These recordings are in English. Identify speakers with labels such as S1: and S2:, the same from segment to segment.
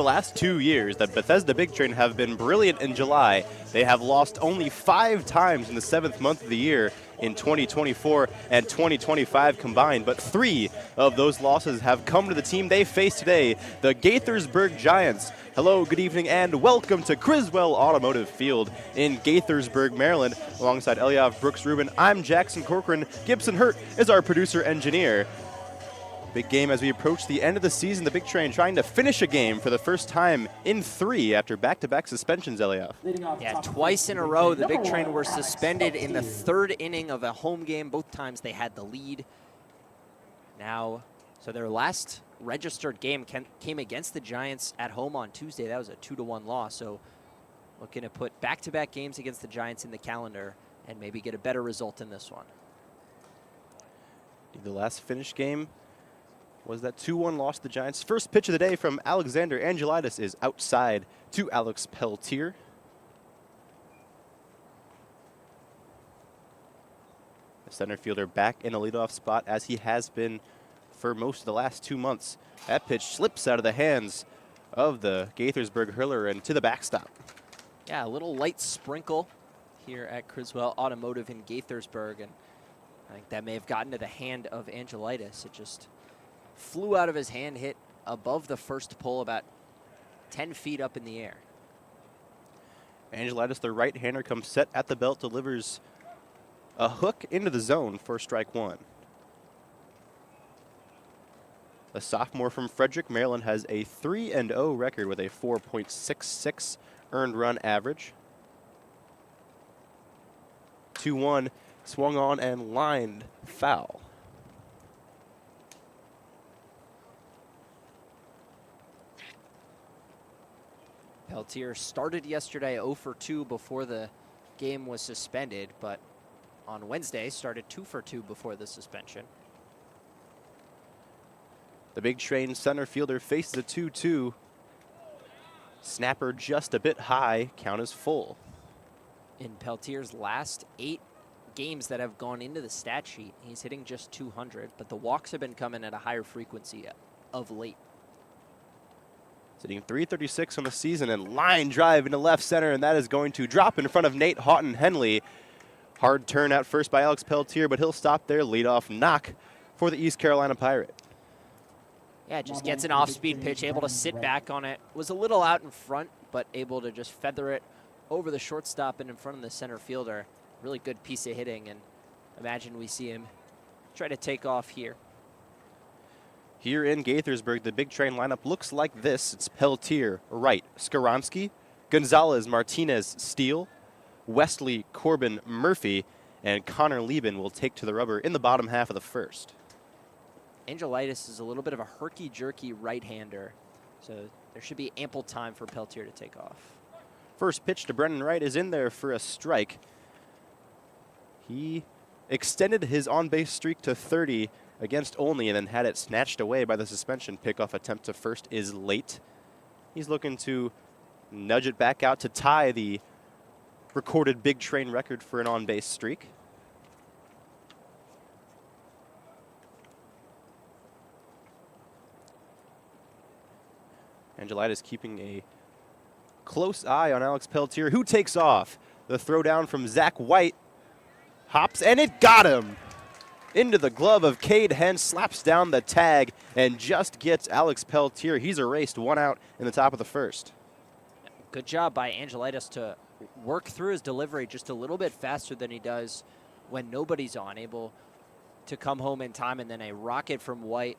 S1: last 2 years that Bethesda Big Train have been brilliant in July. They have lost only 5 times in the 7th month of the year in 2024 and 2025 combined, but 3 of those losses have come to the team they face today, the Gaithersburg Giants. Hello, good evening, and welcome to Criswell Automotive Field in Gaithersburg, Maryland. Alongside Eliav Brooks Rubin, I'm Jackson Corcoran. Gibson Hurt is our producer-engineer. Big game as we approach the end of the season. The Big Train trying to finish a game for the first time in 3 after back-to-back suspensions, Eliav.
S2: Yeah, twice in a row, the Big Train were suspended in the 3rd inning of a home game. Both times they had the lead. Now, so their last registered game came against the Giants at home on Tuesday. That was a 2-1 loss. So looking to put back-to-back games against the Giants in the calendar and maybe get a better result in this one.
S1: The last finished game was that 2-1 loss to the Giants. First pitch of the day from Alexander Angelides is outside to Alex Peltier. The center fielder back in a leadoff spot as he has been for most of the last 2 months. That pitch slips out of the hands of the Gaithersburg hurler and to the backstop.
S2: Yeah, a little light sprinkle here at Criswell Automotive in Gaithersburg, and I think that may have gotten to the hand of Angelides. It just flew out of his hand, hit above the first pole about 10 feet up in the air.
S1: Angelides, the right-hander, comes set at the belt, delivers a hook into the zone for strike 1. The sophomore from Frederick, Maryland, has a 3-0 record with a 4.66 earned run average. 2-1, swung on and lined foul.
S2: Peltier started yesterday 0 for 2 before the game was suspended, but on Wednesday started 2 for 2 before the suspension.
S1: The Big Train center fielder faces a 2-2. Snapper just a bit high, count is full.
S2: In Peltier's last 8 games that have gone into the stat sheet, he's hitting just 200, but the walks have been coming at a higher frequency of late.
S1: Sitting 336 on the season and line drive into left center, and that is going to drop in front of Nate Houghton-Henley. Hard turn at first by Alex Peltier, but he'll stop there. Leadoff knock for the East Carolina Pirate.
S2: Yeah, just gets an off-speed pitch, able to sit back on it. Was a little out in front, but able to just feather it over the shortstop and in front of the center fielder. Really good piece of hitting, and imagine we see him try to take off here.
S1: Here in Gaithersburg, the Big Train lineup looks like this. It's Peltier, right, Skaronski, Gonzalez, Martinez, Steele, Wesley, Corbin, Murphy, and Connor Lieben will take to the rubber in the bottom half of the first.
S2: Angelides is a little bit of a herky-jerky right-hander, so there should be ample time for Peltier to take off.
S1: First pitch to Brennan Wright is in there for a strike. He extended his on-base streak to 30 against Olney and then had it snatched away by the suspension. Pickoff attempt to first is late. He's looking to nudge it back out to tie the recorded Big Train record for an on-base streak. Angelides keeping a close eye on Alex Peltier, who takes off. The throw down from Zach White. Hops, and it got him! Into the glove of Cade Hens, slaps down the tag, and just gets Alex Peltier. He's erased, 1 out in the top of the first.
S2: Good job by Angelides to work through his delivery just a little bit faster than he does when nobody's on, able to come home in time, and then a rocket from White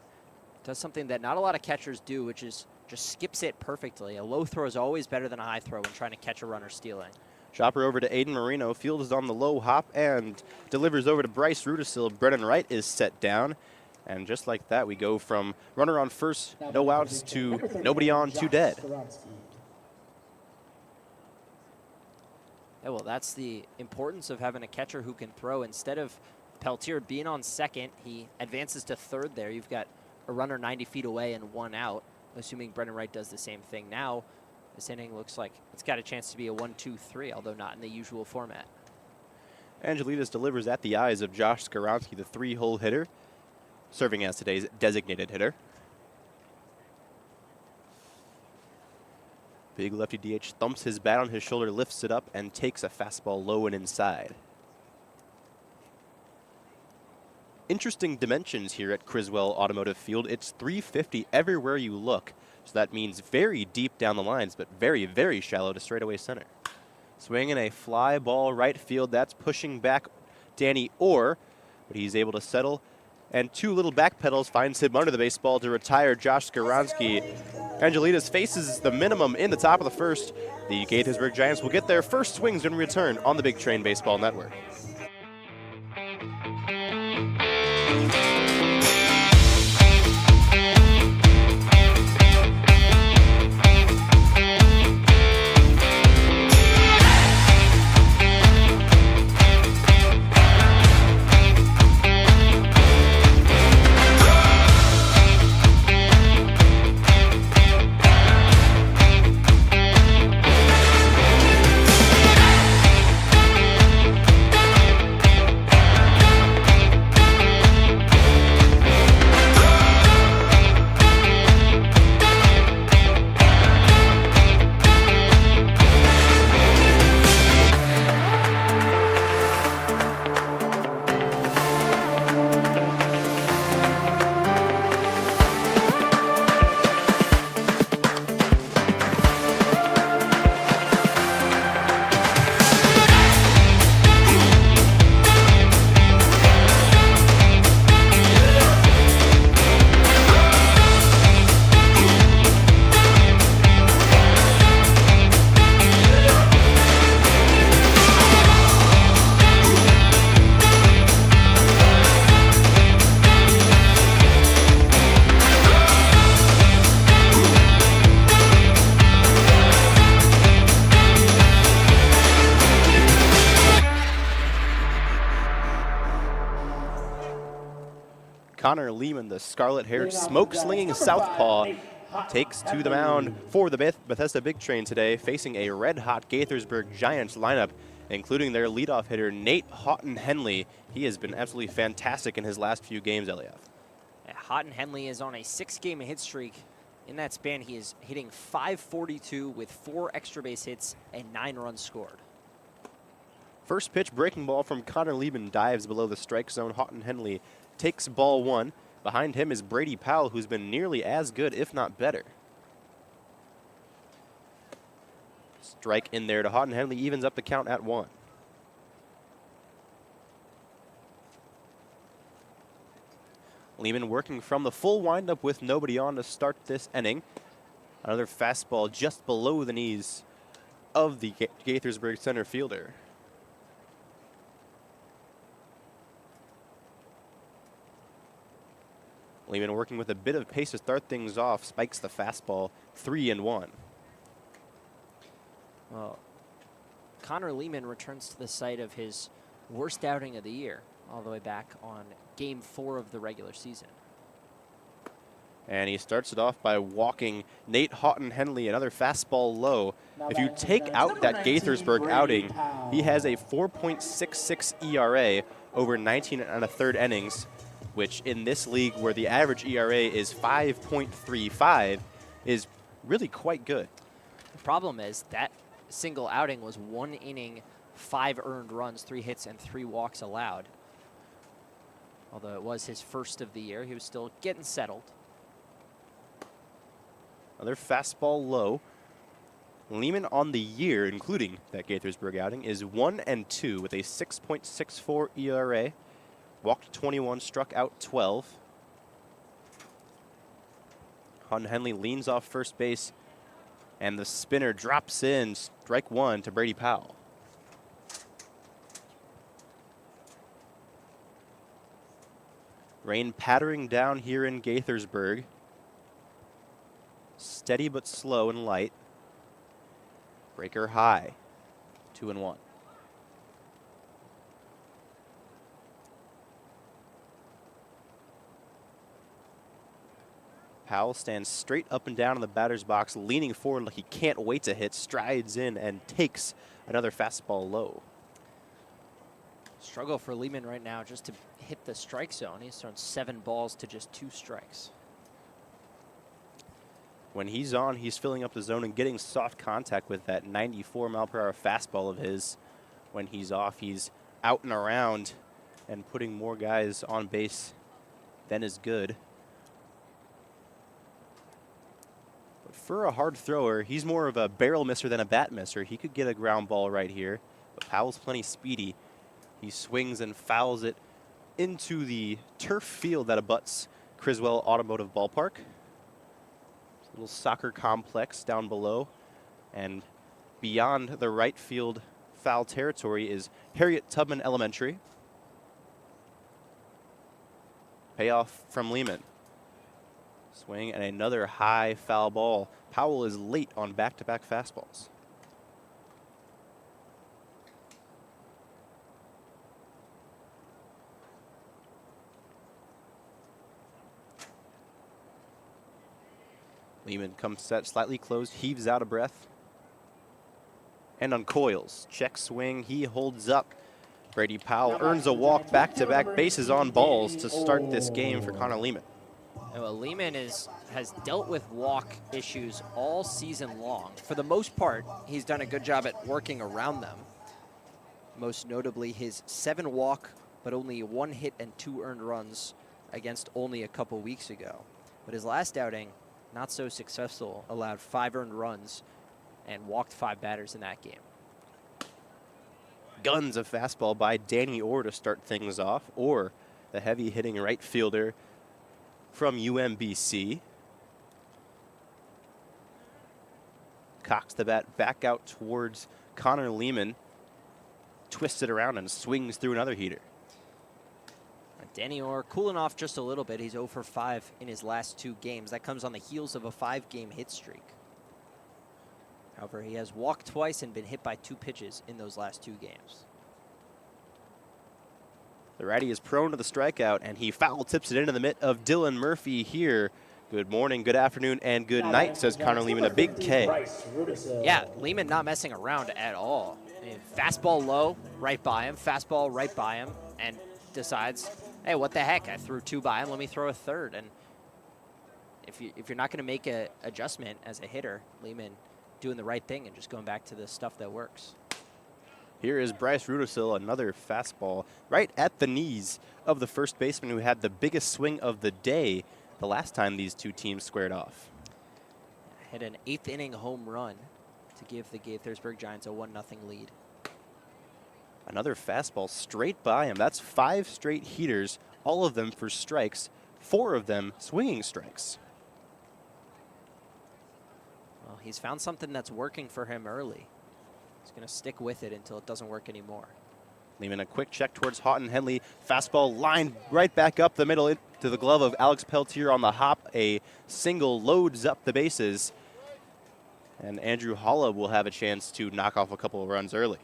S2: does something that not a lot of catchers do, which is just skips it perfectly. A low throw is always better than a high throw when trying to catch a runner stealing.
S1: Chopper over to Aiden Marino. Field is on the low hop and delivers over to Bryce Rudisil. Brennan Wright is set down. And just like that, we go from runner on first, no outs, to nobody on, 2 dead.
S2: Yeah, well, that's the importance of having a catcher who can throw. Instead of Peltier being on second, he advances to third there. You've got a runner 90 feet away and 1 out, assuming Brennan Wright does the same thing. Now, this inning looks like it's got a chance to be a 1-2-3, although not in the usual format.
S1: Angelides delivers at the eyes of Josh Skaronski, the 3-hole hitter, serving as today's designated hitter. Big lefty DH thumps his bat on his shoulder, lifts it up, and takes a fastball low and inside. Interesting dimensions here at Criswell Automotive Field. It's 350 everywhere you look. So that means very deep down the lines, but very, very shallow to straightaway center. Swinging a fly ball right field. That's pushing back Danny Orr, but he's able to settle. And two little back pedals finds him under the baseball to retire Josh Skaronski. Angelitas faces the minimum in the top of the first. The Gaithersburg Giants will get their first swings in return on the Big Train Baseball Network. Connor Lehman, the scarlet-haired, smoke-slinging southpaw, takes to the mound for the Bethesda Big Train today, facing a red-hot Gaithersburg Giants lineup, including their leadoff hitter, Nate Houghton Henley. He has been absolutely fantastic in his last few games, Eliav.
S2: Yeah, Houghton Henley is on a 6-game hit streak. In that span, he is hitting .542 with 4 extra base hits and 9 runs scored.
S1: First pitch breaking ball from Connor Lehman dives below the strike zone. Houghton Henley takes ball 1. Behind him is Brady Powell, who's been nearly as good, if not better. Strike in there to Houghton Henley, evens up the count at 1. Lehman working from the full windup with nobody on to start this inning. Another fastball just below the knees of the Gaithersburg center fielder. Lehman working with a bit of pace to start things off, spikes the fastball, 3-1.
S2: Well, Connor Lehman returns to the site of his worst outing of the year, all the way back on Game 4 of the regular season.
S1: And he starts it off by walking Nate Houghton Henley, another fastball low. If you take out that Gaithersburg outing, he has a 4.66 ERA over 19 1/3 innings, which in this league where the average ERA is 5.35 is really quite good.
S2: The problem is that single outing was 1 inning, 5 earned runs, 3 hits, and 3 walks allowed. Although it was his first of the year, he was still getting settled.
S1: Another fastball low. Lehman on the year, including that Gaithersburg outing, is 1-2 with a 6.64 ERA. Walked 21, struck out 12. Houghton Henley leans off first base, and the spinner drops in, strike 1 to Brady Powell. Rain pattering down here in Gaithersburg. Steady but slow and light. Breaker high, 2-1. Powell stands straight up and down in the batter's box, leaning forward like he can't wait to hit, strides in and takes another fastball low.
S2: Struggle for Lehman right now just to hit the strike zone. He's thrown 7 balls to just 2 strikes.
S1: When he's on, he's filling up the zone and getting soft contact with that 94-mile-per-hour fastball of his. When he's off, he's out and around and putting more guys on base than is good. But for a hard thrower, he's more of a barrel misser than a bat misser. He could get a ground ball right here, but Powell's plenty speedy. He swings and fouls it into the turf field that abuts Criswell Automotive Ballpark. Little soccer complex down below, and beyond the right field foul territory is Harriet Tubman Elementary. Payoff from Lehman. Swing and another high foul ball. Powell is late on back-to-back fastballs. Lehman comes set, slightly closed, heaves out a breath, and uncoils. Check swing, he holds up. Brady Powell earns a walk, back-to-back bases on balls to start this game for Connor Lehman.
S2: Well, Lehman has dealt with walk issues all season long. For the most part, he's done a good job at working around them. Most notably, his 7 walk, but only 1 hit and 2 earned runs against only a couple weeks ago. But his last outing, not so successful, allowed 5 earned runs and walked 5 batters in that game.
S1: Guns a fastball by Danny Orr to start things off, or the heavy-hitting right fielder from UMBC. Cocks the bat back out towards Connor Lehman, twists it around and swings through another heater.
S2: Danny Orr cooling off just a little bit. He's 0 for 5 in his last 2 games. That comes on the heels of a 5-game hit streak. However, he has walked twice and been hit by 2 pitches in those last 2 games.
S1: The righty is prone to the strikeout, and he foul tips it into the mitt of Dylan Murphy here. Good morning, good afternoon, and good night, says Connor Lehman, a big K.
S2: Yeah, Lehman not messing around at all. I mean, fastball low, right by him, fastball right by him, and decides, hey, what the heck? I threw 2 by him. Let me throw a third. And if you're not going to make an adjustment as a hitter, Lehman doing the right thing and just going back to the stuff that works.
S1: Here is Bryce Rudisil, another fastball right at the knees of the first baseman who had the biggest swing of the day the last time these two teams squared off.
S2: Hit an 8th inning home run to give the Gaithersburg Giants a 1-0 lead.
S1: Another fastball straight by him. That's 5 straight heaters, all of them for strikes, 4 of them swinging strikes.
S2: Well, he's found something that's working for him early. He's going to stick with it until it doesn't work anymore.
S1: Leaving a quick check towards Houghton Henley. Fastball lined right back up the middle to the glove of Alex Peltier on the hop. A single loads up the bases. And Andrew Holla will have a chance to knock off a couple of runs early.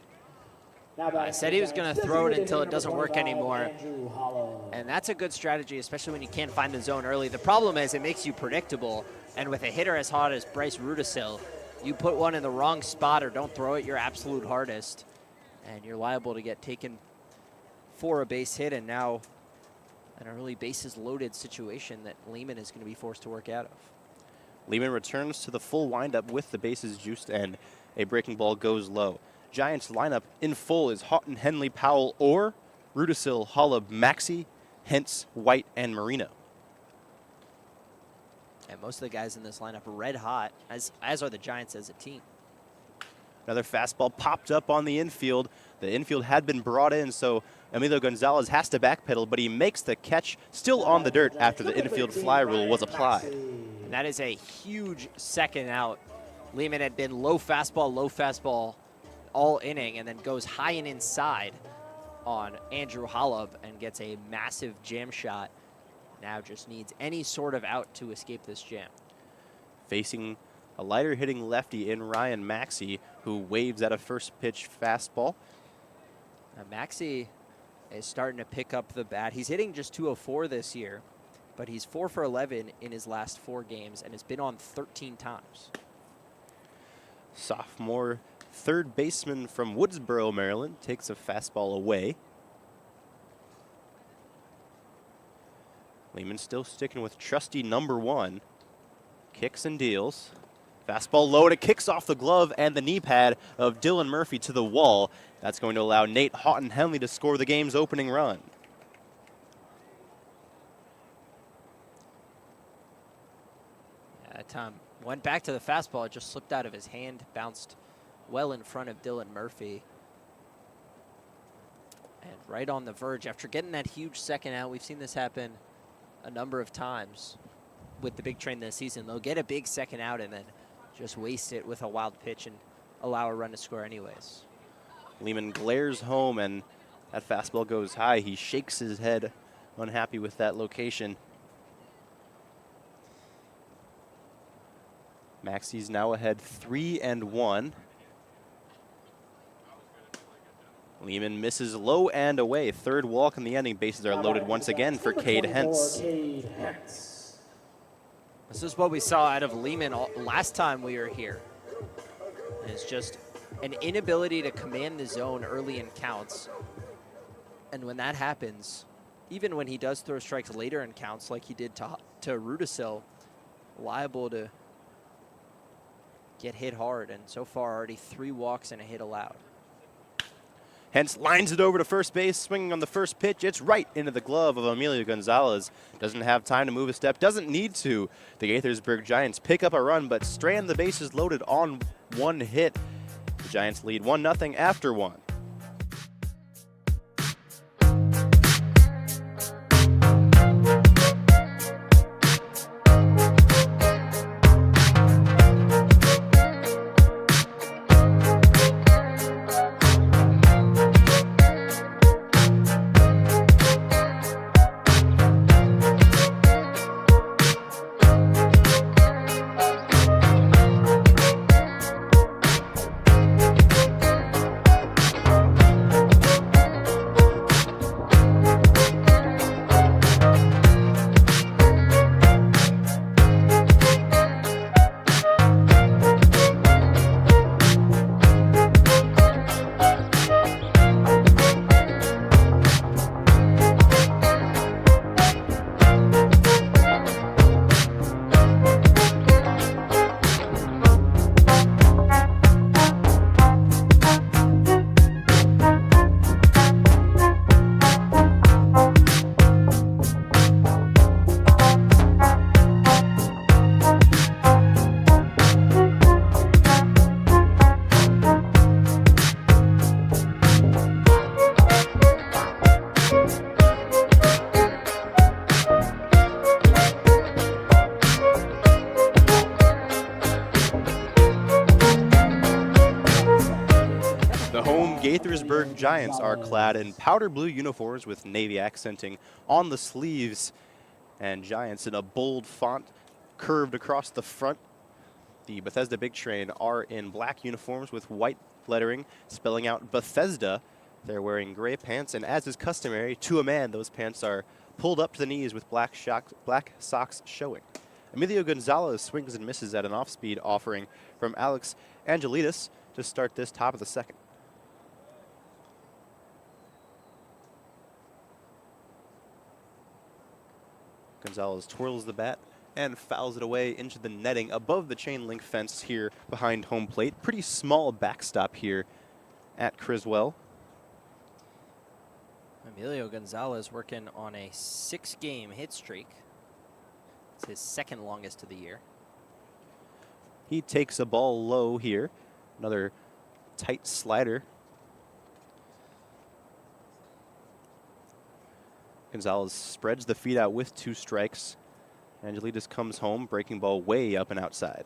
S2: I said he was going to throw it until it doesn't work anymore. And that's a good strategy, especially when you can't find the zone early. The problem is it makes you predictable. And with a hitter as hot as Bryce Rudisil, you put one in the wrong spot or don't throw it your absolute hardest, and you're liable to get taken for a base hit, and now an early bases loaded situation that Lehman is going to be forced to work out of.
S1: Lehman returns to the full windup with the bases juiced, and a breaking ball goes low. Giants lineup in full is Houghton, Henley, Powell, Orr, Rudisil, Hollab, Maxey, Hentz, White, and Marino.
S2: And most of the guys in this lineup are red hot, as are the Giants as a team.
S1: Another fastball popped up on the infield. The infield had been brought in, so Emilio Gonzalez has to backpedal, but he makes the catch still on the dirt after the infield fly rule was applied.
S2: And that is a huge second out. Lehman had been low fastball all inning, and then goes high and inside on Andrew Hollab and gets a massive jam shot. Now just needs any sort of out to escape this jam.
S1: Facing a lighter hitting lefty in Ryan Maxey, who waves at a first pitch fastball.
S2: Now Maxey is starting to pick up the bat. He's hitting just .204 this year, but he's 4 for 11 in his last 4 games and has been on 13 times.
S1: Sophomore third baseman from Woodsboro, Maryland, takes a fastball away. Lehman still sticking with trusty number 1. Kicks and deals. Fastball low, and it kicks off the glove and the knee pad of Dylan Murphy to the wall. That's going to allow Nate Houghton-Henley to score the game's opening run.
S2: That time went back to the fastball. It just slipped out of his hand, bounced well in front of Dylan Murphy. And right on the verge, after getting that huge second out, we've seen this happen a number of times with the Big Train this season. They'll get a big second out and then just waste it with a wild pitch and allow a run to score anyways.
S1: Lehman glares home, and that fastball goes high. He shakes his head, unhappy with that location. Maxie's now ahead 3-1. Lehman misses low and away. Third walk in the inning. Bases are loaded once again for Cade Hentz.
S2: This is what we saw out of Lehman last time we were here. It's just an inability to command the zone early in counts. And when that happens, even when he does throw strikes later in counts like he did to Rudisil, liable to get hit hard. And so far already 3 walks and a hit allowed.
S1: Hentz lines it over to first base, swinging on the first pitch. It's right into the glove of Emilio Gonzalez. Doesn't have time to move a step, doesn't need to. The Gaithersburg Giants pick up a run, but strand the bases loaded on 1 hit. The Giants lead 1-0 after 1. Gaithersburg Giants are clad in powder blue uniforms with navy accenting on the sleeves, and Giants in a bold font curved across the front. The Bethesda Big Train are in black uniforms with white lettering spelling out Bethesda. They're wearing gray pants, and as is customary, to a man, those pants are pulled up to the knees with black socks showing. Emilio Gonzalez swings and misses at an off-speed offering from Alex Angelides to start this top of the second. Gonzalez twirls the bat and fouls it away into the netting above the chain link fence here behind home plate. Pretty small backstop here at Criswell.
S2: Emilio Gonzalez working on a 6-game hit streak. It's his second longest of the year.
S1: He takes a ball low here. Another tight slider. Gonzalez spreads the feet out with 2 strikes. Angelides comes home, breaking ball way up and outside.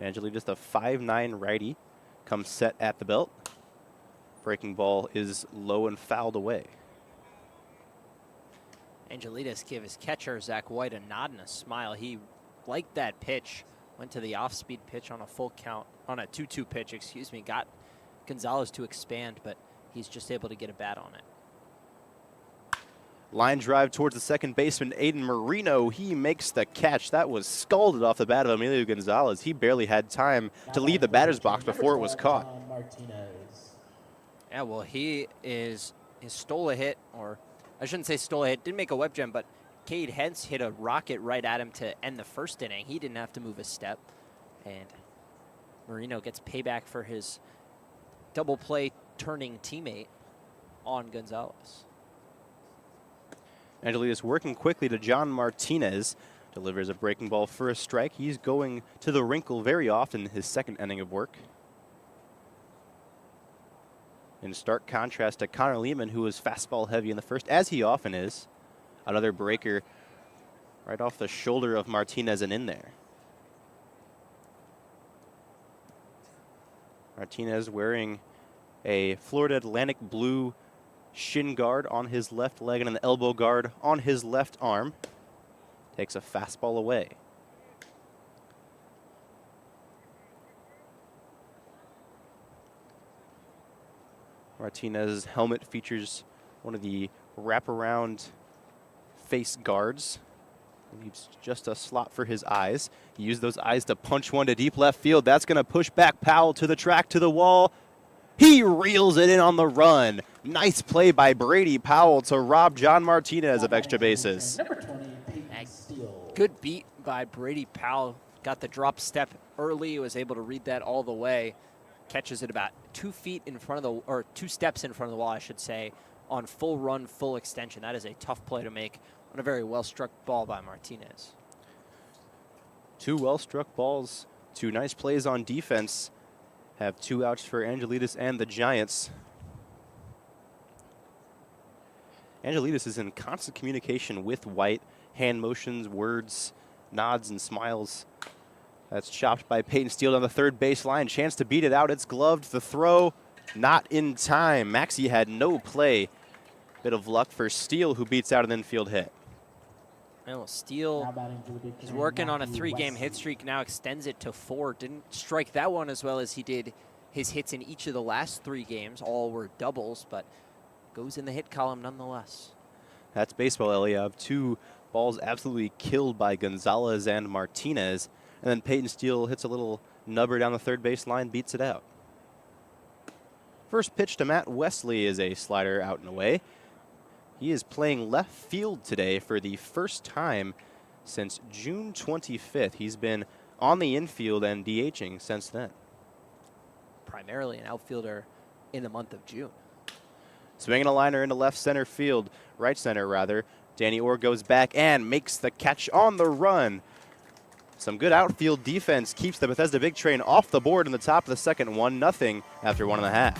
S1: Angelides, the 5'9" righty, comes set at the belt. Breaking ball is low and fouled away.
S2: Angelides gave his catcher, Zach White, a nod and a smile. He liked that pitch. Went to the off-speed pitch on a full count, on a 2-2 pitch, excuse me. Got Gonzalez to expand, but he's just able to get a bat on it.
S1: Line drive towards the second baseman, Aiden Marino. He makes the catch. That was scalded off the bat of Emilio Gonzalez. He barely had time to leave the batter's box before it was caught.
S2: Yeah, well, he stole a hit, or I shouldn't say stole a hit, didn't make a web gem, but Cade Hentz hit a rocket right at him to end the first inning. He didn't have to move a step, and Marino gets payback for his double play turning teammate on Gonzalez.
S1: Angelitas working quickly to John Martinez. Delivers a breaking ball for a strike. He's going to the wrinkle very often in his second inning of work. In stark contrast to Connor Lehman, who was fastball heavy in the first, as he often is. Another breaker right off the shoulder of Martinez and in there. Martinez wearing a Florida Atlantic blue shin guard on his left leg and an elbow guard on his left arm. Takes a fastball away. Martinez's helmet features one of the wraparound face guards. Leaves just a slot for his eyes. He used those eyes to punch one to deep left field. That's going to push back Powell to the track, to the wall. He reels it in on the run. Nice play by Brady Powell to rob John Martinez of extra bases.
S3: Number 20, Peyton Steele.
S2: Good beat by Brady Powell. Got the drop step early, was able to read that all the way. Catches it about 2 feet in front of the, or 2 steps in front of the wall, I should say, on full run, full extension. That is a tough play to make on a very well-struck ball by Martinez.
S1: 2 well-struck balls, 2 nice plays on defense. Have 2 outs for Angelitas and the Giants. Angelitas is in constant communication with White. Hand motions, words, nods, and smiles. That's chopped by Peyton Steele on the third base line. Chance to beat it out. It's gloved. The throw not in time. Maxey had no play. Bit of luck for Steele, who beats out an infield hit.
S2: Well, Steele is working on a 3-game hit streak, now extends it to 4. Didn't strike that one as well as he did his hits in each of the last 3 games. All were doubles, but goes in the hit column nonetheless.
S1: That's baseball, Eliab. 2 balls absolutely killed by Gonzalez and Martinez. And then Peyton Steele hits a little nubber down the third base line, beats it out. First pitch to Matt Wesley is a slider out and away. He is playing left field today for the first time since June 25th. He's been on the infield and DHing since then.
S2: Primarily an outfielder in the month of June.
S1: Swinging a liner into left center field, right center rather. Danny Orr goes back and makes the catch on the run. Some good outfield defense keeps the Bethesda Big Train off the board in the top of the second, 1-0 after 1.5.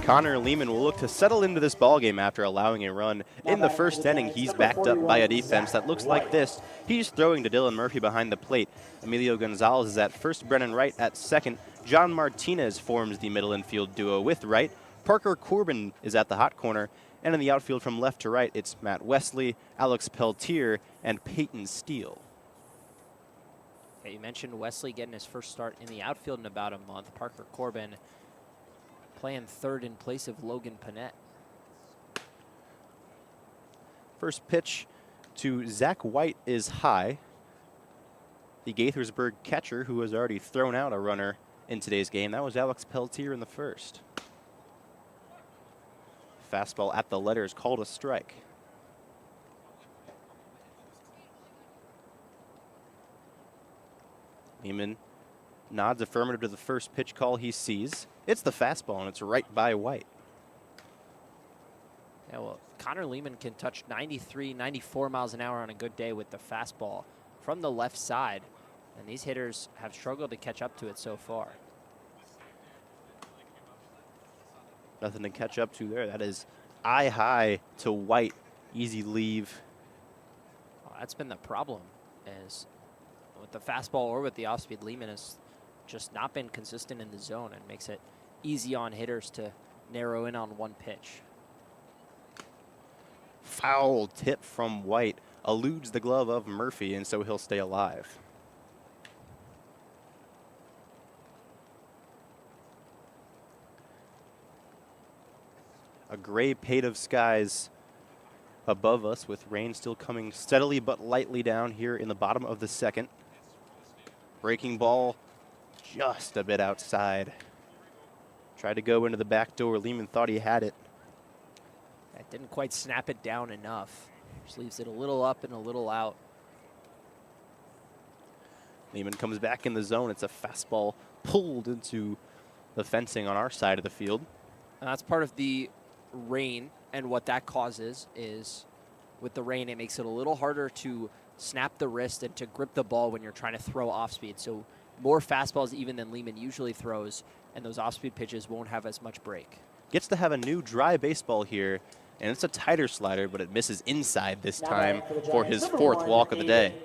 S1: Connor Lehman will look to settle into this ballgame after allowing a run. In the first inning, he's backed up by a defense that looks like this. He's throwing to Dylan Murphy behind the plate. Emilio Gonzalez is at first, Brennan Wright at second. John Martinez forms the middle infield duo with right. Parker Corbin is at the hot corner. And in the outfield from left to right, it's Matt Wesley, Alex Peltier, and Peyton Steele.
S2: Okay, you mentioned Wesley getting his first start in the outfield in about a month. Parker Corbin playing third in place of Logan Panette.
S1: First pitch to Zach White is high. The Gaithersburg catcher, who has already thrown out a runner in today's game, that was Alex Peltier in the first. Fastball at the letters, called a strike. Lehman nods affirmative to the first pitch call he sees. It's the fastball, and it's right by White.
S2: Yeah, well, Connor Lehman can touch 93, 94 miles an hour on a good day with the fastball from the left side, and these hitters have struggled to catch up to it so far.
S1: Nothing to catch up to there. That is eye high to White. Easy leave.
S2: Well, that's been the problem, is with the fastball or with the off-speed, Lehman has just not been consistent in the zone and makes it easy on hitters to narrow in on one pitch.
S1: Foul tip from White eludes the glove of Murphy, and so he'll stay alive. A gray pate of skies above us, with rain still coming steadily but lightly down here in the bottom of the second. Breaking ball just a bit outside. Tried to go into the back door. Lehman thought he had it.
S2: That didn't quite snap it down enough. Just leaves it a little up and a little out.
S1: Lehman comes back in the zone. It's a fastball pulled into the fencing on our side of the field.
S2: And that's part of the rain, and what that causes is with the rain, it makes it a little harder to snap the wrist and to grip the ball when you're trying to throw off speed. So more fastballs even than Lehman usually throws, and those off-speed pitches won't have as much break.
S1: Gets to have a new dry baseball here, and it's a tighter slider, but it misses inside this time for his fourth walk of the day.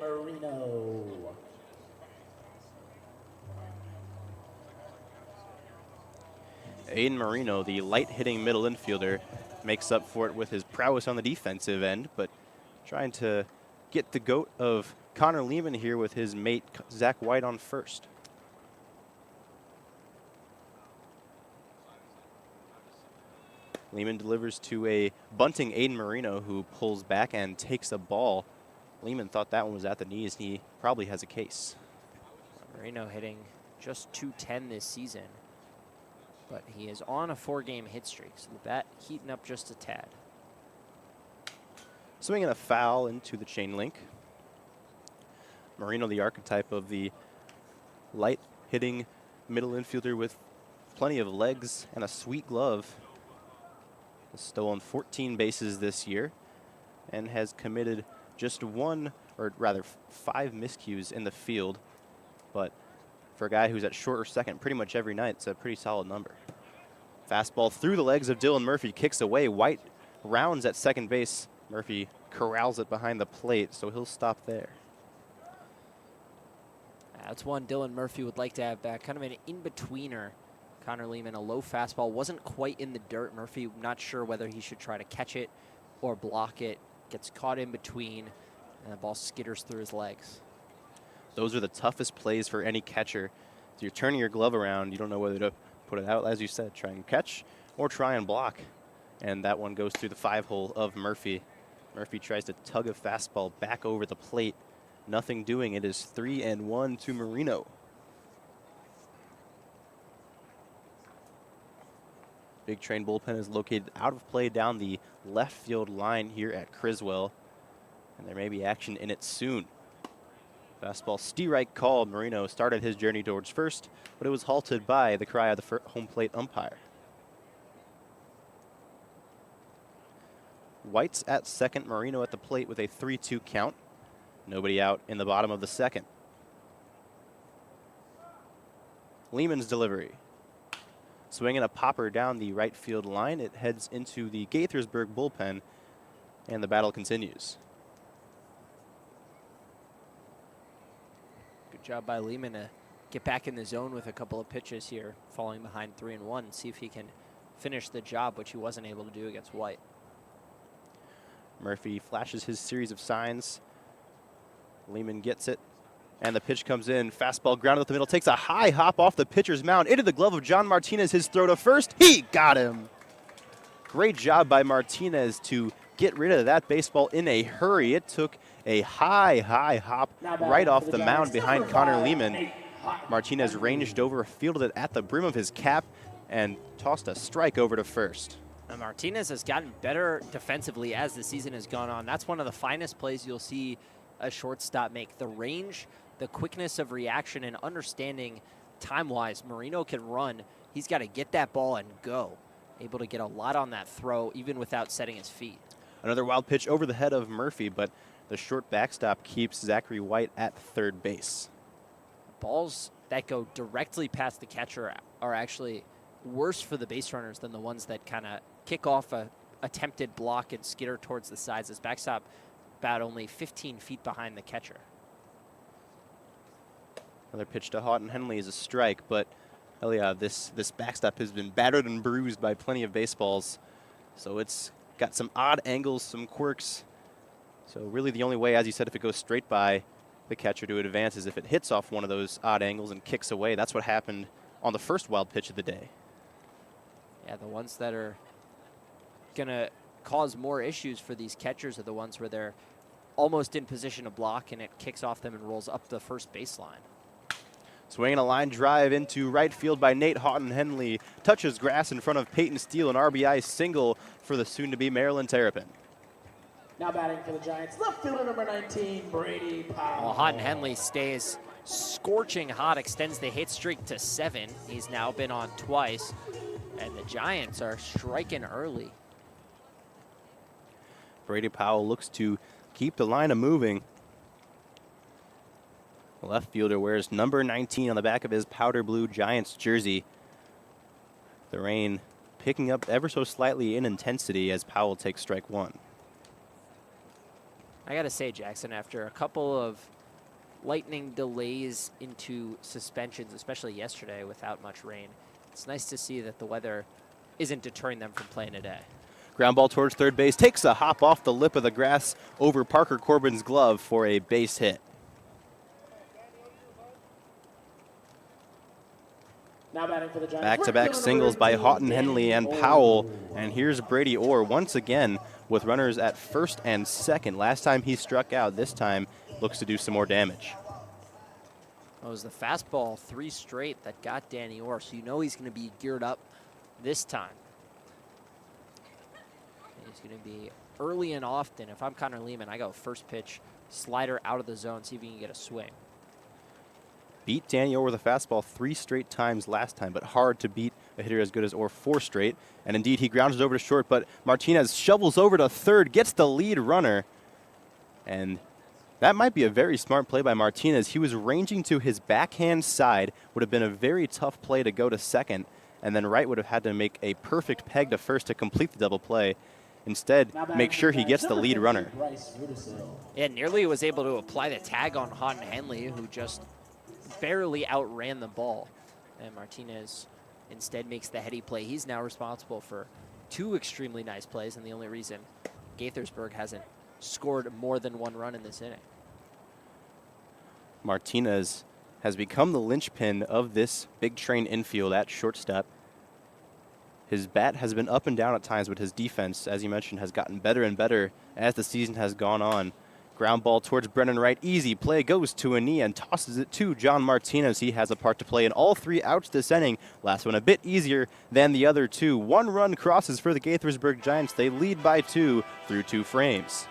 S1: Aiden Marino, the light-hitting middle infielder, makes up for it with his prowess on the defensive end, but trying to get the goat of Connor Lehman here with his mate Zach White on first. Lehman delivers to a bunting Aiden Marino, who pulls back and takes a ball. Lehman thought that one was at the knees, and he probably has a case.
S2: Marino hitting just .210 this season, but he is on a 4-game hit streak, so the bat heating up just a tad.
S1: Swinging a foul into the chain link. Marino, the archetype of the light-hitting middle infielder with plenty of legs and a sweet glove. Has stolen 14 bases this year and has committed just 5 miscues in the field. But for a guy who's at short or second pretty much every night, it's a pretty solid number. Fastball through the legs of Dylan Murphy, kicks away. White rounds at second base. Murphy corrals it behind the plate, so he'll stop there.
S2: That's one Dylan Murphy would like to have back, kind of an in-betweener. Connor Lehman, a low fastball, wasn't quite in the dirt. Murphy not sure whether he should try to catch it or block it. Gets caught in between, and the ball skitters through his legs.
S1: Those are the toughest plays for any catcher. So you're turning your glove around. You don't know whether to put it out, as you said, try and catch or try and block. And that one goes through the 5-hole of Murphy. Murphy tries to tug a fastball back over the plate. Nothing doing. It is 3-1 to Marino. Big Train bullpen is located out of play down the left field line here at Criswell, and there may be action in it soon. Fastball strike called. Marino started his journey towards first, but it was halted by the cry of the home plate umpire. White's at second, Marino at the plate with a 3-2 count. Nobody out in the bottom of the second. Lehman's delivery. Swinging a popper down the right field line. It heads into the Gaithersburg bullpen, and the battle continues.
S2: Good job by Lehman to get back in the zone with a couple of pitches here, falling behind 3-1, and see if he can finish the job, which he wasn't able to do against White.
S1: Murphy flashes his series of signs. Lehman gets it, and the pitch comes in. Fastball grounded up the middle, takes a high hop off the pitcher's mound into the glove of John Martinez. His throw to first, he got him. Great job by Martinez to get rid of that baseball in a hurry. It took a high hop right off the mound behind Connor Lehman. Martinez ranged over, fielded it at the brim of his cap, and tossed a strike over to first.
S2: And Martinez has gotten better defensively as the season has gone on. That's one of the finest plays you'll see a shortstop make. The range, the quickness of reaction, and understanding time-wise, Marino can run. He's got to get that ball and go. Able to get a lot on that throw, even without setting his feet.
S1: Another wild pitch over the head of Murphy, but the short backstop keeps Zachary White at third base.
S2: Balls that go directly past the catcher are actually worse for the base runners than the ones that kind of kick off a attempted block and skitter towards the sides. This backstop about only 15 feet behind the catcher.
S1: Another pitch to Houghton Henley is a strike, but hell yeah, this backstop has been battered and bruised by plenty of baseballs. So it's got some odd angles, some quirks. So really the only way, as you said, if it goes straight by the catcher to advance is if it hits off one of those odd angles and kicks away. That's what happened on the first wild pitch of the day.
S2: Yeah, the ones that are going to cause more issues for these catchers are the ones where they're almost in position to block and it kicks off them and rolls up the first baseline.
S1: Swinging a line drive into right field by Nate Houghton Henley. Touches grass in front of Peyton Steele, an RBI single for the soon-to-be Maryland Terrapin.
S3: Now batting for the Giants, left fielder number 19, Brady Powell.
S2: Well, Houghton Henley stays scorching hot, extends the hit streak to 7. He's now been on twice, and the Giants are striking early.
S1: Brady Powell looks to keep the line moving. The left fielder wears number 19 on the back of his powder blue Giants jersey. The rain picking up ever so slightly in intensity as Powell takes strike one.
S2: I got to say, Jackson, after a couple of lightning delays into suspensions, especially yesterday without much rain, it's nice to see that the weather isn't deterring them from playing today.
S1: Ground ball towards third base, takes a hop off the lip of the grass over Parker Corbin's glove for a base hit.
S3: Now batting for the Giants.
S1: Back-to-back singles by Houghton Henley and Powell. And here's Brady Orr once again with runners at first and second. Last time he struck out, this time looks to do some more damage.
S2: It was the fastball 3 straight that got Danny Orr, so you know he's going to be geared up this time. And he's going to be early and often. If I'm Connor Lehman, I go first pitch, slider out of the zone, see if he can get a swing.
S1: Beat Danny Orr with a fastball 3 straight times last time, but hard to beat a hitter as good as Orr 4 straight. And indeed, he grounds it over to short, but Martinez shovels over to third, gets the lead runner. And that might be a very smart play by Martinez. He was ranging to his backhand side, would have been a very tough play to go to second, and then Wright would have had to make a perfect peg to first to complete the double play. Instead, make sure he gets the lead runner.
S2: Yeah, nearly was able to apply the tag on Houghton Henley, who just barely outran the ball. And Martinez instead makes the heady play. He's now responsible for 2 extremely nice plays, and the only reason Gaithersburg hasn't scored more than 1 run in this inning.
S1: Martinez has become the linchpin of this big train infield at shortstop. His bat has been up and down at times, but his defense, as you mentioned, has gotten better and better as the season has gone on. Ground ball towards Brennan Wright. Easy play, goes to a knee and tosses it to John Martinez. He has a part to play in all 3 outs this inning. Last one a bit easier than the other 2. 1 run crosses for the Gaithersburg Giants. They lead by 2 through 2 frames.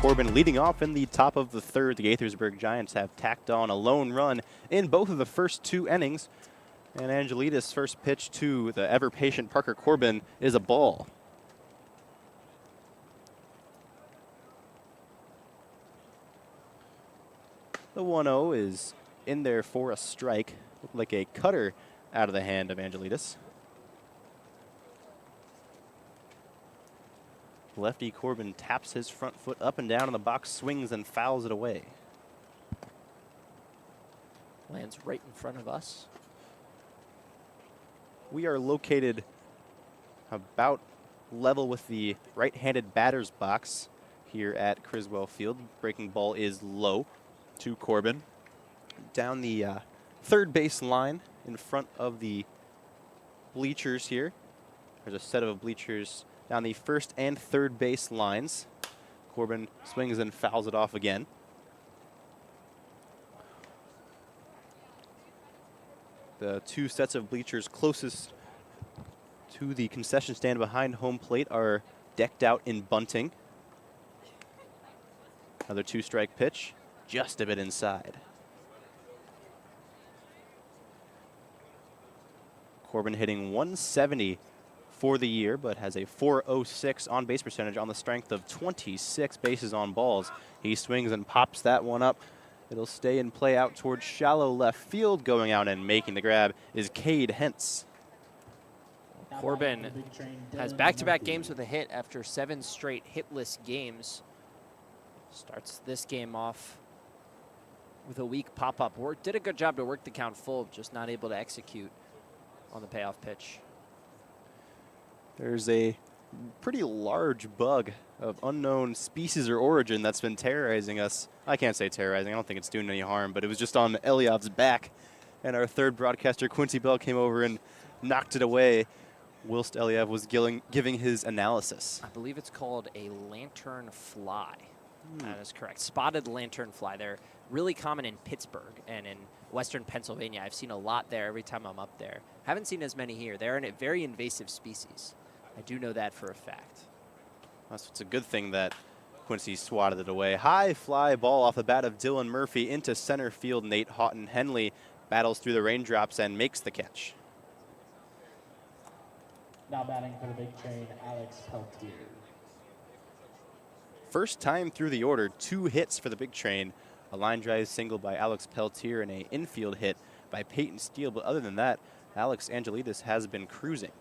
S1: Corbin leading off in the top of the third. The Gaithersburg Giants have tacked on a lone run in both of the first 2 innings. And Angelides' first pitch to the ever-patient Parker Corbin is a ball. The 1-0 is in there for a strike. Looked like a cutter out of the hand of Angelides. Lefty Corbin taps his front foot up and down in the box, swings and fouls it away.
S2: Lands right in front of us.
S1: We are located about level with the right-handed batter's box here at Criswell Field. Breaking ball is low to Corbin. Down the third base line in front of the bleachers here. There's a set of bleachers down the first and third base lines. Corbin swings and fouls it off again. The 2 sets of bleachers closest to the concession stand behind home plate are decked out in bunting. Another 2-strike pitch, just a bit inside. Corbin hitting 170 for the year, but has a .406 on-base percentage on the strength of 26 bases on balls. He swings and pops that one up. It'll stay and play out towards shallow left field. Going out and making the grab is Cade Hentz.
S2: Corbin has back-to-back games with a hit after 7 straight hitless games. Starts this game off with a weak pop-up. Did a good job to work the count full, just not able to execute on the payoff pitch.
S1: There's a pretty large bug of unknown species or origin that's been terrorizing us. I can't say terrorizing. I don't think it's doing any harm, but it was just on Eliav's back. And our third broadcaster, Quincy Bell, came over and knocked it away whilst Eliav was giving his analysis.
S2: I believe it's called a lantern fly. That is correct. Spotted lantern fly. They're really common in Pittsburgh and in western Pennsylvania. I've seen a lot there every time I'm up there. Haven't seen as many here. They're a very invasive species. I do know that for a fact.
S1: It's a good thing that Quincy swatted it away. High fly ball off the bat of Dylan Murphy into center field. Nate Houghton Henley battles through the raindrops and makes the catch.
S3: Now batting for the big train, Alex Peltier.
S1: First time through the order, 2 hits for the big train. A line drive single by Alex Peltier and an infield hit by Peyton Steele. But other than that, Alex Angelides has been cruising.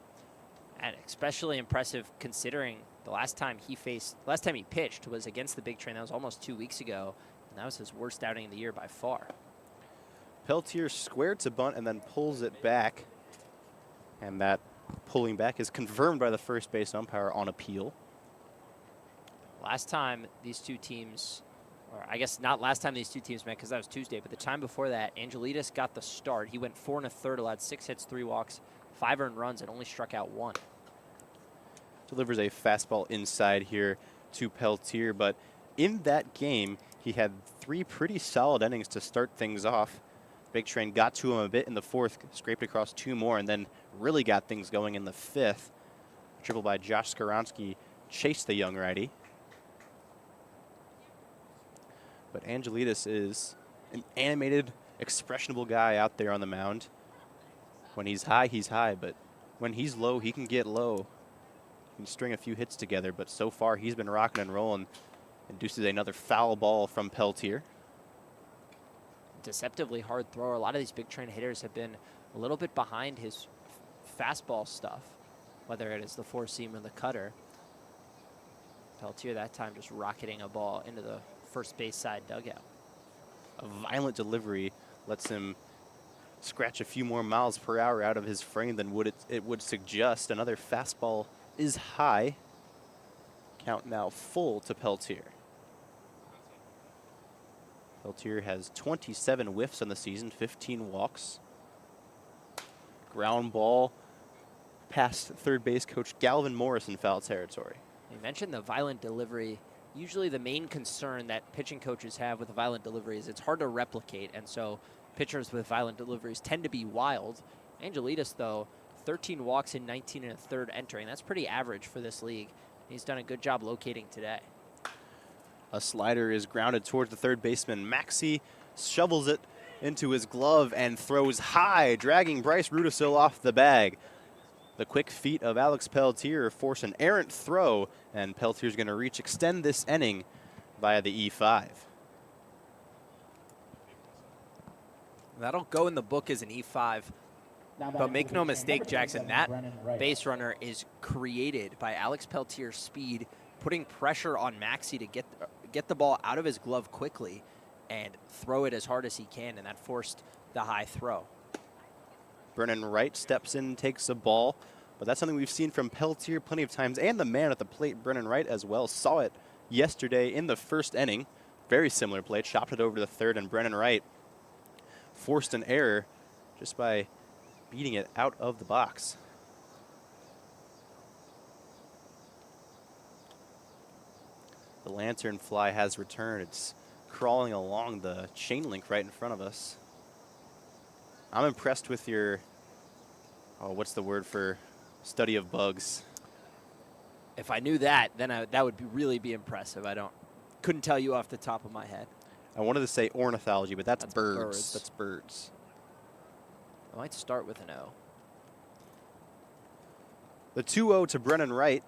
S2: And especially impressive considering the last time he pitched was against the big train. That was almost 2 weeks ago, and that was his worst outing of the year by far.
S1: Peltier squared to bunt and then pulls it back. And that pulling back is confirmed by the first base umpire on appeal.
S2: Last time these two teams, or I guess not last time these two teams met because that was Tuesday, but the time before that, Angelides got the start. He went 4 1/3, allowed 6 hits, 3 walks, 5 earned runs, and only struck out 1.
S1: Delivers a fastball inside here to Peltier, but in that game, he had 3 pretty solid innings to start things off. Big Train got to him a bit in the 4th, scraped across 2 more, and then really got things going in the 5th. Triple by Josh Skoronsky chased the young righty. But Angelides is an animated, expressionable guy out there on the mound. When he's high, but when he's low, he can get low. He can string a few hits together, but so far he's been rocking and rolling. Induces another foul ball from Peltier.
S2: Deceptively hard thrower. A lot of these Big Train hitters have been a little bit behind his fastball stuff, whether it is the 4-seam or the cutter. Peltier that time just rocketing a ball into the first base side dugout.
S1: A violent delivery lets him scratch a few more miles per hour out of his frame than it would suggest. Another fastball is high. Count now full to Peltier. Peltier has 27 whiffs on the season, 15 walks. Ground ball past third base coach Galvin Morris in foul territory.
S2: You mentioned the violent delivery. Usually the main concern that pitching coaches have with a violent delivery is it's hard to replicate, and so pitchers with violent deliveries tend to be wild. Angelides, though, 13 walks in 19 1/3 entering. That's pretty average for this league. He's done a good job locating today.
S1: A slider is grounded towards the third baseman. Maxey shovels it into his glove and throws high, dragging Bryce Rudisil off the bag. The quick feet of Alex Pelletier force an errant throw, and Pelletier's going to extend this inning via the E5.
S2: That'll go in the book as an E5. But make no mistake, Jackson, that base runner is created by Alex Pelletier's speed, putting pressure on Maxey to get the ball out of his glove quickly and throw it as hard as he can, and that forced the high throw.
S1: Brennan Wright steps in and takes a ball, but that's something we've seen from Pelletier plenty of times, and the man at the plate, Brennan Wright, as well. Saw it yesterday in the first inning. Very similar play, chopped it over to the third, and Brennan Wright forced an error just by beating it out of the box. The lantern fly has returned. It's crawling along the chain link right in front of us. I'm impressed with your, what's the word for study of bugs?
S2: If I knew that, then that would really be impressive. Couldn't tell you off the top of my head.
S1: I wanted to say ornithology, but that's birds.
S2: Birds.
S1: That's birds.
S2: I might start with an O.
S1: The 2-0 to Brennan Wright,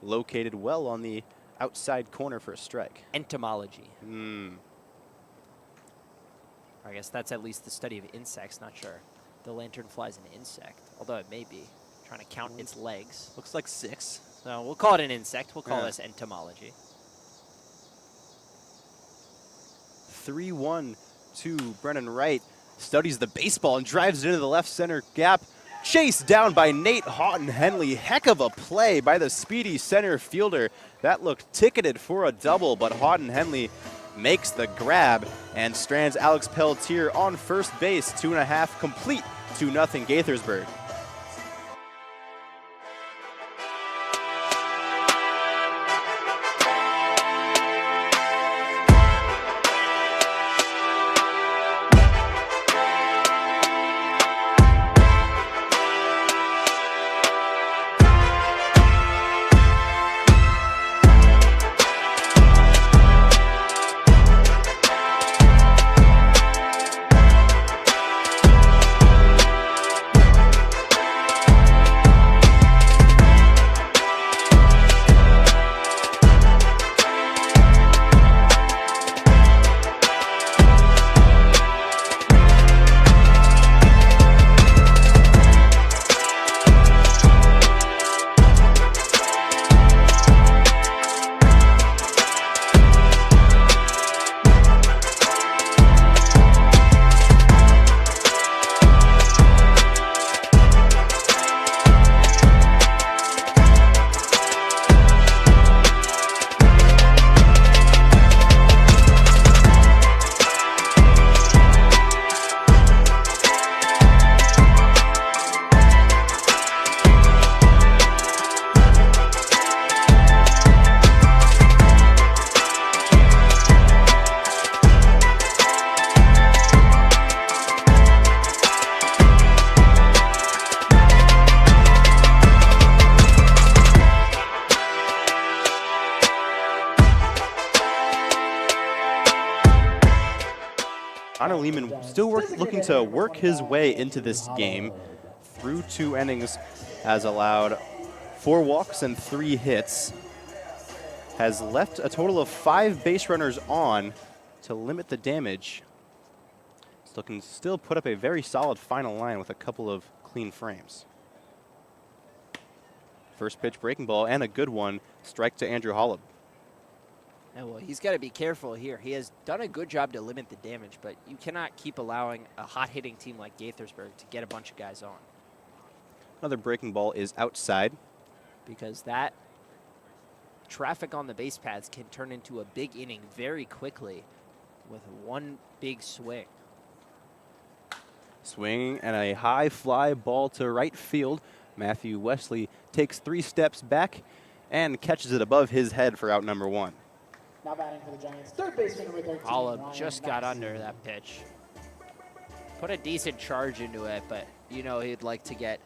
S1: located well on the outside corner for a strike.
S2: Entomology. I guess that's at least the study of insects. Not sure the lanternfly is an insect, although it may be. Trying to count its legs.
S1: Looks like 6.
S2: No, we'll call it an insect. We'll call this entomology.
S1: 3-1 to Brennan Wright. Studies the baseball and drives it into the left center gap. Chased down by Nate Houghton-Henley. Heck of a play by the speedy center fielder. That looked ticketed for a double, but Houghton-Henley makes the grab and strands Alex Pelletier on first base. 2.5 complete, 2-0 Gaithersburg. Connor Lehman still looking to work his way into this game. Through 2 innings, has allowed 4 walks and 3 hits. Has left a total of 5 base runners on to limit the damage. He's looking to still put up a very solid final line with a couple of clean frames. First pitch breaking ball and a good one. Strike to Andrew Holub.
S2: And well, he's got to be careful here. He has done a good job to limit the damage, but you cannot keep allowing a hot-hitting team like Gaithersburg to get a bunch of guys on.
S1: Another breaking ball is outside.
S2: Because that traffic on the base paths can turn into a big inning very quickly with one big swing.
S1: Swing and a high fly ball to right field. Matthew Wesley takes 3 steps back and catches it above his head for out number 1.
S3: Now batting for the Giants, third baseman number 13.
S2: Holub just got under that pitch. Put a decent charge into it, but you know he'd like to get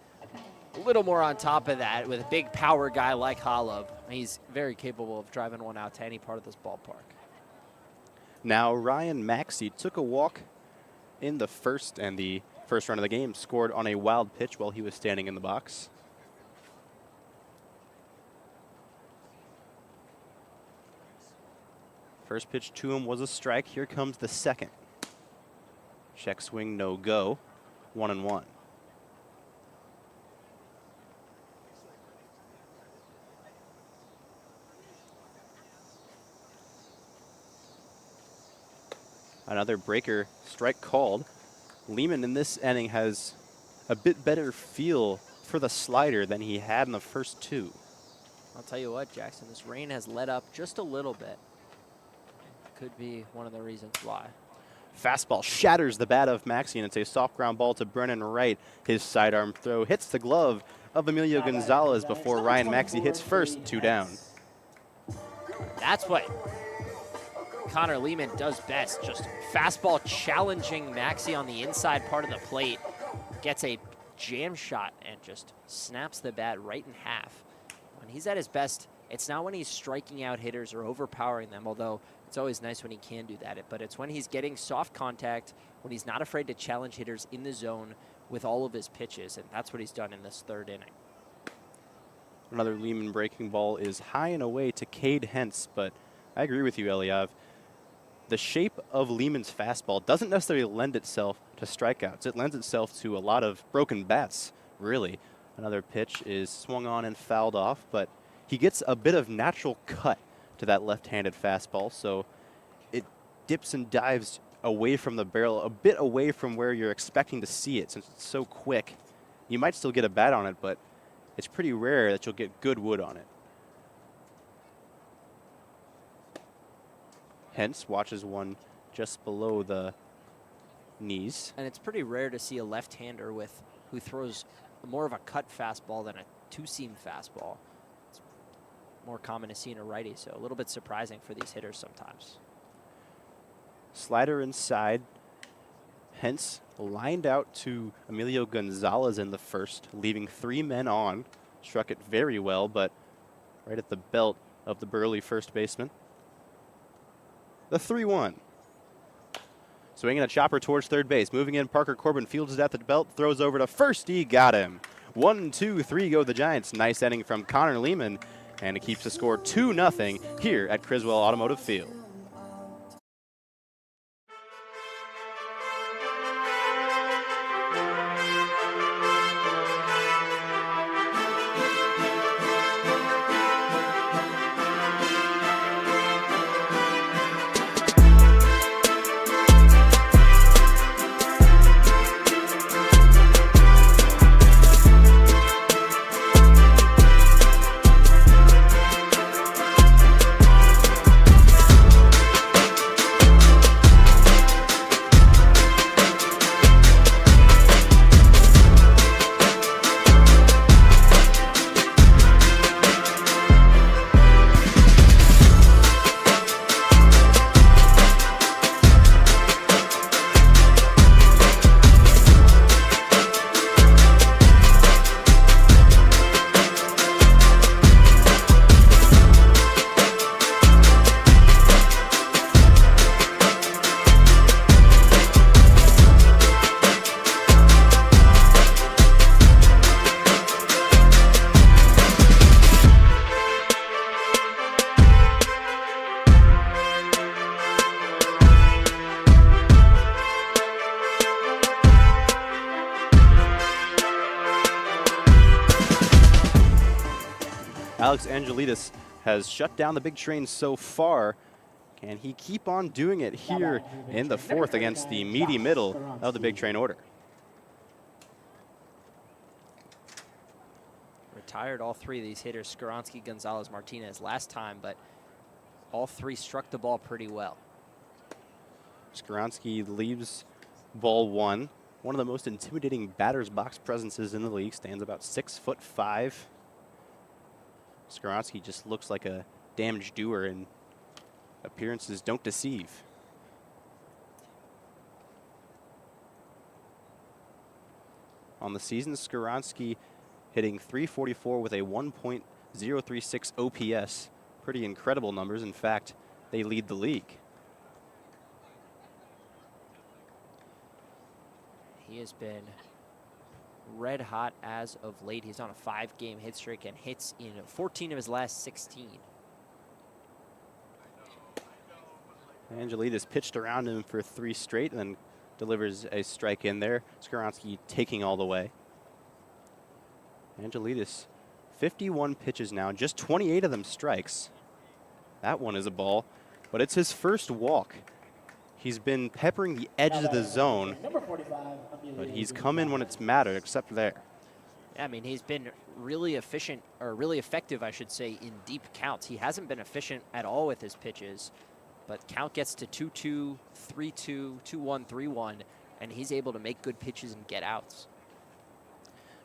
S2: a little more on top of that with a big power guy like Holub. He's very capable of driving one out to any part of this ballpark.
S1: Now Ryan Maxey took a walk in the first and the first run of the game, scored on a wild pitch while he was standing in the box. First pitch to him was a strike. Here comes the second. Check swing, no go. 1-1. Another breaker strike called. Lehman in this inning has a bit better feel for the slider than he had in the first two.
S2: I'll tell you what, Jackson, this rain has let up just a little bit. Could be one of the reasons why.
S1: Fastball shatters the bat of Maxey, and it's a soft ground ball to Brennan Wright. His sidearm throw hits the glove of Emilio Gonzalez before Ryan Maxey hits first, 2 down.
S2: That's what Connor Lehman does best. Just fastball challenging Maxey on the inside part of the plate. Gets a jam shot and just snaps the bat right in half. When he's at his best, it's not when he's striking out hitters or overpowering them, although it's always nice when he can do that. But it's when he's getting soft contact, when he's not afraid to challenge hitters in the zone with all of his pitches, and that's what he's done in this third inning.
S1: Another Lehman breaking ball is high and away to Cade Hentz, but I agree with you, Eliav. The shape of Lehman's fastball doesn't necessarily lend itself to strikeouts. It lends itself to a lot of broken bats, really. Another pitch is swung on and fouled off, but he gets a bit of natural cut to that left-handed fastball, so it dips and dives away from the barrel, a bit away from where you're expecting to see it. Since it's so quick, you might still get a bat on it, but it's pretty rare that you'll get good wood on it. Hence watches one just below the knees.
S2: And it's pretty rare to see a left-hander who throws more of a cut fastball than a two-seam fastball. It's more common to see in a righty, so a little bit surprising for these hitters sometimes.
S1: Slider inside. Hence lined out to Emilio Gonzalez in the first, leaving 3 men on. Struck it very well, but right at the belt of the burly first baseman. The 3-1. Swinging a chopper towards third base. Moving in, Parker Corbin fields it at the belt, throws over to first. He got him. 1, 2, 3 go the Giants. Nice inning from Connor Lehman, and it keeps the score 2-0 here at Criswell Automotive Field. Alex Angelidis has shut down the big train so far. Can he keep on doing it here in the fourth against the meaty middle of the big train order?
S2: Retired all 3 of these hitters, Skowronski, Gonzalez, Martinez, last time, but all 3 struck the ball pretty well.
S1: Skowronski leaves ball 1. One of the most intimidating batter's box presences in the league. Stands about 6'5". Skowronski just looks like a damage doer, and appearances don't deceive. On the season, Skowronski hitting .344 with a 1.036 OPS. Pretty incredible numbers. In fact, they lead the league.
S2: He has been red hot as of late. He's on a 5-game hit streak and hits in 14 of his last 16.
S1: Angelidis pitched around him for 3 straight and then delivers a strike in there. Skaronski taking all the way. Angelidis, 51 pitches now, just 28 of them strikes. That one is a ball, but it's his first walk. He's been peppering the edges of the zone, but he's come in when it's mattered, except there.
S2: Yeah, I mean, he's been really efficient, or really effective, I should say, in deep counts. He hasn't been efficient at all with his pitches, but count gets to 2-2, 3-2, 2-1, 3-1, and he's able to make good pitches and get outs.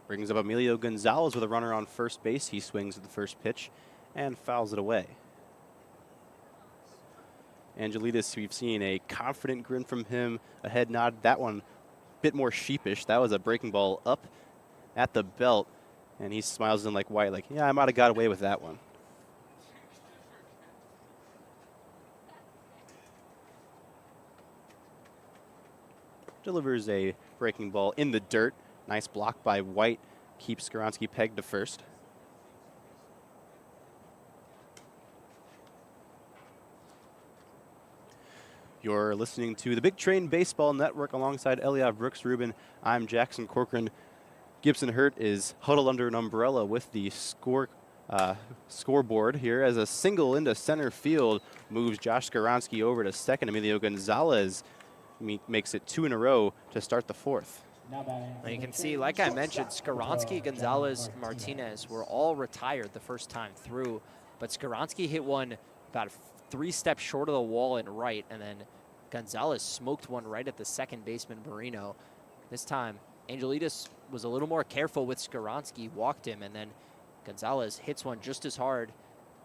S1: Brings up Emilio Gonzalez with a runner on first base. He swings at the first pitch and fouls it away. Angelidis, we've seen a confident grin from him, a head nod. That one, a bit more sheepish. That was a breaking ball up at the belt, and he smiles in like white, like, yeah, I might have got away with that one. Delivers a breaking ball in the dirt. Nice block by White. Keeps Skaronski pegged to first. You're listening to the Big Train Baseball Network alongside Eliav Brooks Rubin. I'm Jackson Corcoran. Gibson Hurt is huddled under an umbrella with the scoreboard here as a single into center field moves Josh Skaronski over to second. Emilio Gonzalez makes it 2 in a row to start the 4th.
S2: And you can see, like I mentioned, Skaronski, Gonzalez, Martinez were all retired the first time through, but Skaronski hit one about 3 steps short of the wall in right, and then Gonzalez smoked one right at the second baseman, Marino. This time, Angelidis was a little more careful with Skaronski, walked him, and then Gonzalez hits one just as hard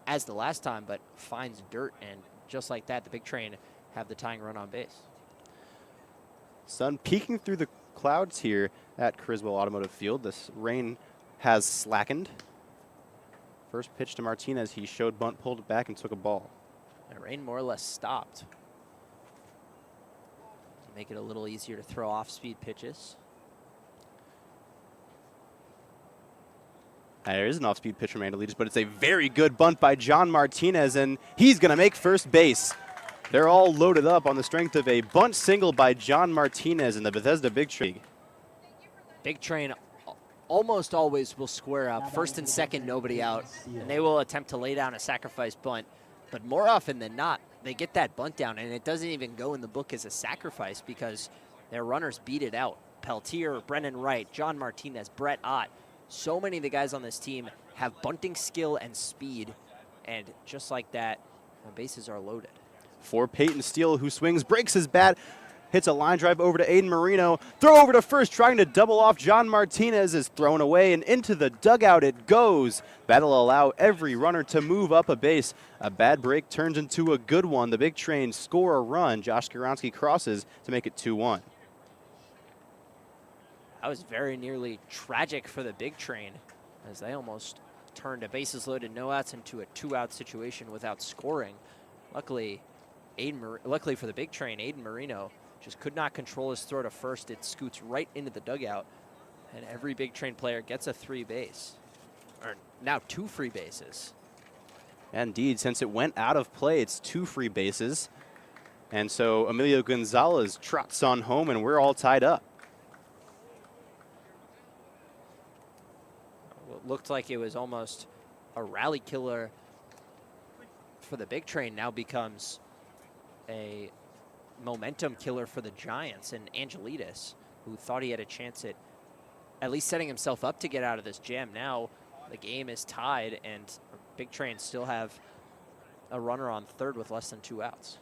S2: as the last time, but finds dirt, and just like that, the Big Train have the tying run on base.
S1: Sun peeking through the clouds here at Criswell Automotive Field. This rain has slackened. First pitch to Martinez, he showed bunt, pulled it back, and took a ball.
S2: The rain more or less stopped to make it a little easier to throw off-speed pitches.
S1: There is an off-speed pitch from Angelidis, but it's a very good bunt by John Martinez, and he's going to make first base. They're all loaded up on the strength of a bunt single by John Martinez in the Bethesda Big Train.
S2: Big Train almost always will square up. First and second, nobody out, and they will attempt to lay down a sacrifice bunt. But more often than not, they get that bunt down, and it doesn't even go in the book as a sacrifice because their runners beat it out. Peltier, Brennan Wright, John Martinez, Brett Ott. So many of the guys on this team have bunting skill and speed, and just like that, the bases are loaded.
S1: For Peyton Steele, who swings, breaks his bat, hits a line drive over to Aiden Marino. Throw over to first, trying to double off. John Martinez is thrown away, and into the dugout it goes. That'll allow every runner to move up a base. A bad break turns into a good one. The Big Train score a run. Josh Skaronski crosses to make it 2-1.
S2: That was very nearly tragic for the Big Train, as they almost turned a bases loaded, no outs into a 2-out situation without scoring. Luckily for the Big Train, Aiden Marino just could not control his throw to first. It scoots right into the dugout, and every Big Train player gets a 3 base, or now 2 free bases.
S1: Indeed, since it went out of play, it's 2 free bases. And so Emilio Gonzalez trots on home, and we're all tied up.
S2: What looked like it was almost a rally killer for the Big Train now becomes a momentum killer for the Giants, and Angelidis, who thought he had a chance at least setting himself up to get out of this jam. Now the game is tied, and Big Train still have a runner on third with less than 2 outs.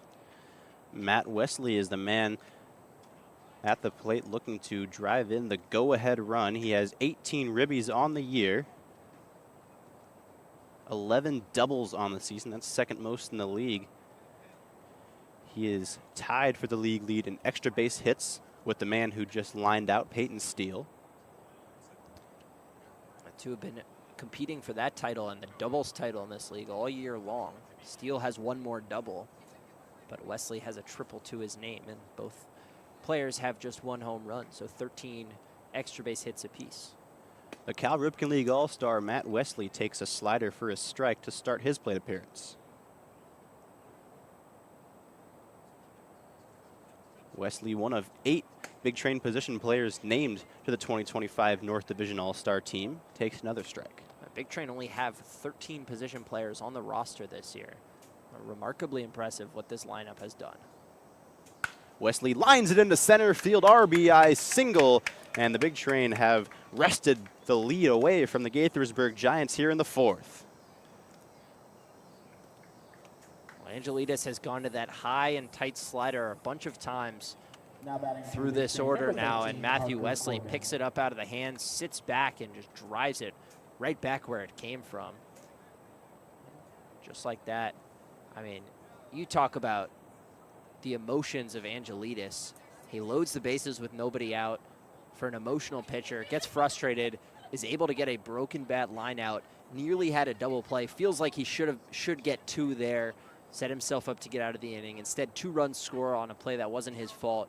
S1: Matt Wesley is the man at the plate looking to drive in the go-ahead run. He has 18 ribbies on the year, 11 doubles on the season. That's second most in the league. He is tied for the league lead in extra base hits with the man who just lined out, Peyton Steele.
S2: two have been competing for that title and the doubles title in this league all year long. Steele has one more double, but Wesley has a triple to his name, and both players have just one home run, so 13 extra base hits apiece.
S1: The Cal Ripken League All-Star Matt Wesley takes a slider for a strike to start his plate appearance. Wesley, one of 8 Big Train position players named to the 2025 North Division All-Star team, takes another strike.
S2: Big Train only have 13 position players on the roster this year. Remarkably impressive what this lineup has done.
S1: Wesley lines it into center field, RBI single, and the Big Train have wrested the lead away from the Gaithersburg Giants here in the 4th.
S2: Well, Angelides has gone to that high and tight slider a bunch of times through this order now, and Matthew Wesley picks it up out of the hands, sits back, and just drives it right back where it came from. Just like that. I mean, you talk about the emotions of Angelides. He loads the bases with nobody out for an emotional pitcher, gets frustrated, is able to get a broken bat line out, nearly had a double play, feels like he should get 2 there, set himself up to get out of the inning. Instead, 2 runs score on a play that wasn't his fault.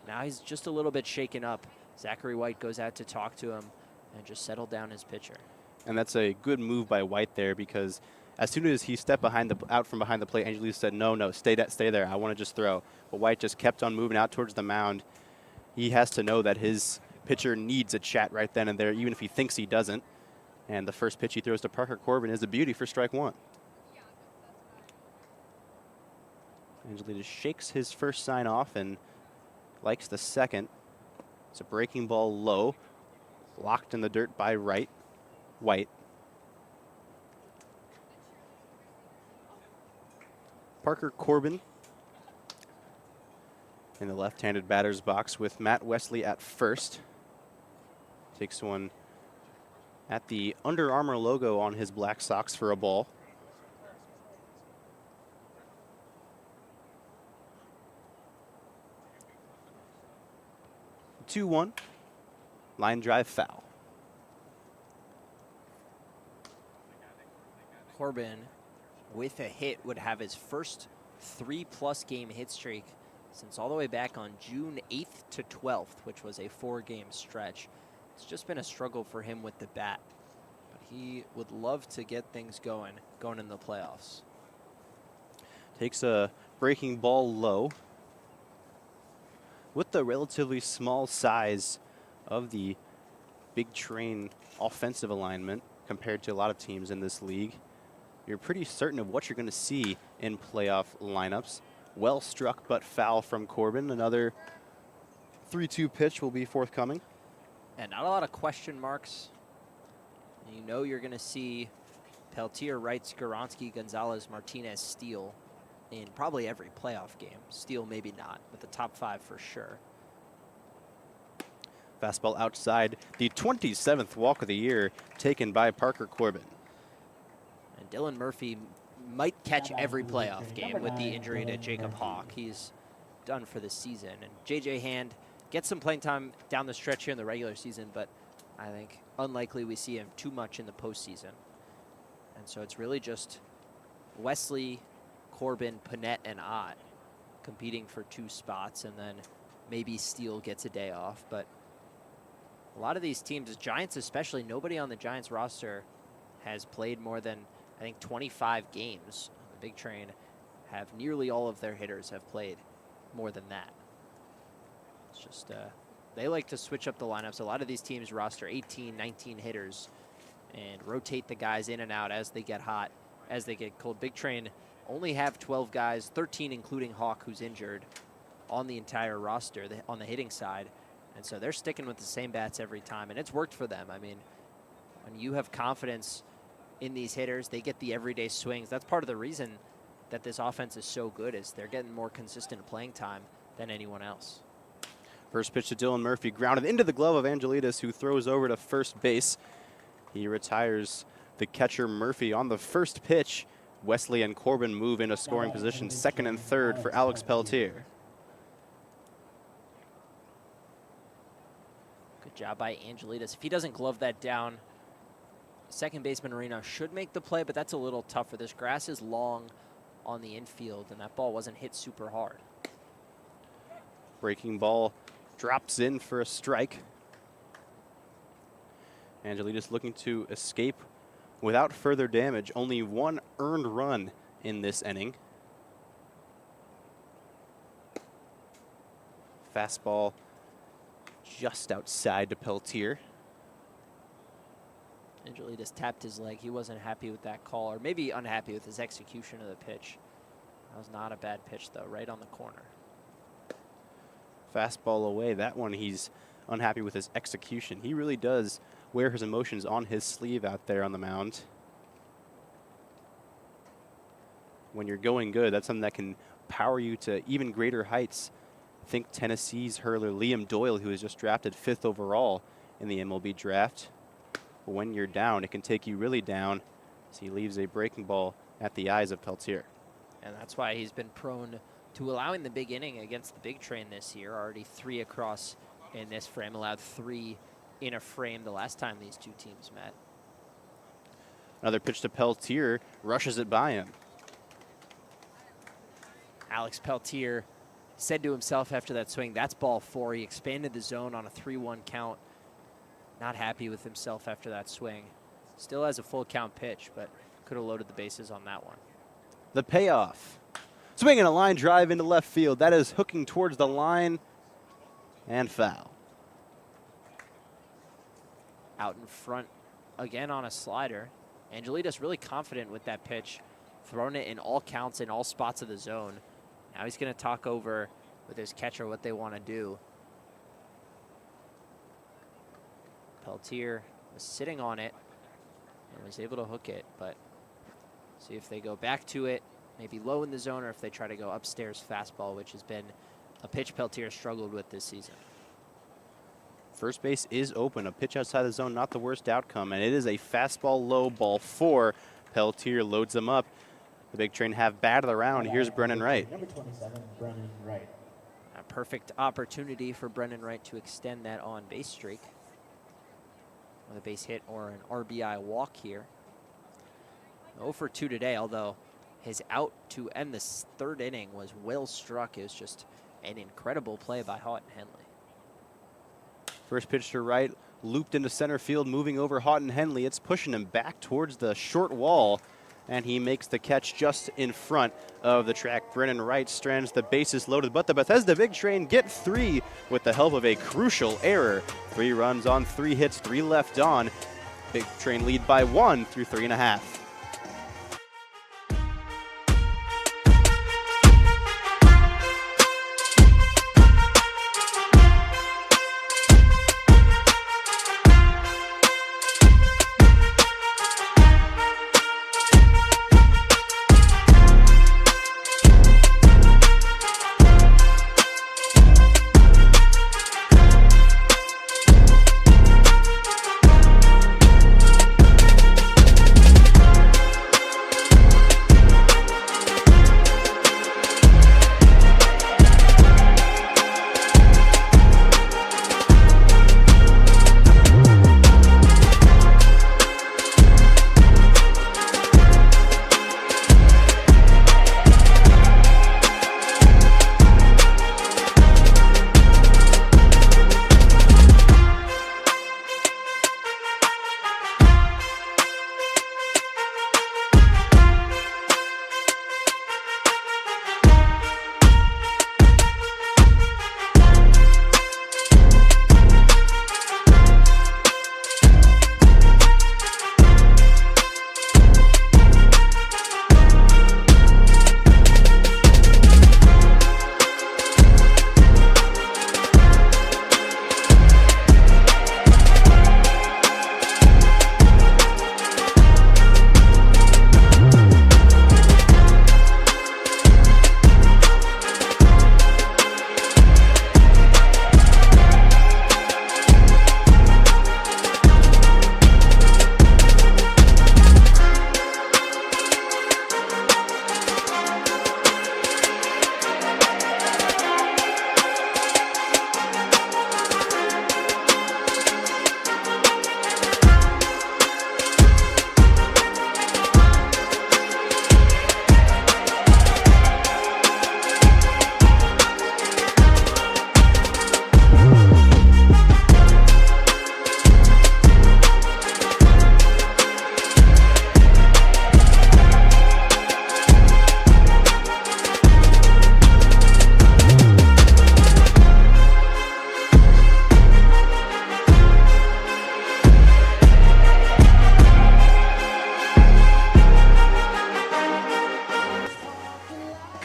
S2: Now he's just a little bit shaken up. Zachary White goes out to talk to him and just settle down his pitcher.
S1: And that's a good move by White there, because as soon as he stepped out from behind the plate, Angelides said, no, stay there. I want to just throw. But White just kept on moving out towards the mound. He has to know that his pitcher needs a chat right then and there, even if he thinks he doesn't. And the first pitch he throws to Parker Corbin is a beauty for strike 1. Angelides shakes his first sign off and likes the second. It's a breaking ball low, locked in the dirt by White. Parker Corbin in the left-handed batter's box with Matt Wesley at first. Takes one at the Under Armour logo on his black socks for a ball. The 2-1, line drive foul.
S2: Corbin, with a hit, would have his first 3+ game hit streak since all the way back on June 8th to 12th, which was a 4-game stretch. It's just been a struggle for him with the bat, but he would love to get things going in the playoffs.
S1: Takes a breaking ball low. With the relatively small size of the Big Train offensive alignment compared to a lot of teams in this league, you're pretty certain of what you're going to see in playoff lineups. Well struck but foul from Corbin. Another 3-2 pitch will be forthcoming.
S2: And not a lot of question marks. You know you're going to see Peltier, Wright, Skaronski, Gonzalez, Martinez, Steele in probably every playoff game. Steele maybe not, but the top 5 for sure.
S1: Fastball outside. The 27th walk of the year taken by Parker Corbin.
S2: And Dylan Murphy might catch every playoff game with the injury to Jacob Hawk. He's done for the season. And J.J. Hand gets some playing time down the stretch here in the regular season, but I think unlikely we see him too much in the postseason. And so it's really just Wesley, Corbin, Panette, and Ott competing for 2 spots, and then maybe Steele gets a day off. But a lot of these teams, the Giants especially, nobody on the Giants roster has played more than, I think, 25 games. The Big Train have nearly all of their hitters have played more than that. It's just, they like to switch up the lineups. A lot of these teams roster 18, 19 hitters and rotate the guys in and out as they get hot, as they get cold. Big Train only have 12 guys, 13 including Hawk, who's injured, on the entire roster on the hitting side. And so they're sticking with the same bats every time, and it's worked for them. I mean, when you have confidence in these hitters, they get the everyday swings. That's part of the reason that this offense is so good, is they're getting more consistent playing time than anyone else.
S1: First pitch to Dylan Murphy, grounded into the glove of Angelides, who throws over to first base. He retires the catcher Murphy on the first pitch. Wesley and Corbin move into scoring position, second and third for Alex Peltier.
S2: Good job by Angelides. If he doesn't glove that down second baseman Arena should make the play, but that's a little tougher. This grass is long on the infield, and that ball wasn't hit super hard.
S1: Breaking ball drops in for a strike. Angelitas looking to escape without further damage. Only one earned run in this inning. Fastball just outside to Peltier.
S2: Angelitas tapped his leg. He wasn't happy with that call, or maybe unhappy with his execution of the pitch. That was not a bad pitch, though, right on the corner.
S1: Fastball away. That one he's unhappy with his execution. He really does wear his emotions on his sleeve out there on the mound. When you're going good, that's something that can power you to even greater heights. Think Tennessee's hurler Liam Doyle, who was just drafted 5th overall in the MLB draft. But when you're down, it can take you really down. So he leaves a breaking ball at the eyes of Peltier.
S2: And that's why he's been prone to allowing the big inning against the big train this year. Already 3 across in this frame, allowed 3 in a frame the last time these two teams met.
S1: Another pitch to Peltier, rushes it by him.
S2: Alex Peltier said to himself after that swing, that's ball 4. He expanded the zone on a 3-1 count. Not happy with himself after that swing. Still has a full count pitch, but could have loaded the bases on that one.
S1: The payoff. Swinging a line drive into left field. That is hooking towards the line and foul.
S2: Out in front again on a slider. Angelitas really confident with that pitch. Thrown it in all counts in all spots of the zone. Now he's going to talk over with his catcher what they want to do. Peltier was sitting on it and was able to hook it, but see if they go back to it, maybe low in the zone, or if they try to go upstairs fastball, which has been a pitch Peltier struggled with this season.
S1: First base is open. A pitch outside the zone, not the worst outcome, and it is a fastball low, ball 4. Peltier loads them up. The big train have batted around. Here's Brennan Wright.
S3: Number 27, Brennan Wright.
S2: A perfect opportunity for Brennan Wright to extend that on-base streak with a base hit or an RBI walk here. 0 for 2 today, although his out to end this 3rd inning was well struck. It was just an incredible play by Houghton Henley.
S1: First pitch to Wright, looped into center field, moving over Houghton Henley. It's pushing him back towards the short wall, and he makes the catch just in front of the track. Brennan Wright strands the bases loaded, but the Bethesda Big Train get 3 with the help of a crucial error. 3 runs on 3 hits, 3 left on. Big Train lead by 1 through 3.5.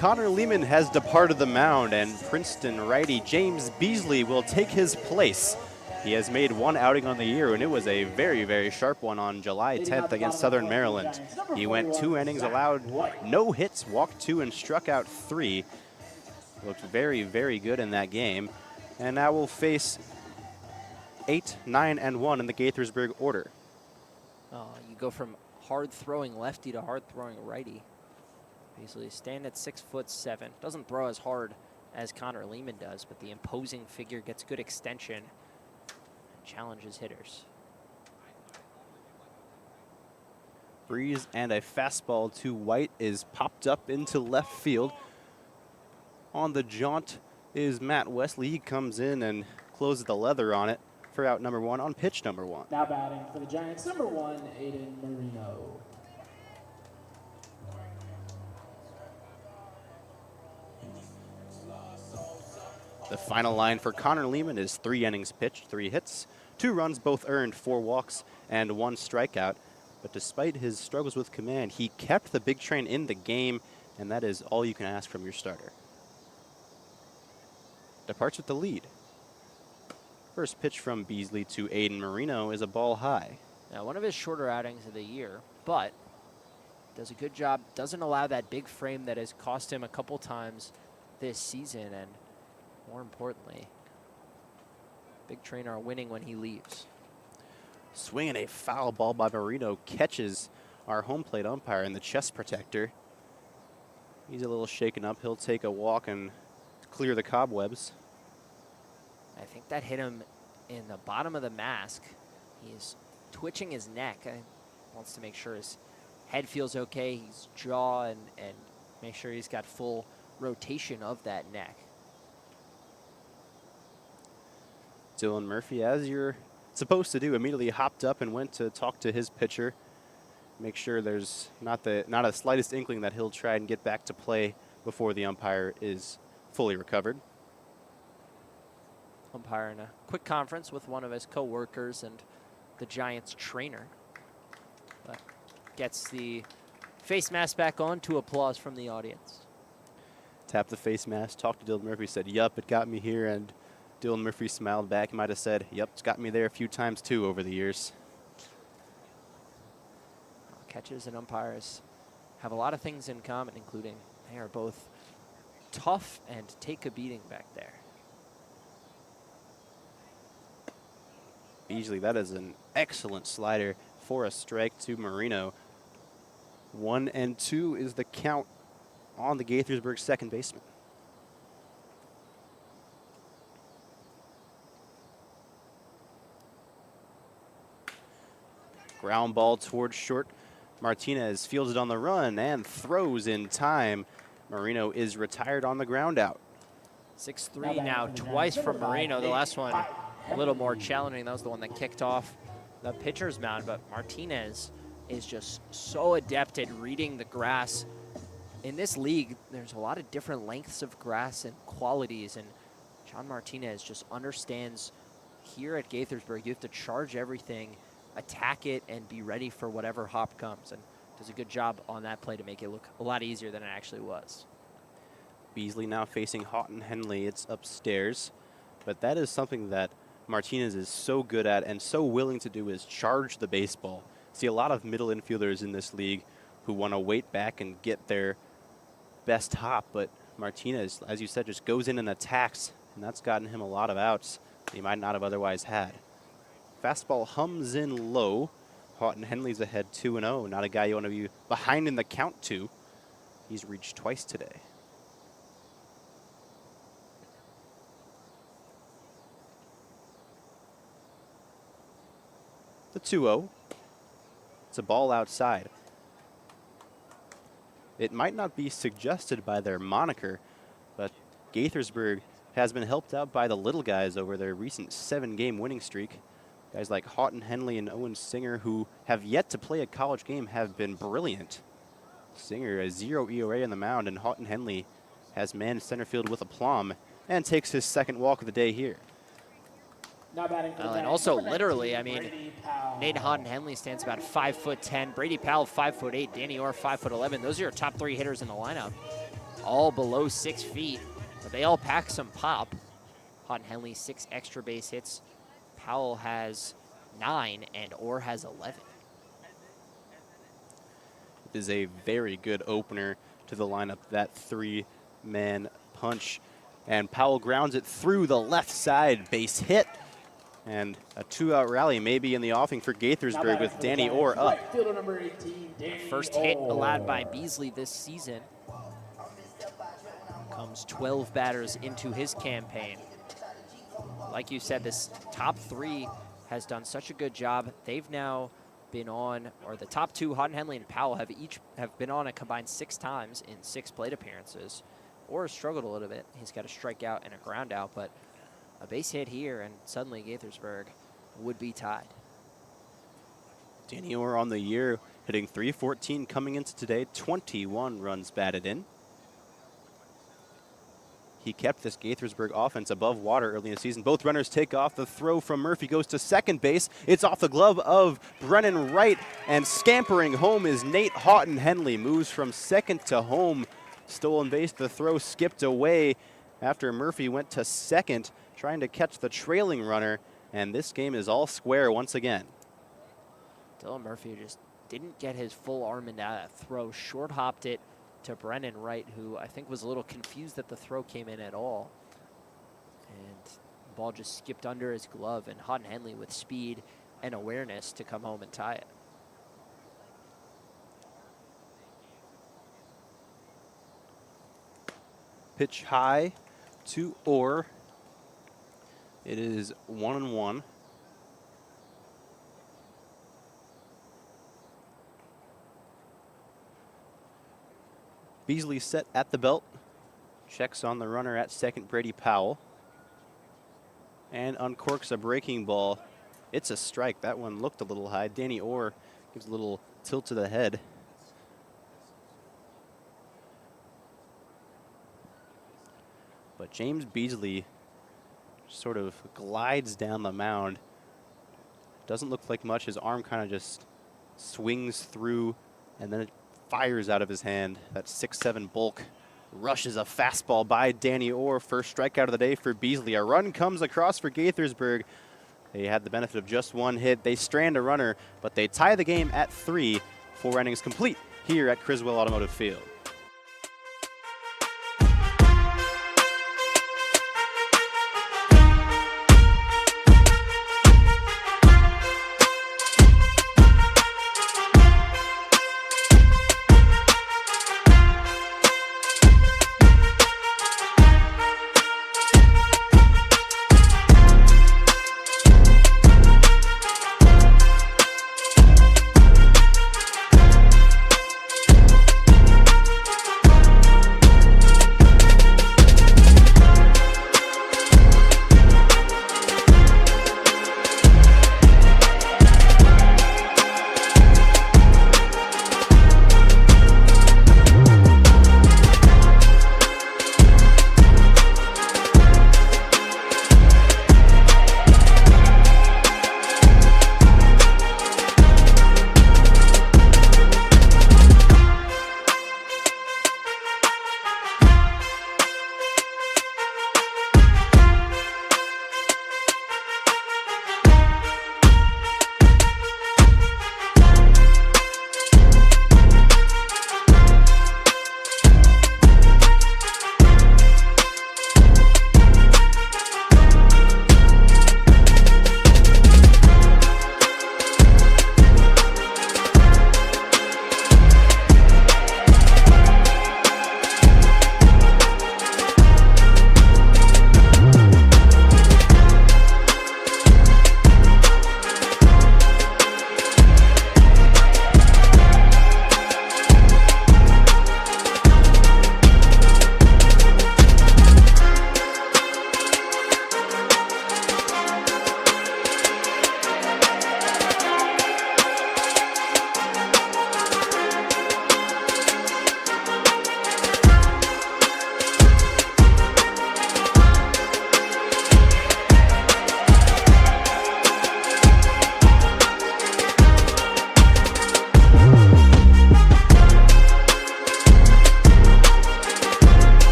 S1: Connor Lehman has departed the mound, and Princeton righty James Beasley will take his place. He has made one outing on the year, and it was a very, very sharp one on July 10th against Southern Maryland. He went 2 innings, allowed no hits, walked 2, and struck out 3. Looked very, very good in that game. And now we'll face 8, 9, and 1 in the Gaithersburg order.
S2: You go from hard-throwing lefty to hard-throwing righty. Basically, stand at 6'7". Doesn't throw as hard as Connor Lehman does, but the imposing figure gets good extension. Challenges hitters.
S1: Breeze and a fastball to White is popped up into left field. On the jaunt is Matt Wesley. He comes in and closes the leather on it for out number 1 on pitch number 1.
S3: Now batting for the Giants, number 1, Aiden Marino.
S1: The final line for Connor Lehman is 3 innings pitched, 3 hits, 2 runs, both earned, 4 walks, and 1 strikeout. But despite his struggles with command, he kept the big train in the game, and that is all you can ask from your starter. Departs with the lead. First pitch from Beasley to Aiden Marino is a ball high.
S2: Now, one of his shorter outings of the year, but does a good job, doesn't allow that big frame that has cost him a couple times this season, and more importantly, big train are winning when he leaves.
S1: Swinging a foul ball by Marino catches our home plate umpire in the chest protector. He's a little shaken up. He'll take a walk and clear the cobwebs.
S2: I think that hit him in the bottom of the mask. He's twitching his neck. Wants to make sure his head feels okay, his jaw, and make sure he's got full rotation of that neck.
S1: Dylan Murphy, as you're supposed to do, immediately hopped up and went to talk to his pitcher. Make sure there's not a slightest inkling that he'll try and get back to play before the umpire is fully recovered.
S2: Umpire in a quick conference with one of his co-workers and the Giants trainer. But gets the face mask back on to applause from the audience.
S1: Tapped the face mask, talked to Dylan Murphy, said, "Yup, it got me here," and Dylan Murphy smiled back. He might have said, "Yup, it's got me there a few times too over the years."
S2: Catchers and umpires have a lot of things in common, including they are both tough and take a beating back there.
S1: Beasley, that is an excellent slider for a strike to Marino. 1-2 is the count on the Gaithersburg second baseman. Ground ball towards short. Martinez fields it on the run and throws in time. Marino is retired on the ground out.
S2: 6-3 now, twice from Marino. The last one a little more challenging. That was the one that kicked off the pitcher's mound, but Martinez is just so adept at reading the grass. In this league, there's a lot of different lengths of grass and qualities, and John Martinez just understands here at Gaithersburg, you have to charge everything, attack it, and be ready for whatever hop comes, and does a good job on that play to make it look a lot easier than it actually was.
S1: Beasley now facing Houghton Henley. It's upstairs, but that is something that Martinez is so good at and so willing to do, is charge the baseball. See a lot of middle infielders in this league who want to wait back and get their best hop, but Martinez, as you said, just goes in and attacks, and that's gotten him a lot of outs that he might not have otherwise had. Fastball hums in low. Houghton Henley's ahead 2-0. Not a guy you want to be behind in the count to. He's reached twice today. The 2-0. It's a ball outside. It might not be suggested by their moniker, but Gaithersburg has been helped out by the little guys over their recent 7-game winning streak. Guys like Houghton Henley and Owen Singer, who have yet to play a college game, have been brilliant. Singer, a 0 ERA on the mound, and Houghton Henley has manned center field with aplomb and takes his second walk of the day here.
S2: And also, literally, I mean, Nate Houghton Henley stands about 5'10". Brady Powell, 5'8". Danny Orr, 5'11". Those are your top 3 hitters in the lineup. all below 6 feet, but they all pack some pop. Houghton Henley 6 extra base hits. Powell has 9 and Orr has 11.
S1: It is a very good opener to the lineup, that 3-man punch. And Powell grounds it through the left side, base hit. And a 2-out rally maybe in the offing for Gaithersburg with Danny Orr up.
S3: Right fielder number 18, Danny
S2: First hit
S3: Orr.
S2: allowed by Beasley this season. Comes 12 batters into his campaign. Like you said, this top 3 has done such a good job. They've now been on, or the top 2, Houghton Henley and Powell, have been on a combined 6 times in 6 plate appearances. Orr has struggled a little bit. He's got a strikeout and a ground out, but a base hit here, and suddenly Gaithersburg would be tied.
S1: Danny Orr on the year, hitting .314 coming into today, 21 runs batted in. He kept this Gaithersburg offense above water early in the season. Both runners take off. The throw from Murphy goes to second base. It's off the glove of Brennan Wright, and scampering home is Nate Houghton Henley. Moves from second to home. Stolen base. The throw skipped away after Murphy went to second, trying to catch the trailing runner, and this game is all square once again.
S2: Dylan Murphy just didn't get his full arm into that throw. Short hopped it to Brennan Wright, who I think was a little confused that the throw came in at all. And the ball just skipped under his glove, and Houghton Henley with speed and awareness to come home and tie it.
S1: Pitch high to Orr. It is 1-1. Beasley set at the belt. Checks on the runner at second, Brady Powell. And uncorks a breaking ball. It's a strike. That one looked a little high. Danny Orr gives a little tilt to the head. But James Beasley sort of glides down the mound. Doesn't look like much. His arm kind of just swings through, and then it fires out of his hand. That 6'7" bulk rushes a fastball by Danny Orr. First strikeout of the day for Beasley. A run comes across for Gaithersburg. They had the benefit of just one hit. They strand a runner, but they tie the game at 3. 4 innings complete here at Criswell Automotive Field.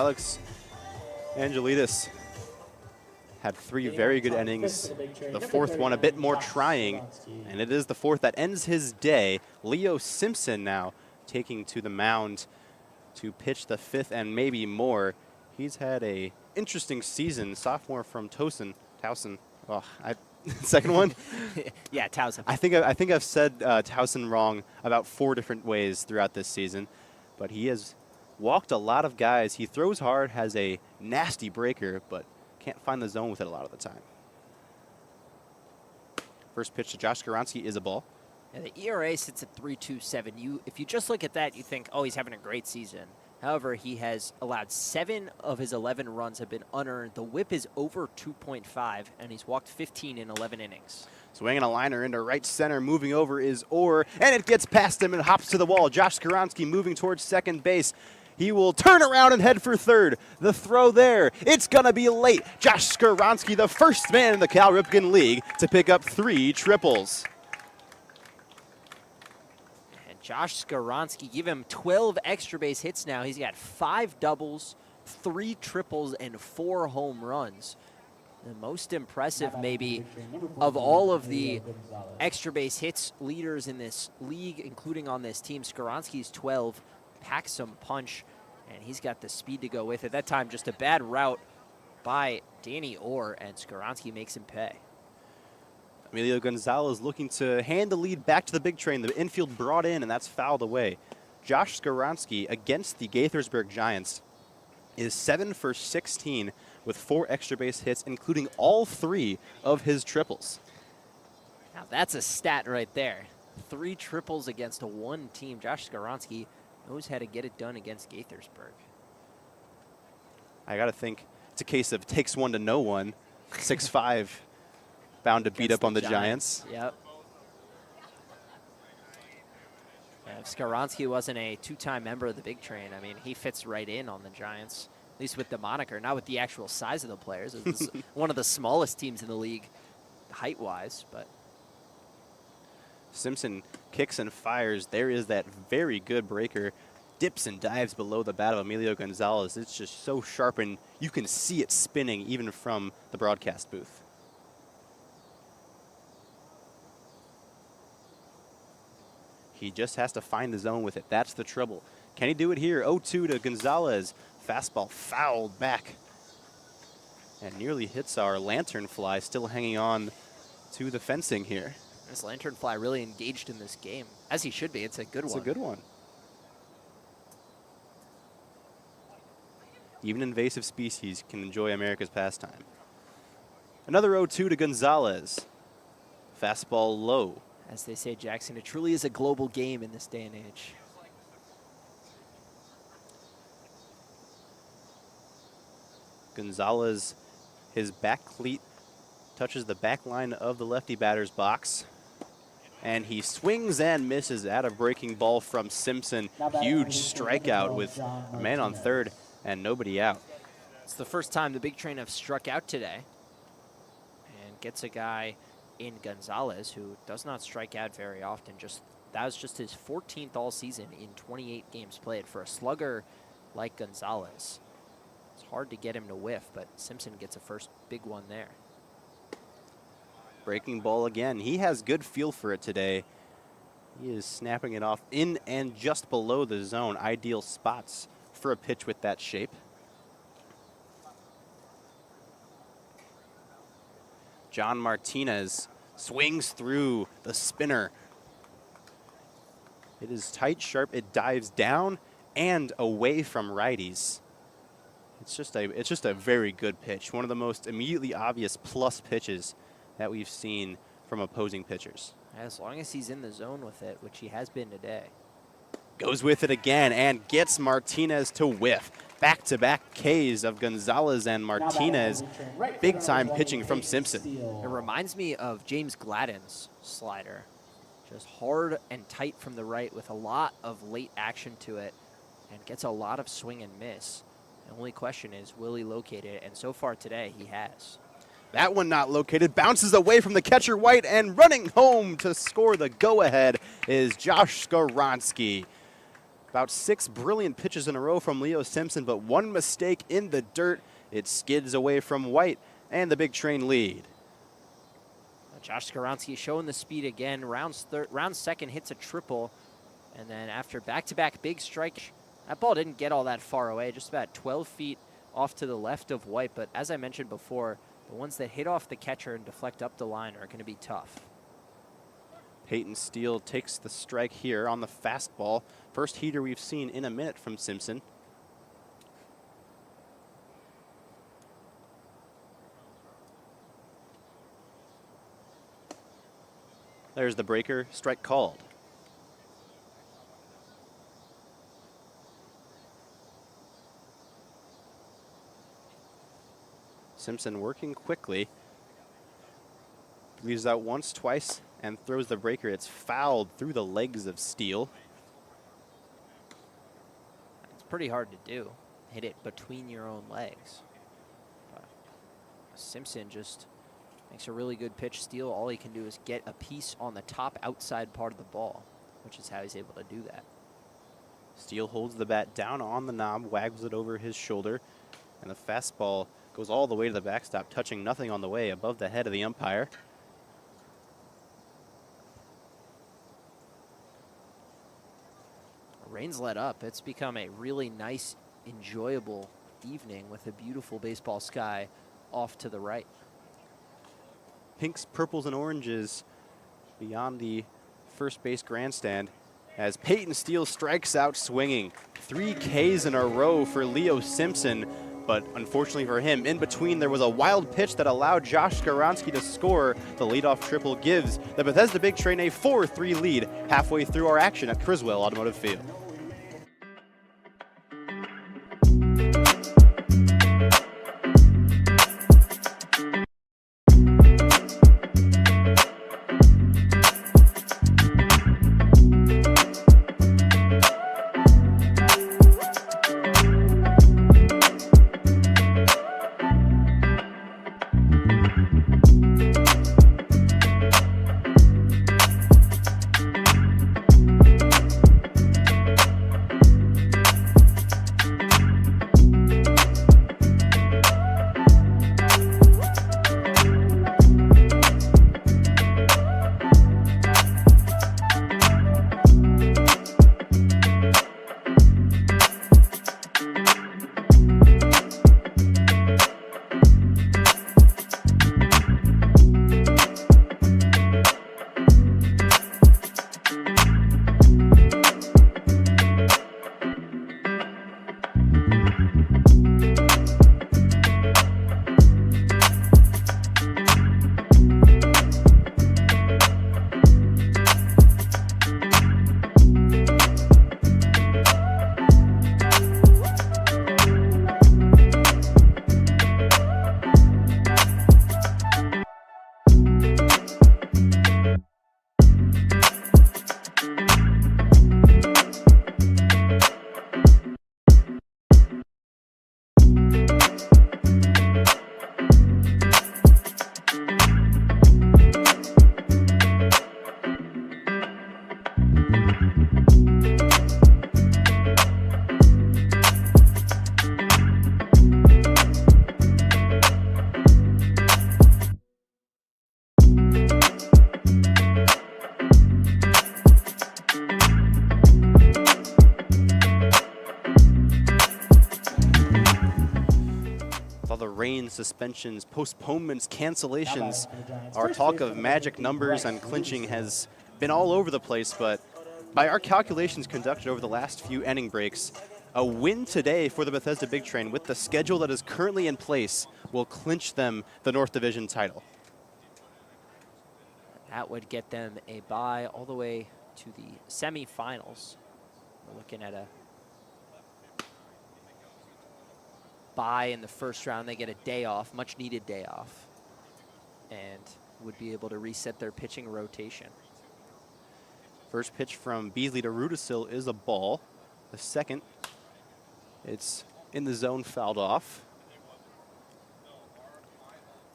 S1: Alex Angelidis had 3 very good innings. The fourth one a bit more trying, and it is the fourth that ends his day. Leo Simpson now taking to the mound to pitch the 5th and maybe more. He's had a interesting season. Sophomore from Towson. Oh, second one?
S2: Yeah, Towson.
S1: I think I've said Towson wrong about 4 different ways throughout this season, but he has walked a lot of guys. He throws hard, has a nasty breaker, but can't find the zone with it a lot of the time. First pitch to Josh Skoronski is a ball.
S2: Yeah, the ERA sits at 3.27. If you just look at that, you think, oh, he's having a great season. However, he has allowed 7 of his 11 runs have been unearned. The whip is over 2.5, and he's walked 15 in 11 innings.
S1: Swinging a liner into right center, moving over is Orr, and it gets past him and hops to the wall. Josh Skoronski moving towards second base. He will turn around and head for third. The throw there, it's going to be late. Josh Skoronski, the first man in the Cal Ripken League to pick up 3 triples.
S2: And Josh Skoronski, give him 12 extra base hits now. He's got 5 doubles, 3 triples, and 4 home runs. The most impressive, maybe, of all of the extra base hits leaders in this league, including on this team. Skoronski's 12. Packs some punch, and he's got the speed to go with it. That time, just a bad route by Danny Orr, and Skoronski makes him pay.
S1: Emilio Gonzalez looking to hand the lead back to the big train. The infield brought in, and that's fouled away. Josh Skoronski against the Gaithersburg Giants is 7 for 16 with 4 extra base hits, including all 3 of his triples.
S2: Now that's a stat right there. 3 triples against a 1 team. Josh Skoronski knows how to get it done against Gaithersburg.
S1: I got to think it's a case of takes one to know one. 6'5", bound to beat up on the Giants.
S2: Yep. If Skoronski wasn't a 2-time member of the Big Train, I mean, he fits right in on the Giants, at least with the moniker, not with the actual size of the players. It's one of the smallest teams in the league height-wise, but
S1: Simpson kicks and fires. There is that very good breaker. Dips and dives below the bat of Emilio Gonzalez. It's just so sharp, and you can see it spinning even from the broadcast booth. He just has to find the zone with it. That's the trouble. Can he do it here? 0-2 to Gonzalez. Fastball fouled back and nearly hits our lantern fly, still hanging on to the fencing here.
S2: This lantern fly really engaged in this game, as he should be. It's a good one.
S1: It's a good one. Even invasive species can enjoy America's pastime. Another 0-2 to Gonzalez. Fastball low.
S2: As they say, Jackson, it truly is a global game in this day and age.
S1: Gonzalez, his back cleat touches the back line of the lefty batter's box. And he swings and misses at a breaking ball from Simpson. Huge strikeout with a man on third and nobody out.
S2: It's the first time the Big Train have struck out today. And gets a guy in Gonzalez who does not strike out very often. That was just his 14th all season in 28 games played. For a slugger like Gonzalez, it's hard to get him to whiff, but Simpson gets a first big one there.
S1: Breaking ball again. He has good feel for it today. He is snapping it off in and just below the zone. Ideal spots for a pitch with that shape. John Martinez swings through the spinner. It is tight, sharp. It dives down and away from righties. It's just a very good pitch. One of the most immediately obvious plus pitches that we've seen from opposing pitchers.
S2: As long as he's in the zone with it, which he has been today.
S1: Goes with it again and gets Martinez to whiff. Back-to-back Ks of Gonzalez and Martinez. Big-time pitching from Simpson.
S2: It reminds me of James Gladden's slider. Just hard and tight from the right with a lot of late action to it and gets a lot of swing and miss. The only question is, will he locate it? And so far today, he has.
S1: That one not located, bounces away from the catcher White, and running home to score the go-ahead is Josh Skoronski. About 6 brilliant pitches in a row from Leo Simpson, but one mistake in the dirt. It skids away from White, and the Big Train lead.
S2: Josh Skaronski showing the speed again. Round second hits a triple, and then after back-to-back big strike, that ball didn't get all that far away, just about 12 feet off to the left of White. But as I mentioned before, the ones that hit off the catcher and deflect up the line are going to be tough.
S1: Peyton Steele takes the strike here on the fastball. First heater we've seen in a minute from Simpson. There's the breaker, strike called. Simpson working quickly. Leaves out once, twice, and throws the breaker. It's fouled through the legs of Steele.
S2: It's pretty hard to do. Hit it between your own legs. But Simpson just makes a really good pitch. Steele, all he can do is get a piece on the top outside part of the ball, which is how he's able to do that.
S1: Steele holds the bat down on the knob, waggles it over his shoulder, and the fastball goes all the way to the backstop, touching nothing on the way above the head of the umpire.
S2: Rain's let up. It's become a really nice, enjoyable evening with a beautiful baseball sky off to the right.
S1: Pinks, purples, and oranges beyond the first base grandstand as Peyton Steele strikes out swinging. 3 Ks in a row for Leo Simpson, but unfortunately for him, in between there was a wild pitch that allowed Josh Skaronski to score. The leadoff triple gives the Bethesda Big Train a 4-3 lead halfway through our action at Criswell Automotive Field. Rain, suspensions, postponements, cancellations. Our talk of magic numbers and clinching has been all over the place, but by our calculations conducted over the last few inning breaks, a win today for the Bethesda Big Train with the schedule that is currently in place will clinch them the North Division title.
S2: That would get them a bye all the way to the semifinals. We're looking at a bye in the first round. They get a day off, much needed day off, and would be able to reset their pitching rotation.
S1: First pitch from Beasley to Rudisil is a ball. The second, it's in the zone, fouled off.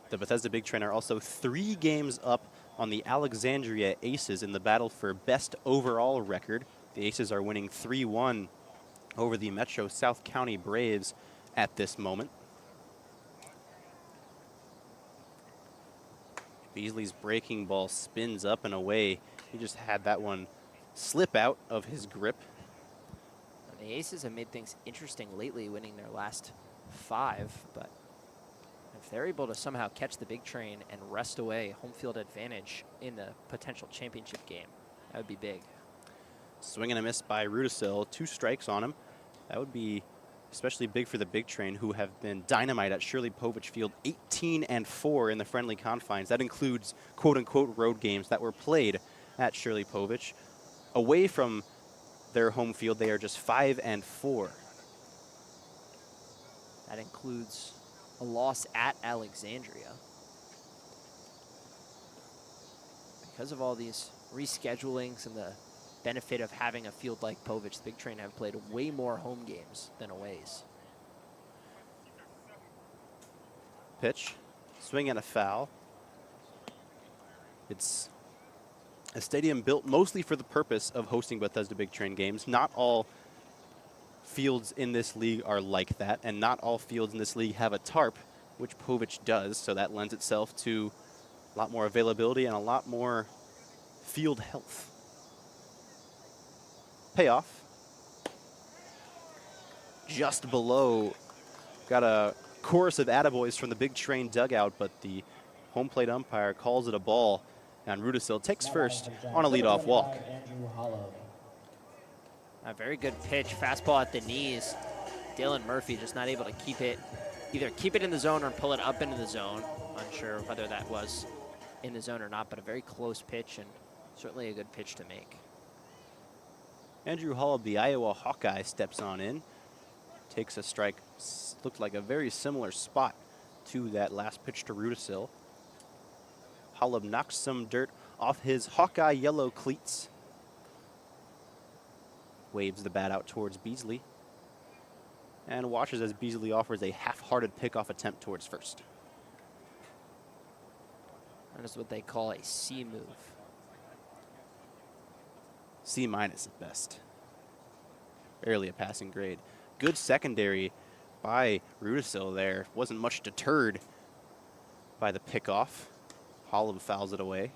S1: The Bethesda Big Train are also 3 games up on the Alexandria Aces in the battle for best overall record. The Aces are winning 3-1 over the Metro South County Braves at this moment. Beasley's breaking ball spins up and away. He just had that one slip out of his grip.
S2: And the Aces have made things interesting lately, winning their last 5, but if they're able to somehow catch the big train and wrest away home field advantage in the potential championship game, that would be big.
S1: Swing and a miss by Rudisil, 2 strikes on him. That would be especially big for the big train, who have been dynamite at Shirley Povich Field, 18-4 in the friendly confines. That includes quote-unquote road games that were played at Shirley Povich. Away from their home field, they are just 5-4.
S2: That includes a loss at Alexandria. Because of all these reschedulings and the benefit of having a field like Povich, the big train have played way more home games than aways.
S1: Pitch, swing and a foul. It's a stadium built mostly for the purpose of hosting Bethesda Big Train games. Not all fields in this league are like that, and not all fields in this league have a tarp, which Povich does, so that lends itself to a lot more availability and a lot more field health. Payoff. Just below. Got a chorus of attaboys from the big train dugout, but the home plate umpire calls it a ball, and Rudisil takes first on a leadoff walk.
S2: A very good pitch, fastball at the knees. Dylan Murphy just not able to keep it, either keep it in the zone or pull it up into the zone. Unsure whether that was in the zone or not, but a very close pitch and certainly a good pitch to make.
S1: Andrew Holub, the Iowa Hawkeye, steps on in, takes a strike. Looked like a very similar spot to that last pitch to Rudisil. Holub knocks some dirt off his Hawkeye yellow cleats. Waves the bat out towards Beasley. And watches as Beasley offers a half-hearted pickoff attempt towards first.
S2: That is what they call a C move.
S1: C- at best. Barely a passing grade. Good secondary by Rudisil there. Wasn't much deterred by the pickoff. Holub fouls it away.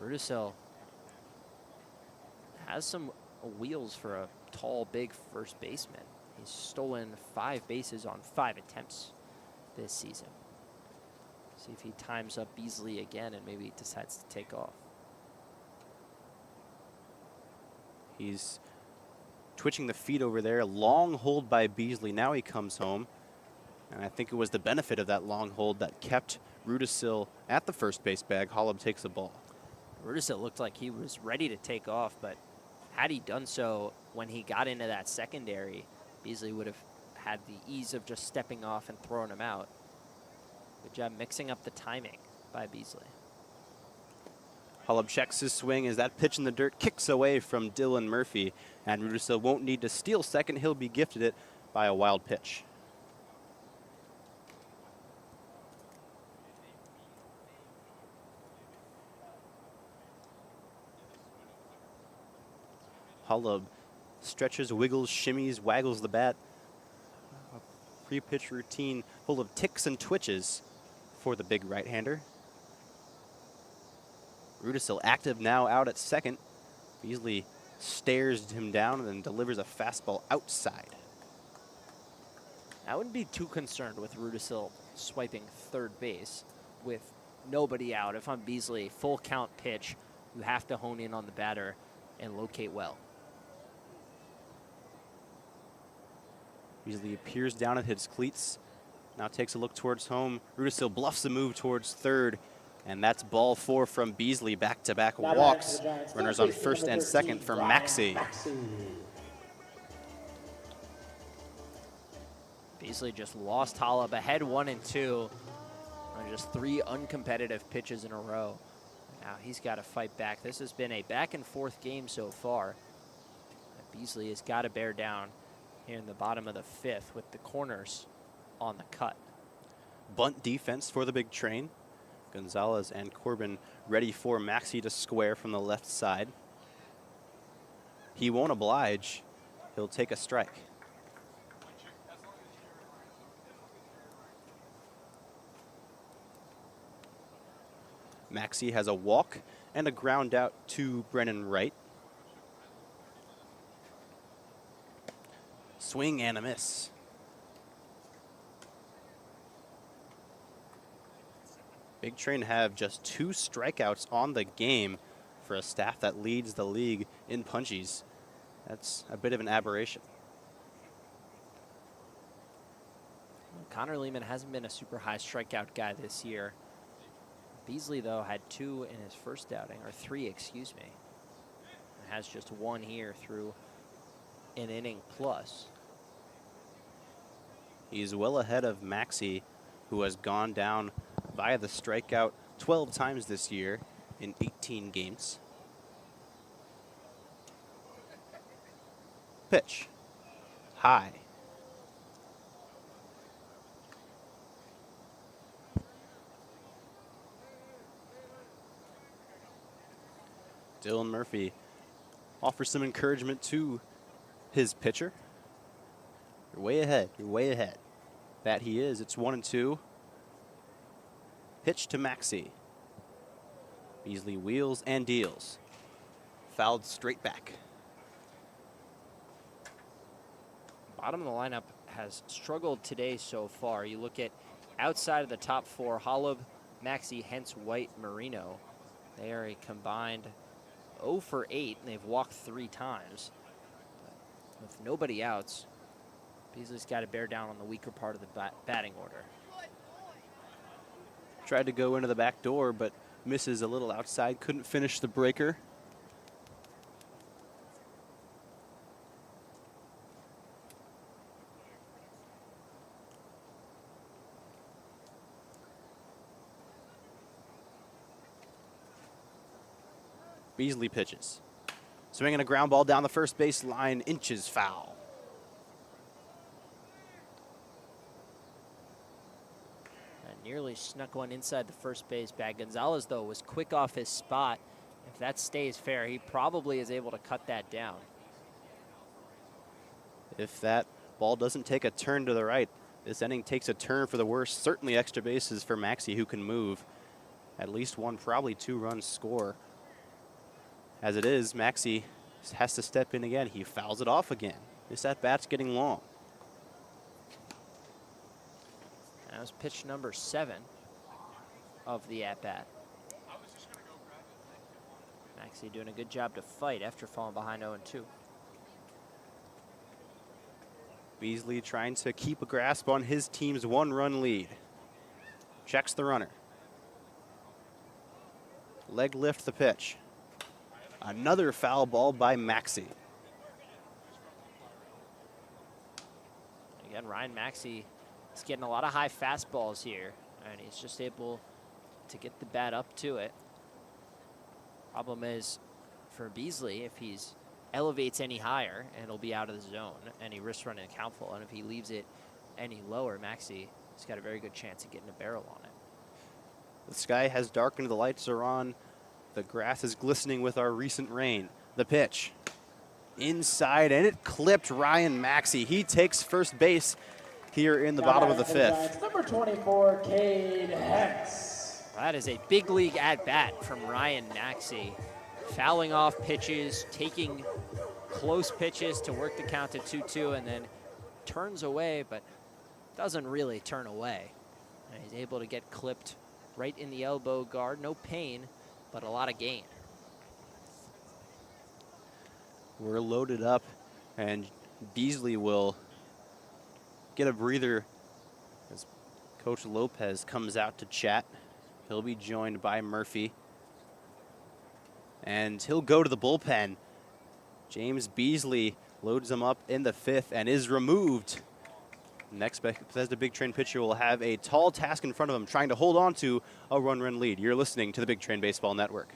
S2: Rudisil has some wheels for a tall, big first baseman. He's stolen 5 bases on 5 attempts this season. See if he times up Beasley again and maybe decides to take off.
S1: He's twitching the feet over there. Long hold by Beasley. Now he comes home. And I think it was the benefit of that long hold that kept Rudisil at the first base bag. Holub takes the ball.
S2: Rudisil looked like he was ready to take off, but had he done so when he got into that secondary, Beasley would have had the ease of just stepping off and throwing him out. Good job mixing up the timing by Beasley.
S1: Holub checks his swing as that pitch in the dirt kicks away from Dylan Murphy, and Rudisil won't need to steal second. He'll be gifted it by a wild pitch. Holub stretches, wiggles, shimmies, waggles the bat. A pre-pitch routine full of ticks and twitches for the big right-hander. Rudisil active now out at second. Beasley stares him down and then delivers a fastball outside.
S2: I wouldn't be too concerned with Rudisil swiping third base with nobody out. If I'm Beasley, full count pitch, you have to hone in on the batter and locate well.
S1: Beasley peers down at his cleats. Now takes a look towards home. Rudisil bluffs the move towards third. And that's ball 4 from Beasley. Back-to-back walks. Runners on first and second for Maxey.
S2: Beasley just lost Holub ahead 1-2 on just 3 uncompetitive pitches in a row. Now he's got to fight back. This has been a back-and-forth game so far. Beasley has got to bear down here in the bottom of the 5th with the corners on the cut.
S1: Bunt defense for the big train. Gonzalez and Corbin ready for Maxey to square from the left side. He won't oblige. He'll take a strike. Maxey has a walk and a ground out to Brennan Wright. Swing and a miss. Big Train have just 2 strikeouts on the game for a staff that leads the league in punchies. That's a bit of an aberration.
S2: Connor Lehman hasn't been a super high strikeout guy this year. Beasley, though, had 2 in his first outing, or 3, excuse me. And has just 1 here through an inning plus.
S1: He's well ahead of Maxey, who has gone down via the strikeout 12 times this year in 18 games. Pitch. High. Dylan Murphy offers some encouragement to his pitcher. You're way ahead. You're way ahead. That he is. It's 1-2. Pitch to Maxey. Beasley wheels and deals. Fouled straight back.
S2: Bottom of the lineup has struggled today so far. You look at outside of the top 4, Holub, Maxey, Hentz, White, Marino. They are a combined 0 for 8, and they've walked 3 times. With nobody outs, Beasley's got to bear down on the weaker part of the batting order.
S1: Tried to go into the back door, but misses a little outside. Couldn't finish the breaker. Beasley pitches. Swinging a ground ball down the first base line, inches foul.
S2: Nearly snuck one inside the first base bag. Gonzalez, though, was quick off his spot. If that stays fair, he probably is able to cut that down.
S1: If that ball doesn't take a turn to the right, this inning takes a turn for the worse. Certainly extra bases for Maxey, who can move. At least 1, probably 2-run score. As it is, Maxey has to step in again. He fouls it off again. This at-bat's getting long.
S2: That was pitch number 7 of the at-bat. Maxey doing a good job to fight after falling behind 0-2.
S1: Beasley trying to keep a grasp on his team's 1-run lead. Checks the runner. Leg lift the pitch. Another foul ball by Maxey.
S2: Again, Ryan Maxey is getting a lot of high fastballs here, and he's just able to get the bat up to it. Problem is, for Beasley, if he's elevates any higher, and it'll be out of the zone, and he risks running a count full, and if he leaves it any lower, Maxey has got a very good chance of getting a barrel on it.
S1: The sky has darkened, the lights are on. The grass is glistening with our recent rain. The pitch. Inside, and it clipped Ryan Maxey. He takes first base here in the bottom of the 5th.
S3: Number 24, Cade Hentz.
S2: That is a big league at-bat from Ryan Maxey. Fouling off pitches, taking close pitches to work the count to 2-2, and then turns away, but doesn't really turn away. And he's able to get clipped right in the elbow guard. No pain, but a lot of gain.
S1: We're loaded up, and Beasley will get a breather as Coach Lopez comes out to chat. He'll be joined by Murphy, and he'll go to the bullpen. James Beasley loads him up in the 5th and is removed. Next Bethesda Big Train pitcher will have a tall task in front of him, trying to hold on to a run lead. You're listening to the Big Train Baseball Network.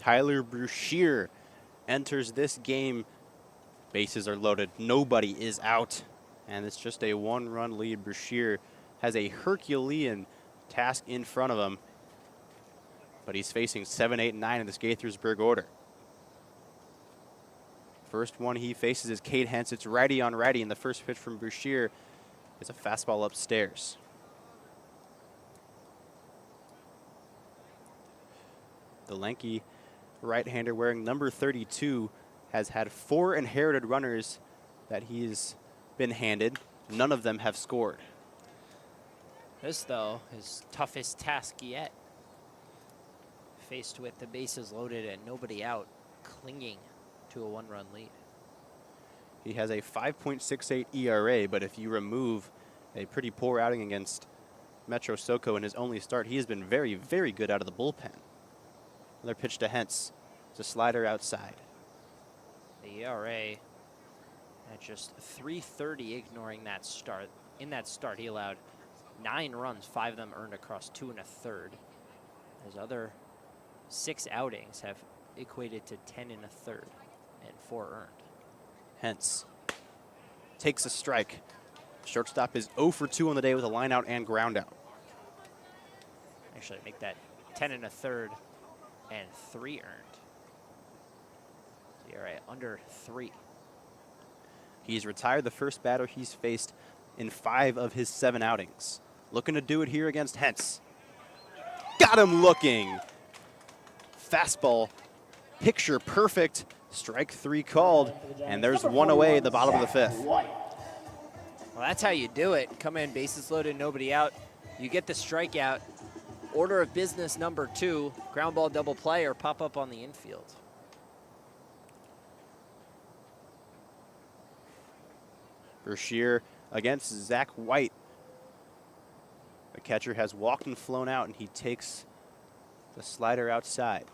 S1: Tyler Brushear enters this game. Bases are loaded. Nobody is out. And it's just a one-run lead. Brushear has a Herculean task in front of him. But he's facing 7, 8, and 9 in this Gaithersburg order. First one he faces is Cade Hentz. It's righty on righty, and the first pitch from Brushear is a fastball upstairs. The lanky right-hander wearing number 32 has had 4 inherited runners that he's been handed. None of them have scored.
S2: This, though, his toughest task yet. Faced with the bases loaded and nobody out, clinging to a one-run lead.
S1: He has a 5.68 ERA, but if you remove a pretty poor outing against Metro Soco in his only start, he has been very, very good out of the bullpen. Another pitch to Hentz. It's a slider outside.
S2: The ERA at just 3.30, ignoring that start. In that start, he allowed 9 runs, 5 of them earned across 2 1/3. His other 6 outings have equated to 10 1/3 and 4 earned.
S1: Hentz takes a strike. Shortstop is 0 for 2 on the day with a line out and ground out.
S2: Actually, make that 10 1/3 and 3 earned. ERA under 3.
S1: He's retired the first batter he's faced in 5 of his 7 outings. Looking to do it here against Hentz. Got him looking. Fastball, picture perfect. Strike 3 called, and there's one away at the bottom of the 5th.
S2: Well, that's how you do it. Come in, bases loaded, nobody out. You get the strikeout. Order of business number 2, ground ball double play or pop up on the infield.
S1: Brushear against Zach White. The catcher has walked and flown out, and he takes the slider outside.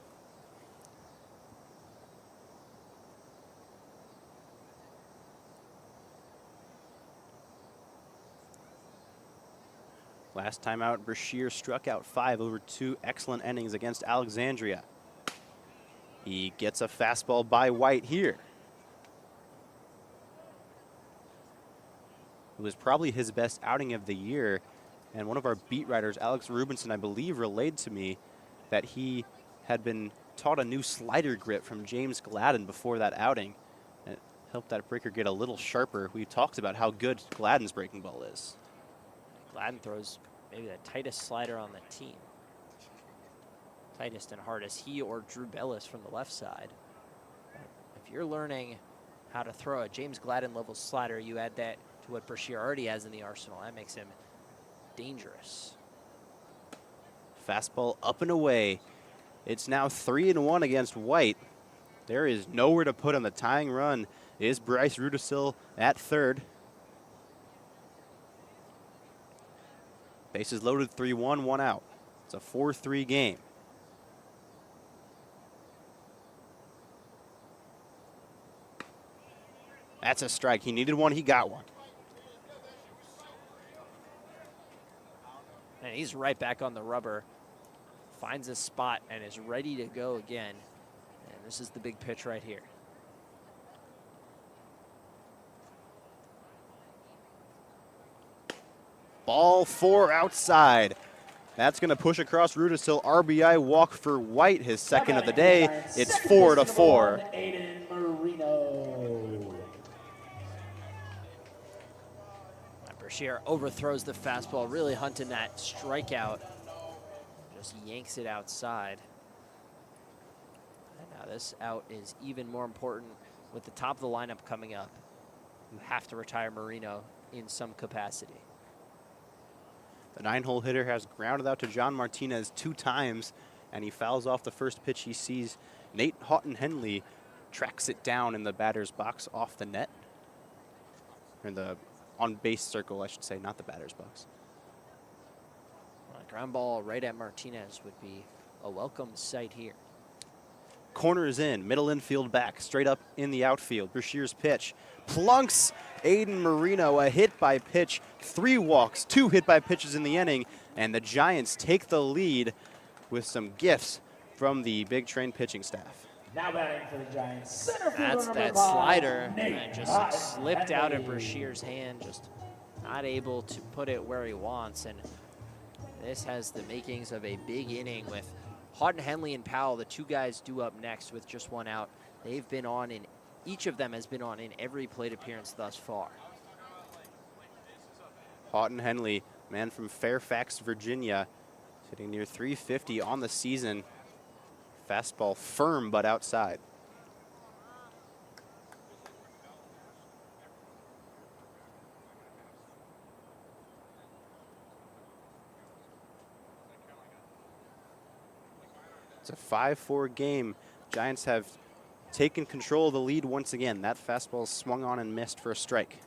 S1: Last time out, Brushear struck out 5 over 2 excellent innings against Alexandria. He gets a fastball by White here. It was probably his best outing of the year, and one of our beat writers, Alex Rubinson, I believe, relayed to me that he had been taught a new slider grip from James Gladden before that outing. And it helped that breaker get a little sharper. We talked about how good Gladden's breaking ball is.
S2: Gladden throws maybe the tightest slider on the team. Tightest and hardest, he or Drew Bellis from the left side. If you're learning how to throw a James Gladden level slider, you add that to what Brushear already has in the arsenal. That makes him dangerous.
S1: Fastball up and away. It's now 3-1 against White. There is nowhere to put him. The tying run is Bryce Rudisil at third. Bases loaded, 3-1, 1 out. It's a 4-3 game. That's a strike. He needed one, he got one.
S2: And he's right back on the rubber. Finds a spot and is ready to go again. And this is the big pitch right here.
S1: Ball 4 outside. That's going to push across Rudisil. RBI walk for White, his second of the day. It's 4-4.
S2: Brushear overthrows the fastball, really hunting that strikeout. Just yanks it outside. And now this out is even more important with the top of the lineup coming up. You have to retire Marino in some capacity.
S1: The 9-hole hitter has grounded out to John Martinez 2 times, and he fouls off the first pitch he sees. Nate Houghton-Henley tracks it down in the batter's box off the net. Or in the on-base circle, I should say, not the batter's box.
S2: Well, a ground ball right at Martinez would be a welcome sight here.
S1: Corner is in, middle infield back, straight up in the outfield. Brushear's pitch plunks Aiden Marino, a hit by pitch, 3 walks, 2 hit by pitches in the inning, and the Giants take the lead with some gifts from the Big Train pitching staff.
S3: Now batting for the Giants, center fielder
S2: That's
S3: number
S2: that
S3: 5,
S2: slider
S3: Nate
S2: that just
S3: Cotton
S2: slipped out of
S3: Henley.
S2: Brashear's hand, just not able to put it where he wants. And this has the makings of a big inning with Houghton, Henley, and Powell, the two guys due up next with just one out. They've been on in, each of them has been on in every plate appearance thus far.
S1: Houghton Henley, man from Fairfax, Virginia, sitting near 350 on the season. Fastball firm but outside. It's a 5-4 game. Giants have taken control of the lead once again. That fastball swung on and missed for a strike.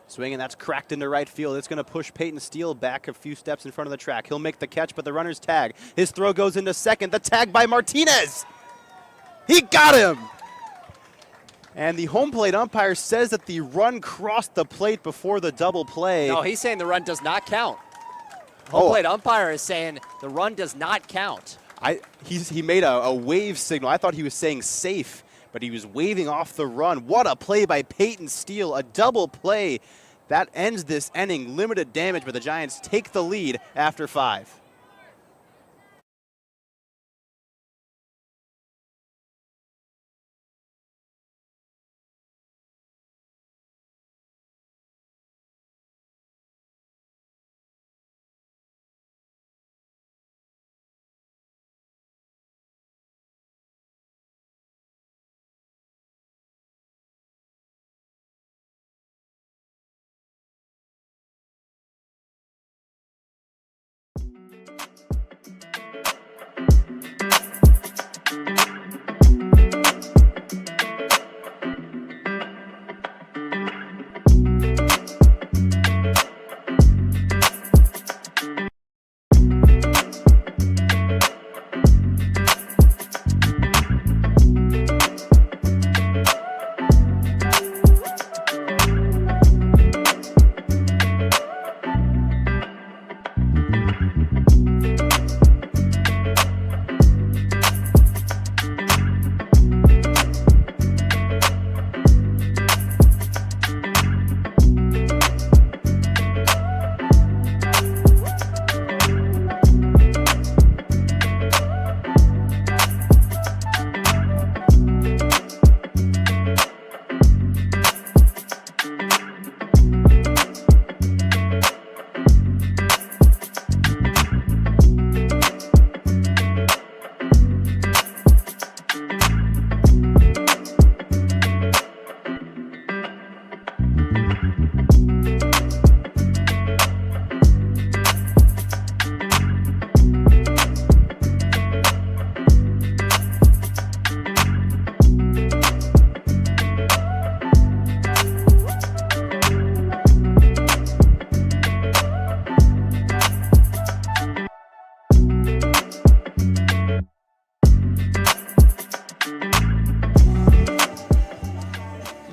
S1: Swinging, that's cracked into right field. It's going to push Peyton Steele back a few steps in front of the track. He'll make the catch, but the runner's tag. His throw goes into second. The tag by Martinez. He got him. And the home plate umpire says that the run crossed the plate before the double play.
S2: No, he's saying the run does not count. Home plate umpire is saying the run does not count.
S1: He made a wave signal. I thought he was saying safe, but he was waving off the run. What a play by Peyton Steele, a double play. That ends this inning. Limited damage, but the Giants take the lead after 5.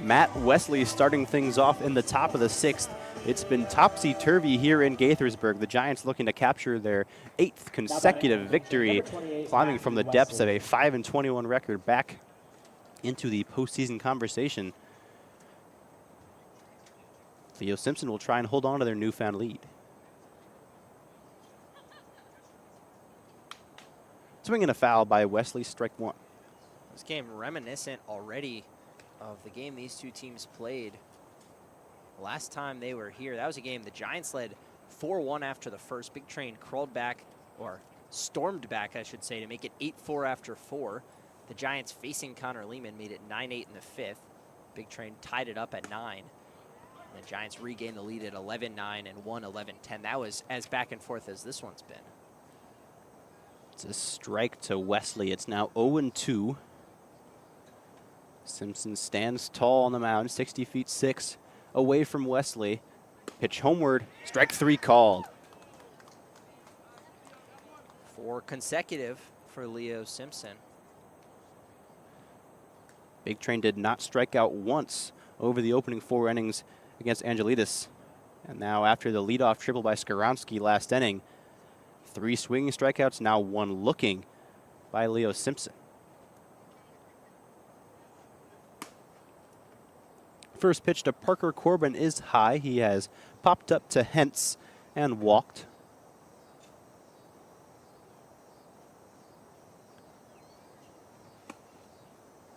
S1: Matt Wesley starting things off in the top of the 6th. It's been topsy-turvy here in Gaithersburg. The Giants looking to capture their 8th consecutive victory, climbing from the depths of a 5-21 record back into the postseason conversation. Leo Simpson will try and hold on to their newfound lead. Swinging a foul by Wesley, strike 1.
S2: This game reminiscent already of the game these two teams played last time they were here. That was a game the Giants led 4-1 after the first. Big Train crawled back, or stormed back, I should say, to make it 8-4 after 4. The Giants, facing Connor Lehman, made it 9-8 in the 5th. Big Train tied it up at 9. The Giants regained the lead at 11-9 and won 11-10. That was as back and forth as this one's been.
S1: It's a strike to Wesley. It's now 0-2. Simpson stands tall on the mound, 60 feet 6 away from Wesley. Pitch homeward, strike 3 called.
S2: 4 consecutive for Leo Simpson.
S1: Big Train did not strike out once over the opening 4 innings against Angelides. And now after the leadoff triple by Skaronski last inning, 3 swinging strikeouts, now 1 looking by Leo Simpson. First pitch to Parker Corbin is high. He has popped up to Hentz and walked.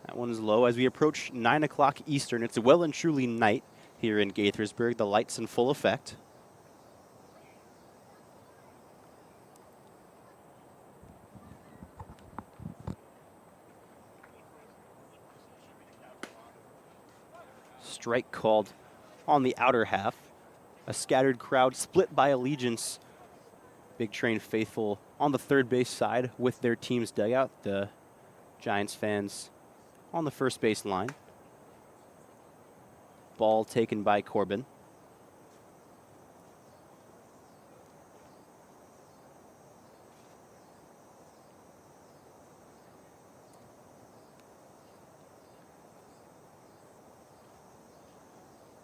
S1: That one's low as we approach 9 o'clock Eastern. It's well and truly night here in Gaithersburg. The lights in full effect. Strike called on the outer half. A scattered crowd split by allegiance. Big Train faithful on the third base side with their team's dugout. The Giants fans on the first base line. Ball taken by Corbin.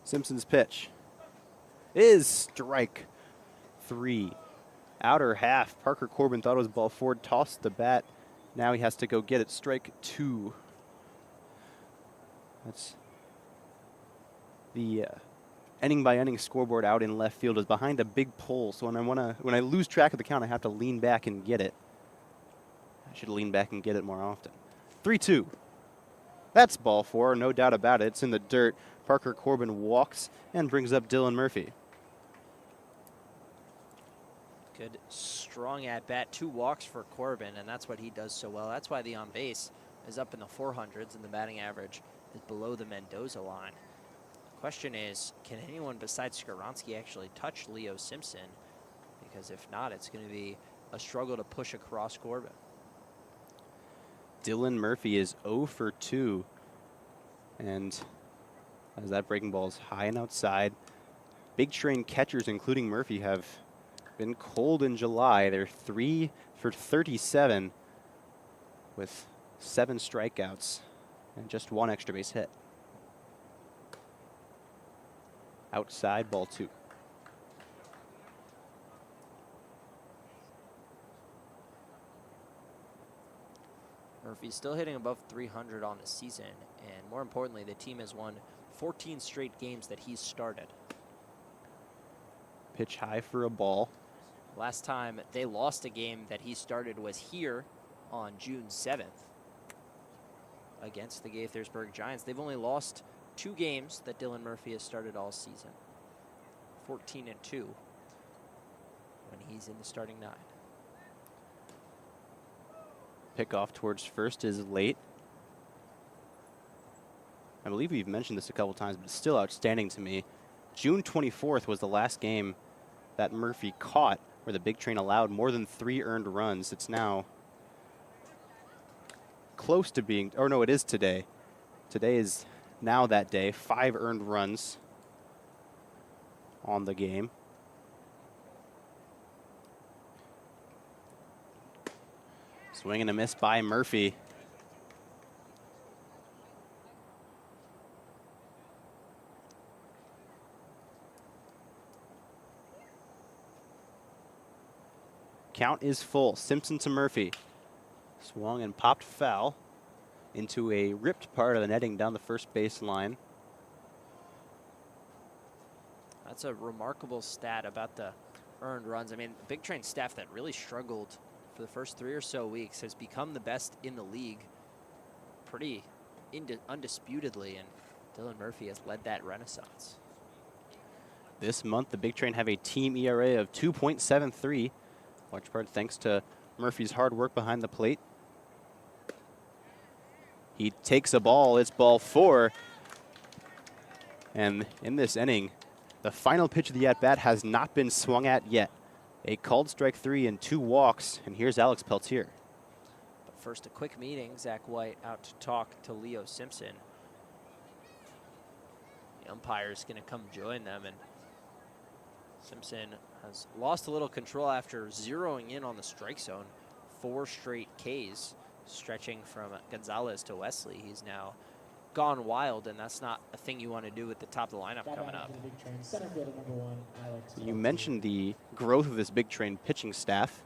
S1: Simpson's pitch is strike 3. Outer half. Parker Corbin thought it was ball 4, tossed the bat. Now he has to go get it. Strike 2. That's the inning by inning scoreboard out in left field is behind a big pole. So when I lose track of the count, I have to lean back and get it. I should lean back and get it more often. 3-2. That's ball 4, no doubt about it. It's in the dirt. Parker Corbin walks and brings up Dylan Murphy.
S2: Good, strong at bat. 2 walks for Corbin, and that's what he does so well. That's why the on base is up in the 400s and the batting average is below the Mendoza line. The question is, can anyone besides Skaronski actually touch Leo Simpson? Because if not, it's going to be a struggle to push across Corbin.
S1: Dylan Murphy is 0 for 2. And as that breaking ball is high and outside, Big Train catchers, including Murphy, have been cold in July. They're 3 for 37 with 7 strikeouts and just 1 extra base hit. Outside, ball 2.
S2: Murphy's still hitting above 300 on the season, and more importantly, the team has won 14 straight games that he's started.
S1: Pitch high for a ball.
S2: Last time they lost a game that he started was here on June 7th against the Gaithersburg Giants. They've only lost 2 games that Dylan Murphy has started all season. 14-2 when he's in the starting 9.
S1: Pickoff towards first is late. I believe we've mentioned this a couple times, but it's still outstanding to me. June 24th was the last game that Murphy caught where the Big Train allowed more than 3 earned runs. It's now close to being, or no, it is today. Today is now that day. 5 earned runs on the game. Swing and a miss by Murphy. Count is full. Simpson to Murphy. Swung and popped foul into a ripped part of the netting down the first base line.
S2: That's a remarkable stat about the earned runs. I mean, the Big Train staff that really struggled for the first 3 or so weeks has become the best in the league pretty undisputedly, and Dylan Murphy has led that renaissance.
S1: This month, the Big Train have a team ERA of 2.73, large part thanks to Murphy's hard work behind the plate. He takes a ball. It's ball 4. And in this inning, the final pitch of the at-bat has not been swung at yet. A called strike 3 and 2 walks, and here's Alex Peltier.
S2: But first, a quick meeting. Zach White out to talk to Leo Simpson. The umpire is going to come join them, and Simpson has lost a little control after zeroing in on the strike zone. 4 straight Ks, stretching from Gonzalez to Wesley. He's now gone wild, and that's not a thing you want to do with the top of the lineup coming up.
S1: You mentioned the growth of this Big Train pitching staff.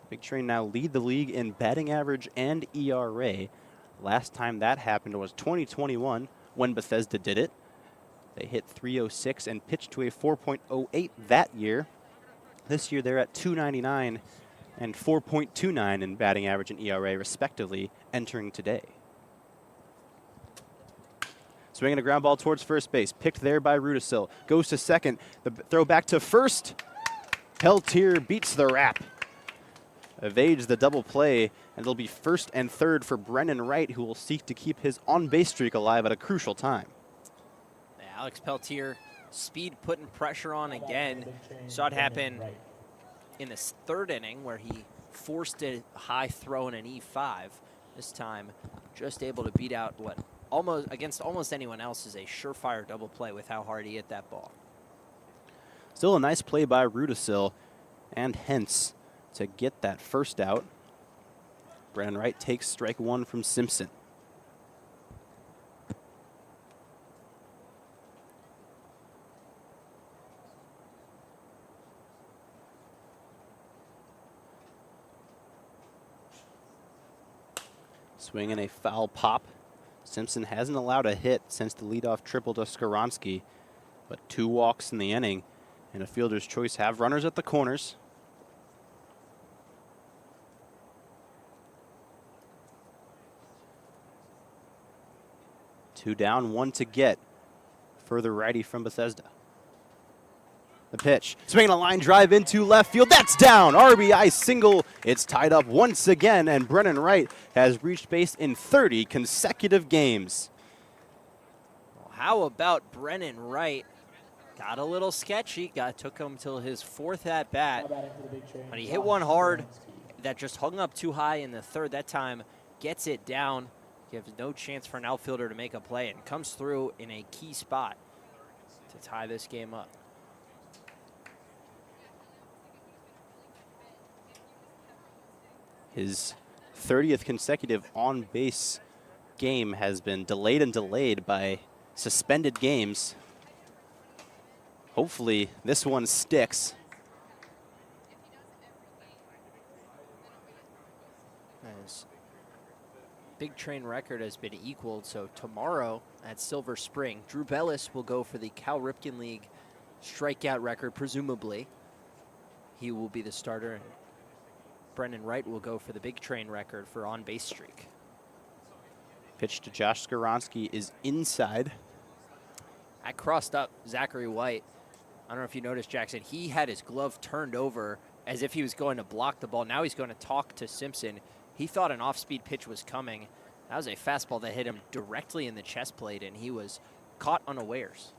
S1: Big Train now lead the league in batting average and ERA. Last time that happened was 2021 when Bethesda did it. They hit 306 and pitched to a 4.08 that year. This year they're at 299 and 4.29 in batting average and ERA respectively entering today. Swinging a ground ball towards first base, picked there by Rudisil. Goes to second, the throw back to first. Peltier beats the wrap. Evades the double play, and it'll be first and third for Brennan Wright, who will seek to keep his on-base streak alive at a crucial time.
S2: Alex Peltier, speed putting pressure on again. Saw it happen in this third inning where he forced a high throw in an E5. This time, just able to beat out what against almost anyone else is a surefire double play with how hard he hit that ball.
S1: Still a nice play by Rudisil and Hentz to get that first out. Brennan Wright takes strike one from Simpson. Swinging a foul pop. Simpson hasn't allowed a hit since the leadoff triple to Skaronski, but 2 walks in the inning, and a fielder's choice have runners at the corners. Two down, 1 to get for the righty from Bethesda. The pitch, swinging a line drive into left field. That's down. RBI single. It's tied up once again, and Brennan Wright has reached base in 30 consecutive games.
S2: Well, how about Brennan Wright? Got a little sketchy. Took him till his 4th at bat, but he hit one hard that just hung up too high in the 3rd. That time gets it down. Gives no chance for an outfielder to make a play, and comes through in a key spot to tie this game up.
S1: His 30th consecutive on-base game has been delayed and delayed by suspended games. Hopefully this one sticks.
S2: His Big Train record has been equaled, so tomorrow at Silver Spring, Drew Bellis will go for the Cal Ripken League strikeout record, presumably. He will be the starter, and Brennan Wright will go for the Big Train record for on-base streak.
S1: Pitch to Josh Skaronski is inside.
S2: I crossed up Zachary White. I don't know if you noticed, Jackson. He had his glove turned over as if he was going to block the ball. Now he's going to talk to Simpson. He thought an off-speed pitch was coming. That was a fastball that hit him directly in the chest plate, and he was caught unawares.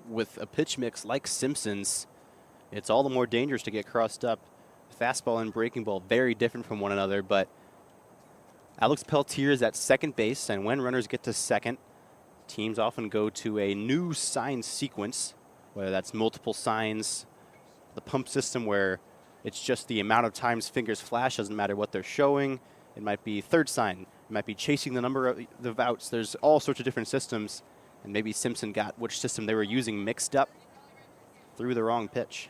S1: With a pitch mix like Simpson's, it's all the more dangerous to get crossed up. Fastball and breaking ball, very different from one another, but Alex Peltier is at second base, and when runners get to second, teams often go to a new sign sequence, whether that's multiple signs, the pump system where it's just the amount of times fingers flash, doesn't matter what they're showing. It might be third sign, it might be chasing the number of the outs. There's all sorts of different systems, and maybe Simpson got which system they were using mixed up, threw the wrong pitch.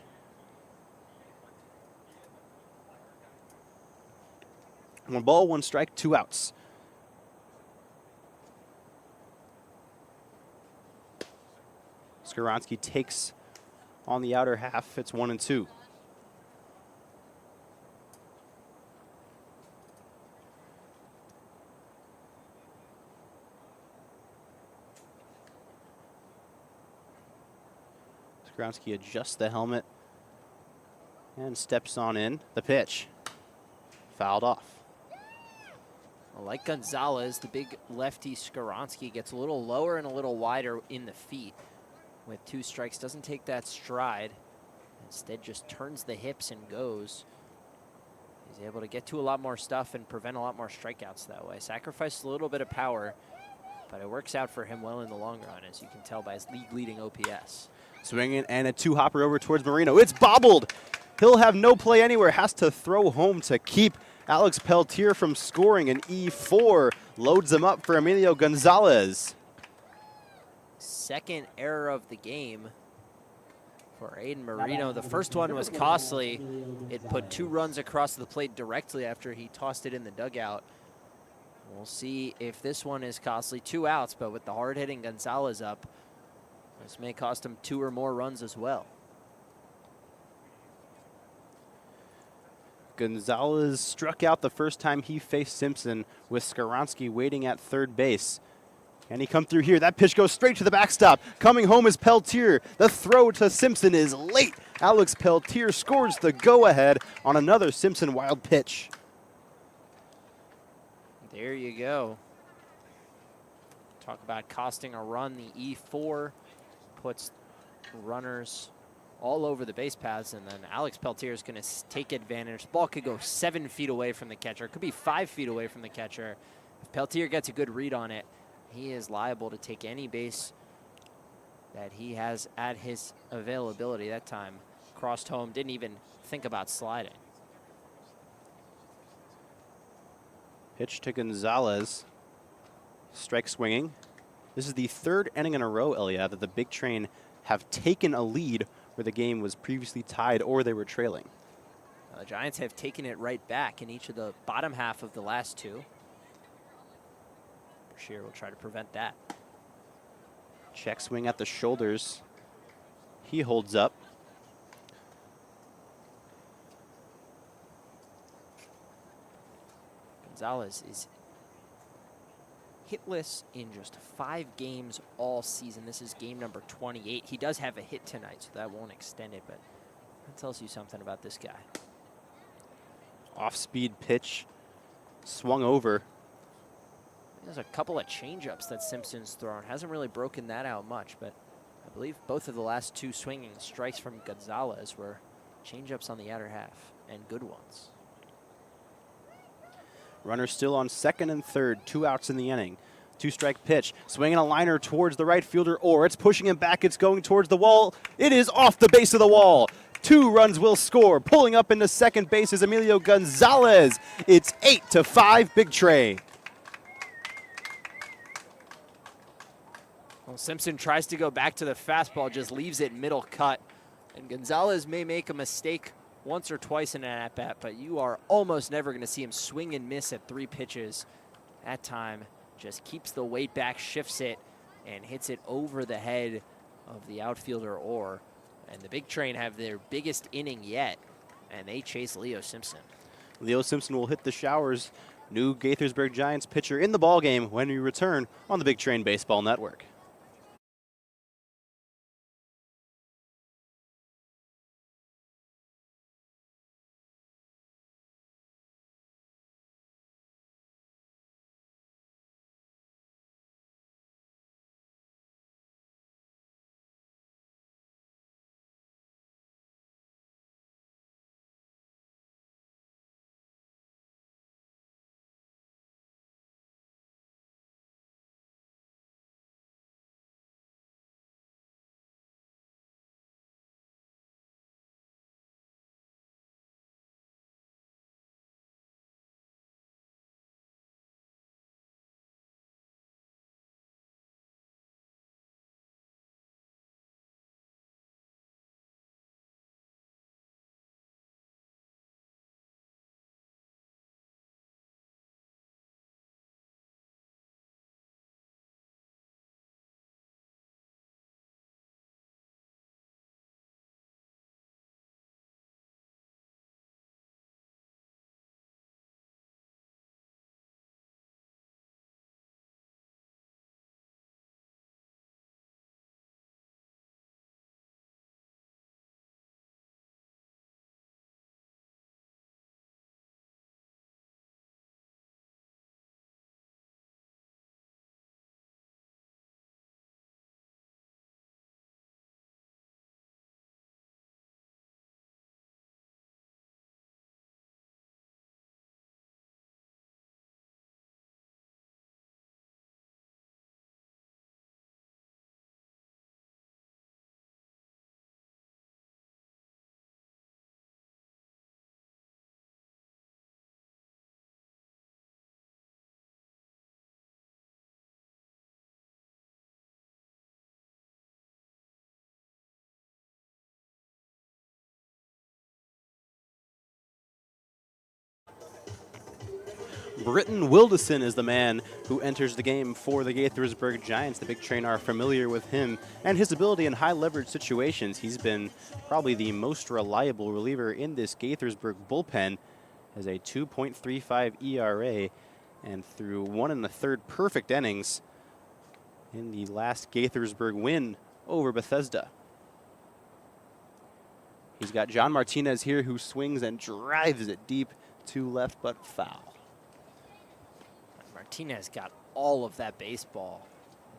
S1: 1 ball, 1 strike, 2 outs. Skaronski takes on the outer half. It's 1-2. Skaronski adjusts the helmet and steps on in. The pitch. Fouled off.
S2: Well, like Gonzalez, the big lefty Skaronski gets a little lower and a little wider in the feet. With 2 strikes, doesn't take that stride. Instead, just turns the hips and goes. He's able to get to a lot more stuff and prevent a lot more strikeouts that way. Sacrificed a little bit of power, but it works out for him well in the long run, as you can tell by his league-leading OPS.
S1: Swinging and a 2-hopper over towards Marino. It's bobbled. He'll have no play anywhere. Has to throw home to keep Alex Peltier from scoring an E4 loads them up for Emilio Gonzalez.
S2: Second error of the game for Aiden Marino. The first one was costly. It put 2 runs across the plate directly after he tossed it in the dugout. We'll see if this one is costly. 2 outs, but with the hard-hitting Gonzalez up, this may cost him 2 or more runs as well.
S1: Gonzalez struck out the first time he faced Simpson, with Skaronski waiting at third base. Can he come through here? That pitch goes straight to the backstop. Coming home is Peltier. The throw to Simpson is late. Alex Peltier scores the go-ahead on another Simpson wild pitch.
S2: There you go. Talk about costing a run. The E4 puts runners all over the base paths, and then Alex Peltier is going to take advantage. The ball could go 7 feet away from the catcher. It could be 5 feet away from the catcher. If Peltier gets a good read on it, he is liable to take any base that he has at his availability. That time crossed home, didn't even think about sliding.
S1: Pitch to Gonzalez. Strike swinging. This is the 3rd inning in a row, Elia, that the Big Train have taken a lead where the game was previously tied or they were trailing.
S2: The Giants have taken it right back in each of the bottom half of the last 2. Shear will try to prevent that.
S1: Check swing at the shoulders. He holds up.
S2: Gonzalez is hitless in just 5 games all season. This is game number 28. He does have a hit tonight, so that won't extend it, but that tells you something about this guy.
S1: Off-speed pitch. Swung over.
S2: There's a couple of changeups that Simpson's thrown. Hasn't really broken that out much, but I believe both of the last 2 swinging strikes from Gonzalez were changeups on the outer half, and good ones.
S1: Runner still on second and third, 2 outs in the inning. 2-strike pitch, swinging a liner towards the right fielder, or it's pushing him back, it's going towards the wall. It is off the base of the wall. 2 runs will score. Pulling up into second base is Emilio Gonzalez. It's 8-5 Big Train.
S2: Well, Simpson tries to go back to the fastball, just leaves it middle cut. And Gonzalez may make a mistake once or twice in an at-bat, but you are almost never going to see him swing and miss at 3 pitches. That time just keeps the weight back, shifts it, and hits it over the head of the outfielder Orr. And the Big Train have their biggest inning yet, and they chase Leo Simpson.
S1: Leo Simpson will hit the showers. New Gaithersburg Giants pitcher in the ballgame when we return on the Big Train Baseball Network. Britton Wilderson is the man who enters the game for the Gaithersburg Giants. The Big Train are familiar with him and his ability in high leverage situations. He's been probably the most reliable reliever in this Gaithersburg bullpen, has a 2.35 ERA, and through 1 1/3 perfect innings in the last Gaithersburg win over Bethesda. He's got John Martinez here, who swings and drives it deep to left, but foul.
S2: Martinez got all of that baseball.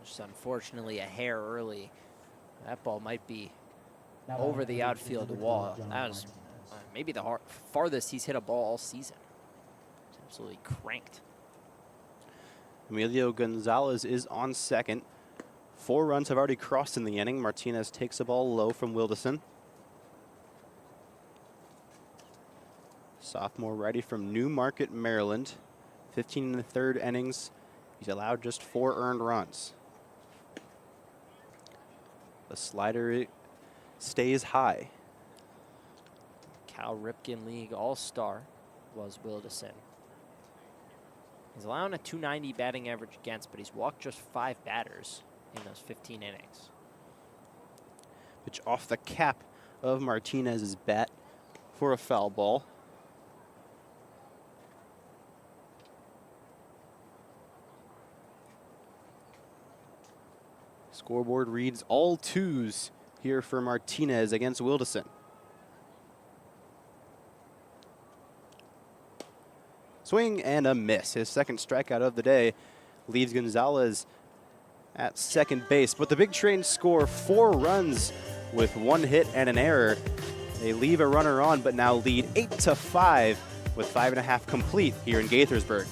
S2: Just unfortunately a hair early. That ball might be over the outfield wall. That was maybe the farthest he's hit a ball all season. It's absolutely cranked.
S1: Emilio Gonzalez is on second. 4 runs have already crossed in the inning. Martinez takes the ball low from Wilderson. Sophomore righty from Newmarket, Maryland. 15 1/3 innings. He's allowed just 4 earned runs. The slider stays high.
S2: Cal Ripken League All-Star was Wilderson. He's allowing a .290 batting average against, but he's walked just 5 batters in those 15 innings.
S1: Pitch off the cap of Martinez's bat for a foul ball. Scoreboard reads all 2s here for Martinez against Wilderson. Swing and a miss. His second strikeout of the day leaves Gonzalez at second base. But the Big Train score 4 runs with 1 hit and an error. They leave a runner on, but now lead 8-5 with 5.5 complete here in Gaithersburg.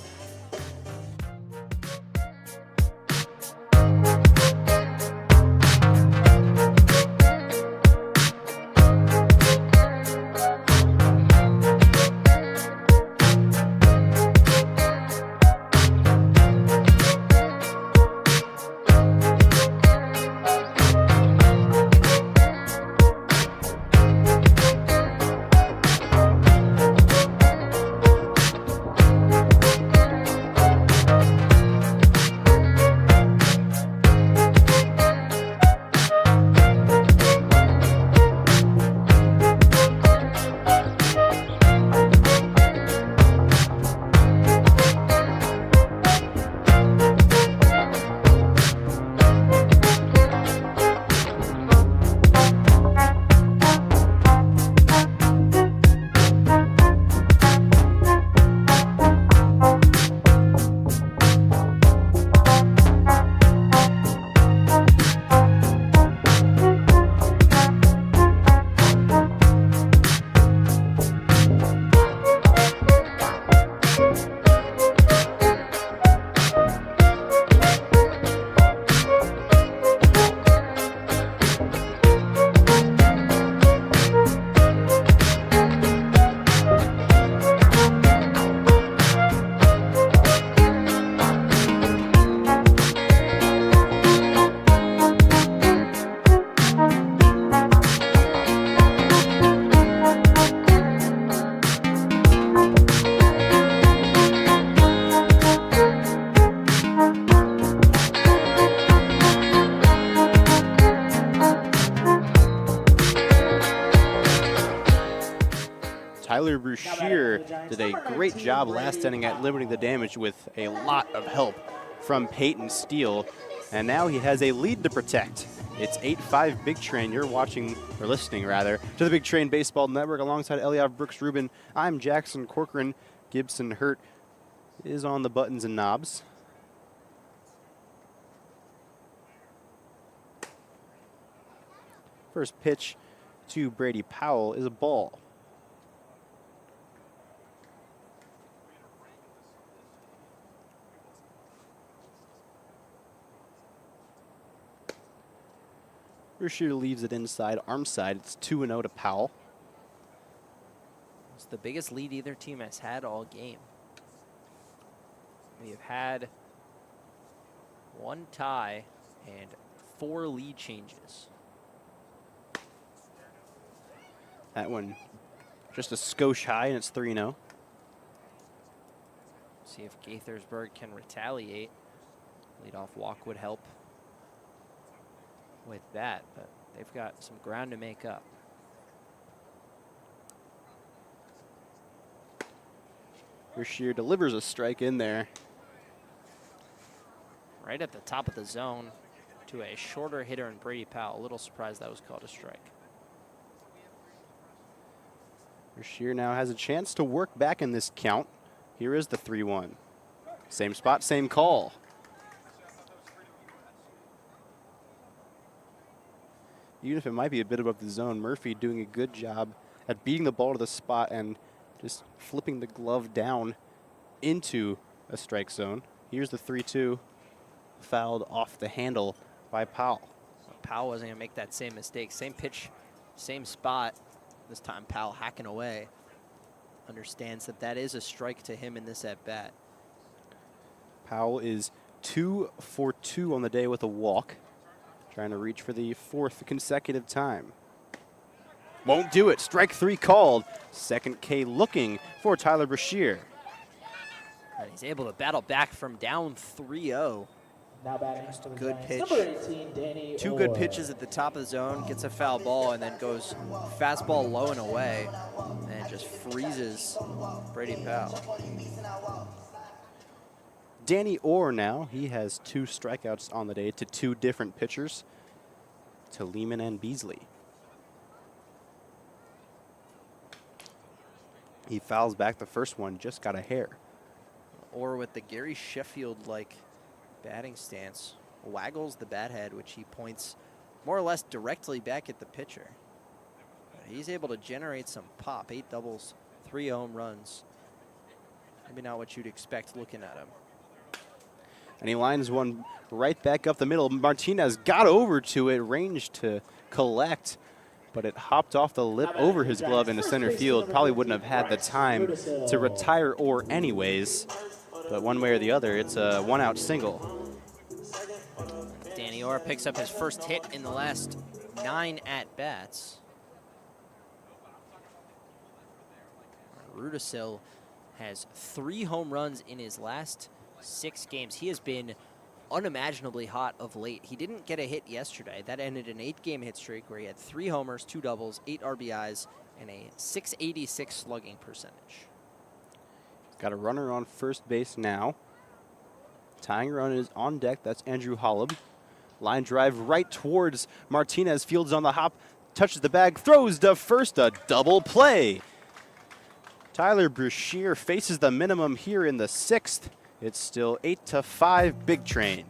S1: Tyler Brushear did a great job last inning at limiting the damage with a lot of help from Peyton Steele. And now he has a lead to protect. It's 8-5 Big Train. You're watching, or listening rather, to the Big Train Baseball Network alongside Eliav Brooks Rubin. I'm Jackson Corcoran. Gibson Hurt is on the buttons and knobs. First pitch to Brady Powell is a ball. Brushear leaves it inside, arm side. It's 2-0 to Powell.
S2: It's the biggest lead either team has had all game. We have had 1 tie and 4 lead changes.
S1: That one just a skosh high, and it's 3-0.
S2: See if Gaithersburg can retaliate. Leadoff walk would help with that, but they've got some ground to make up.
S1: Brashear delivers a strike in there.
S2: Right at the top of the zone to a shorter hitter in Brady Powell. A little surprised that was called a strike.
S1: Brashear now has a chance to work back in this count. Here is the 3-1. Same spot, same call. Even if it might be a bit above the zone, Murphy doing a good job at beating the ball to the spot and just flipping the glove down into a strike zone. Here's the 3-2, fouled off the handle by Powell.
S2: Powell wasn't going to make that same mistake. Same pitch, same spot. This time Powell hacking away. Understands that that is a strike to him in this at-bat.
S1: Powell is 2 for 2 on the day with a walk. Trying to reach for the 4th consecutive time. Won't do it. Strike 3 called. Second K looking for Tyler Brashear.
S2: And he's able to battle back from down 3-0.
S3: Now batting for the
S2: Good
S3: Giants,
S2: pitch.
S3: number 18, Danny
S2: Two
S3: Orr.
S2: good pitches at the top of the zone, gets a foul ball, and then goes fastball low and away, and just freezes Brady Powell.
S1: Danny Orr now, he has 2 strikeouts on the day to 2 different pitchers, to Lehman and Beasley. He fouls back the first one, just got a hair.
S2: Or with the Gary Sheffield-like batting stance, waggles the bat head, which he points more or less directly back at the pitcher. He's able to generate some pop, 8 doubles, 3 home runs. Maybe not what you'd expect looking at him.
S1: And he lines one right back up the middle. Martinez got over to it, ranged to collect, but it hopped off the lip over his glove into center field. Probably wouldn't have had the time to retire Orr anyways, but one way or the other, it's a 1-out single.
S2: Danny Orr picks up his first hit in the last 9 at-bats. Rudisil has 3 home runs in his last 6 games. He has been unimaginably hot of late. He didn't get a hit yesterday. That ended an 8-game hit streak where he had 3 homers, 2 doubles, 8 RBIs, and a .686 slugging percentage.
S1: Got a runner on first base now. Tying run is on deck. That's Andrew Holub. Line drive right towards Martinez. Fields on the hop. Touches the bag. Throws to first. A double play. Tyler Brashear faces the minimum here in the 6th. It's still 8-5 Big Train.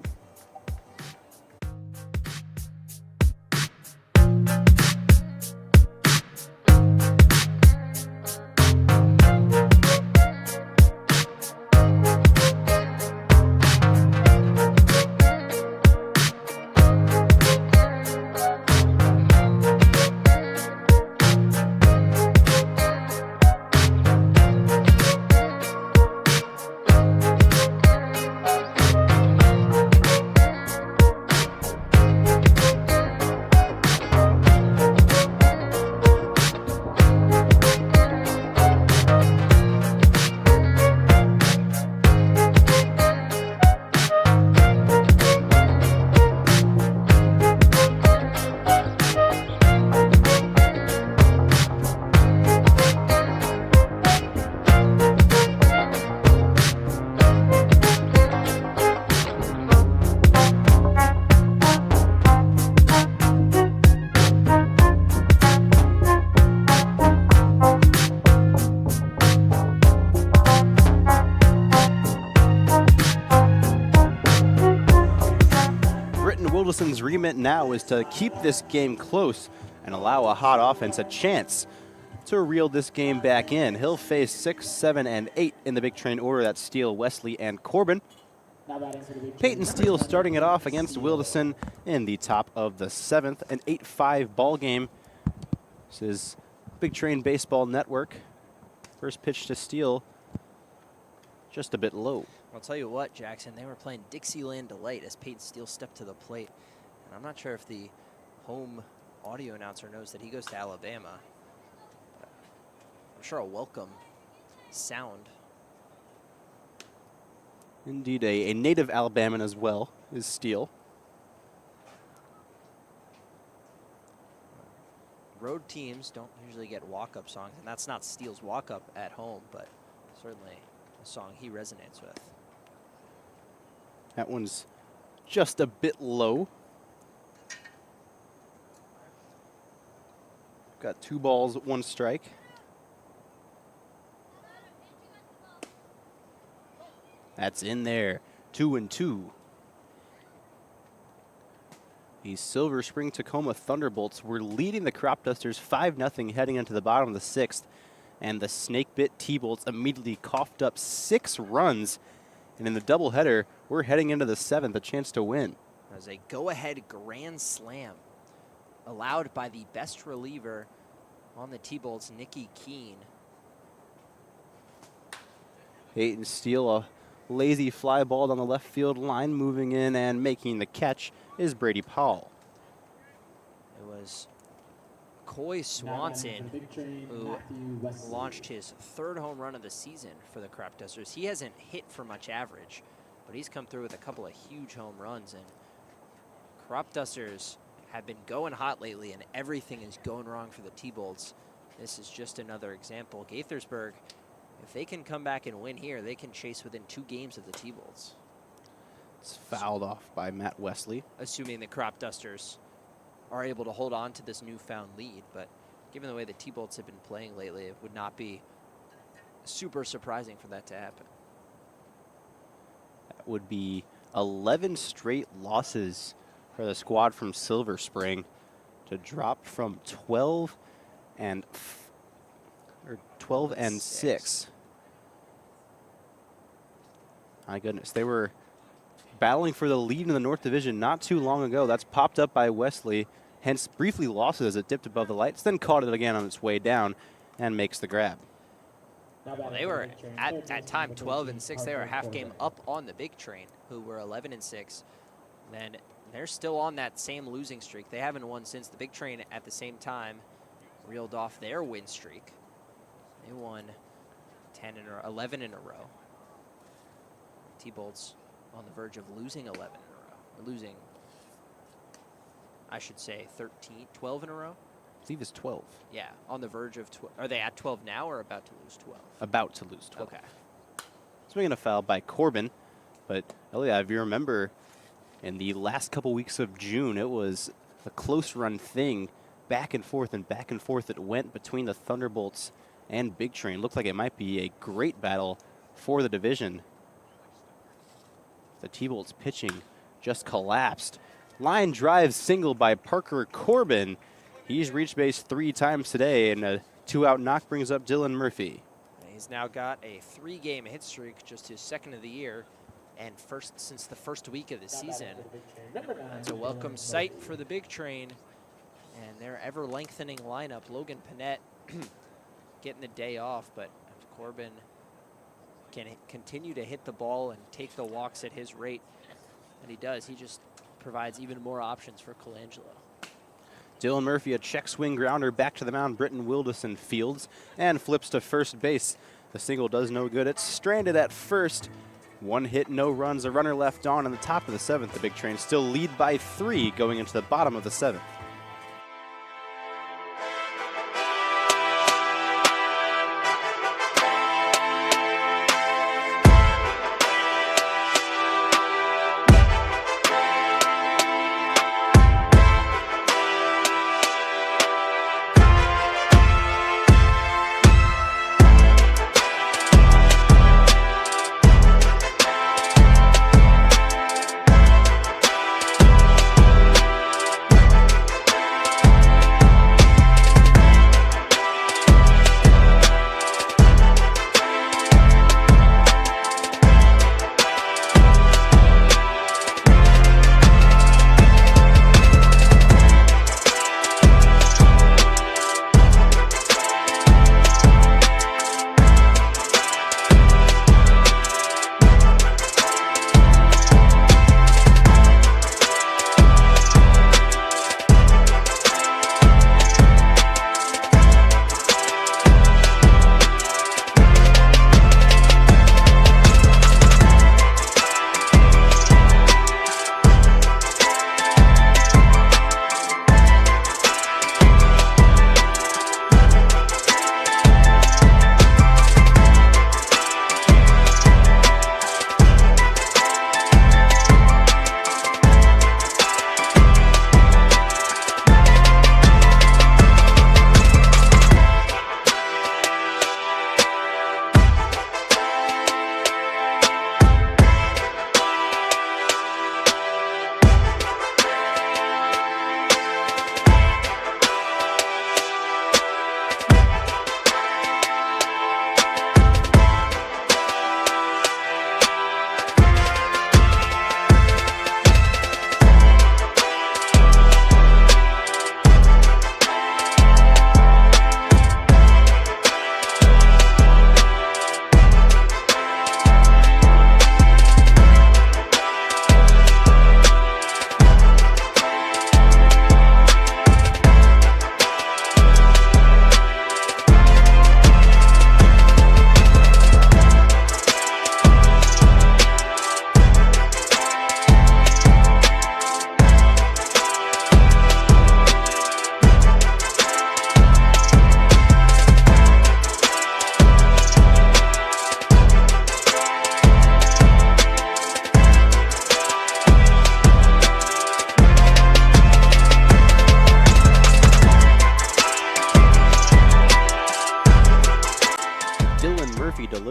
S1: Wilson's remit now is to keep this game close and allow a hot offense a chance to reel this game back in. He'll face 6, 7, and 8 in the Big Train order. That's Steele, Wesley, and Corbin. Peyton Steele starting it off against Wilson in the top of the 7th, an 8-5 ball game. This is Big Train Baseball Network. First pitch to Steele, just a bit low.
S2: I'll tell you what, Jackson, they were playing Dixieland Delight as Peyton Steele stepped to the plate. And I'm not sure if the home audio announcer knows that he goes to Alabama. I'm sure a welcome sound.
S1: Indeed, a native Alabaman as well is Steele.
S2: Road teams don't usually get walk-up songs, and that's not Steele's walk-up at home, but certainly a song he resonates with.
S1: That one's just a bit low. Got 2 balls, 1 strike. That's in there. 2-2. The Silver Spring Tacoma Thunderbolts were leading the Crop Dusters 5-0 heading into the bottom of the 6th. And the Snakebit T-Bolts immediately coughed up 6 runs. And in the doubleheader, we're heading into the 7th, a chance to win.
S2: There's a go-ahead grand slam allowed by the best reliever on the T-Bolts, Nicky Keene.
S1: Peyton Steele, a lazy fly ball down the left field line, moving in and making the catch is Brady Powell.
S2: It was Coy Swanson who launched his 3rd home run of the season for the Crop Dusters. He hasn't hit for much average, but he's come through with a couple of huge home runs, and Crop Dusters have been going hot lately, and everything is going wrong for the T-Bolts. This is just another example. Gaithersburg, if they can come back and win here, they can chase within 2 games of the T-Bolts.
S1: It's fouled off by Matt Wesley.
S2: Assuming the Crop Dusters are able to hold on to this newfound lead, but given the way the T-Bolts have been playing lately, it would not be super surprising for that to happen.
S1: That would be 11 straight losses for the squad from Silver Spring to drop from 12 and 6. My goodness, they were battling for the lead in the North Division not too long ago. That's popped up by Wesley, hence briefly lost it as it dipped above the lights, then caught it again on its way down and makes the grab.
S2: Well, they were at that time 12-6. They were a half game up on the Big Train, who were 11-6. Then they're still on that same losing streak. They haven't won since the Big Train at the same time reeled off their win streak. They won 11 in a row. T-Bolts on the verge of losing 11 in a row. Or losing, I should say, 12 in a row.
S1: I believe it's 12.
S2: Yeah, on the verge of 12. Are they at 12 now or about to lose 12?
S1: About to lose 12.
S2: Okay.
S1: Swinging a foul by Corbin. But, Elia, if you remember, in the last couple weeks of June, it was a close run thing. Back and forth it went between the Thunderbolts and Big Train. Looked like it might be a great battle for the division. The T-Bolts pitching just collapsed. Line drive single by Parker Corbin. He's reached base 3 times today, and a 2-out knock brings up Dylan Murphy.
S2: He's now got a 3-game hit streak, just his 2nd of the year, and first since the first week of the season. It's a welcome sight for the Big Train and their ever-lengthening lineup. Logan Panett getting the day off, but if Corbin can continue to hit the ball and take the walks at his rate, and he does, he just provides even more options for Colangelo.
S1: Dylan Murphy, a check swing grounder back to the mound. Britton Wilderson fields and flips to first base. The single does no good. It's stranded at first. 1 hit, no runs, a runner left on in the top of the 7th. The Big Train still lead by 3 going into the bottom of the 7th.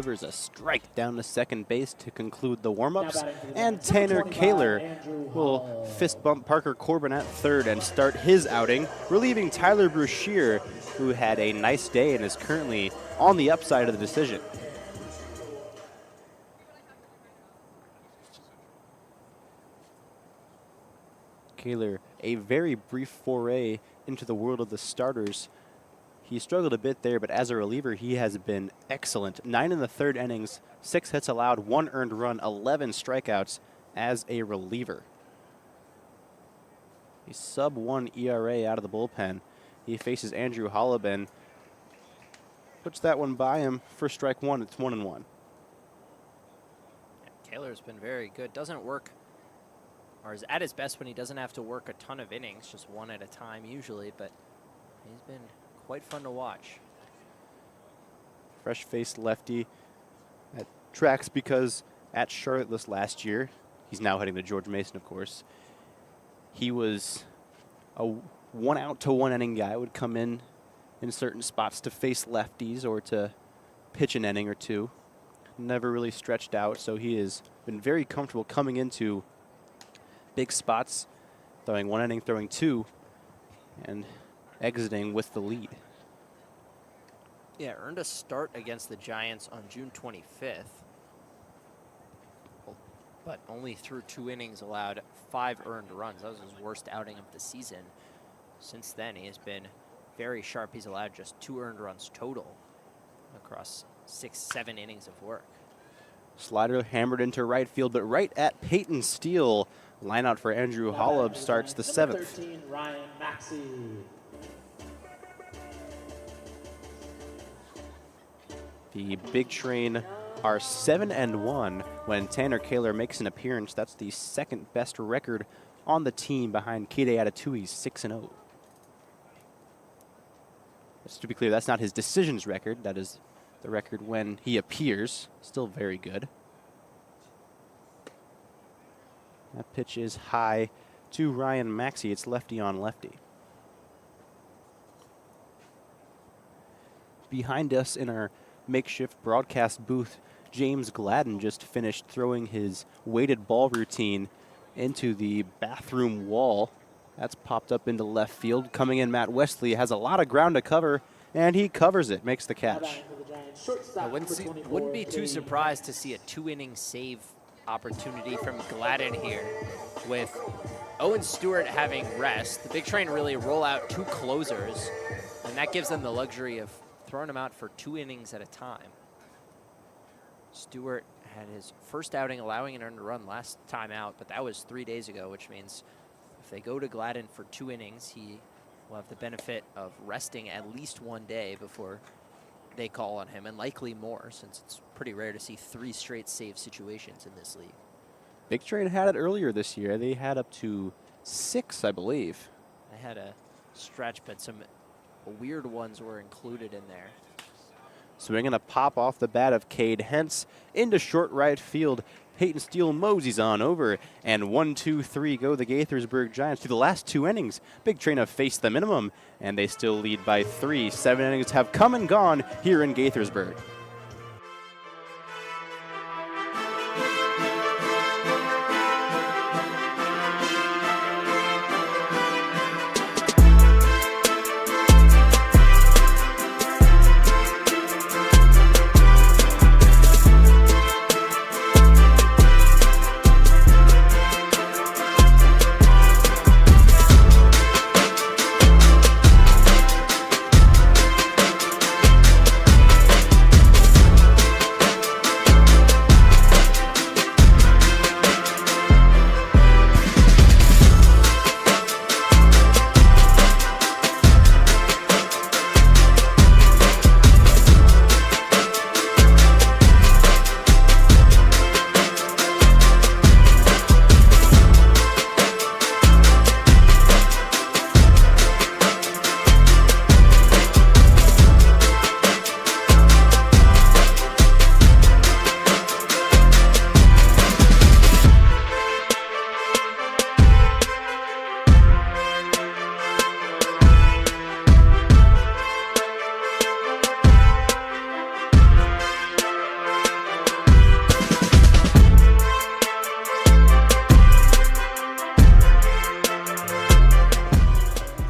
S1: delivers a strike down to second base to conclude the warm-ups.
S3: Now batting for the
S1: And
S3: Giants,
S1: Tanner
S3: number 25,
S1: Kaler
S3: Andrew
S1: will
S3: Hall.
S1: fist bump Parker Corbin at third and start his outing, relieving Tyler Brushear, who had a nice day and is currently on the upside of the decision. Kaler, a very brief foray into the world of the starters. He struggled a bit there, but as a reliever, he has been excellent. 9 in the third innings, 6 hits allowed, 1 earned run, 11 strikeouts as a reliever. A sub-1 ERA out of the bullpen. He faces Andrew Holleben. Puts that one by him for strike one. It's 1-1.
S2: Kaler's been very good. Doesn't work, or is at his best when he doesn't have to work a ton of innings, just one at a time usually, but he's been quite fun to watch.
S1: Fresh-faced lefty that tracks because at Charlotte this last year, he's now heading to George Mason, of course, he was a 1 out to 1 inning guy, would come in certain spots to face lefties or to pitch an inning or two. Never really stretched out, so he has been very comfortable coming into big spots, throwing 1 inning, throwing 2, and exiting with the lead.
S2: Yeah, earned a start against the Giants on June 25th, but only threw 2 innings, allowed 5 earned runs. That was his worst outing of the season. Since then, he has been very sharp. He's allowed just 2 earned runs total across 6-7 innings of work.
S1: Slider hammered into right field, but right at Peyton Steele. Line out for Andrew Holleb starts the 7th.
S3: 13, Ryan Maxey.
S1: The Big Train are 7-1 when Tanner Kaler makes an appearance. That's the second best record on the team behind Kide Adatui's 6-0. Just to be clear, that's not his decisions record. That is the record when he appears. Still very good. That pitch is high to Ryan Maxey. It's lefty on lefty. Behind us in our makeshift broadcast booth, James Gladden just finished throwing his weighted ball routine into the bathroom wall. That's popped up into left field. Coming in, Matt Wesley has a lot of ground to cover, and he covers it, makes the catch.
S2: I wouldn't be too surprised to see a 2-inning save opportunity from Gladden here. With Owen Stewart having rest, the Big Train really roll out 2 closers, and that gives them the luxury of throwing them out for 2 innings at a time. Stewart had his first outing allowing an earned run last time out, but that was 3 days ago, which means if they go to Gladden for 2 innings, he will have the benefit of resting at least 1 day before they call on him, and likely more, since it's pretty rare to see 3 straight save situations in this league.
S1: Big Train had it earlier this year. They had up to 6, I believe.
S2: They had a stretch, but some weird ones were included in there.
S1: Swinging a pop off the bat of Cade Hentz into short right field. Peyton Steele moseys on over, and 1-2-3 go the Gaithersburg Giants through the last 2 innings. Big Train have faced the minimum, and they still lead by 3. 7 innings have come and gone here in Gaithersburg.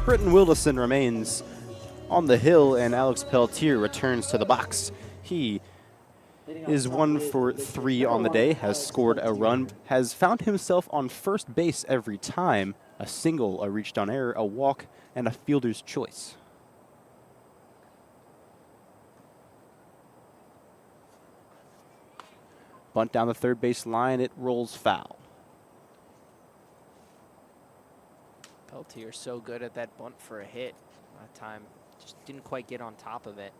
S1: Britton Wilderson remains on the hill, and Alex Peltier returns to the box. He is 1 for 3 on the day, has scored a run, has found himself on first base every time. A single, a reach down error, a walk, and a fielder's choice. Bunt down the third base line, it rolls foul.
S2: Peltier so good at that bunt for a hit. That time just didn't quite get on top of it.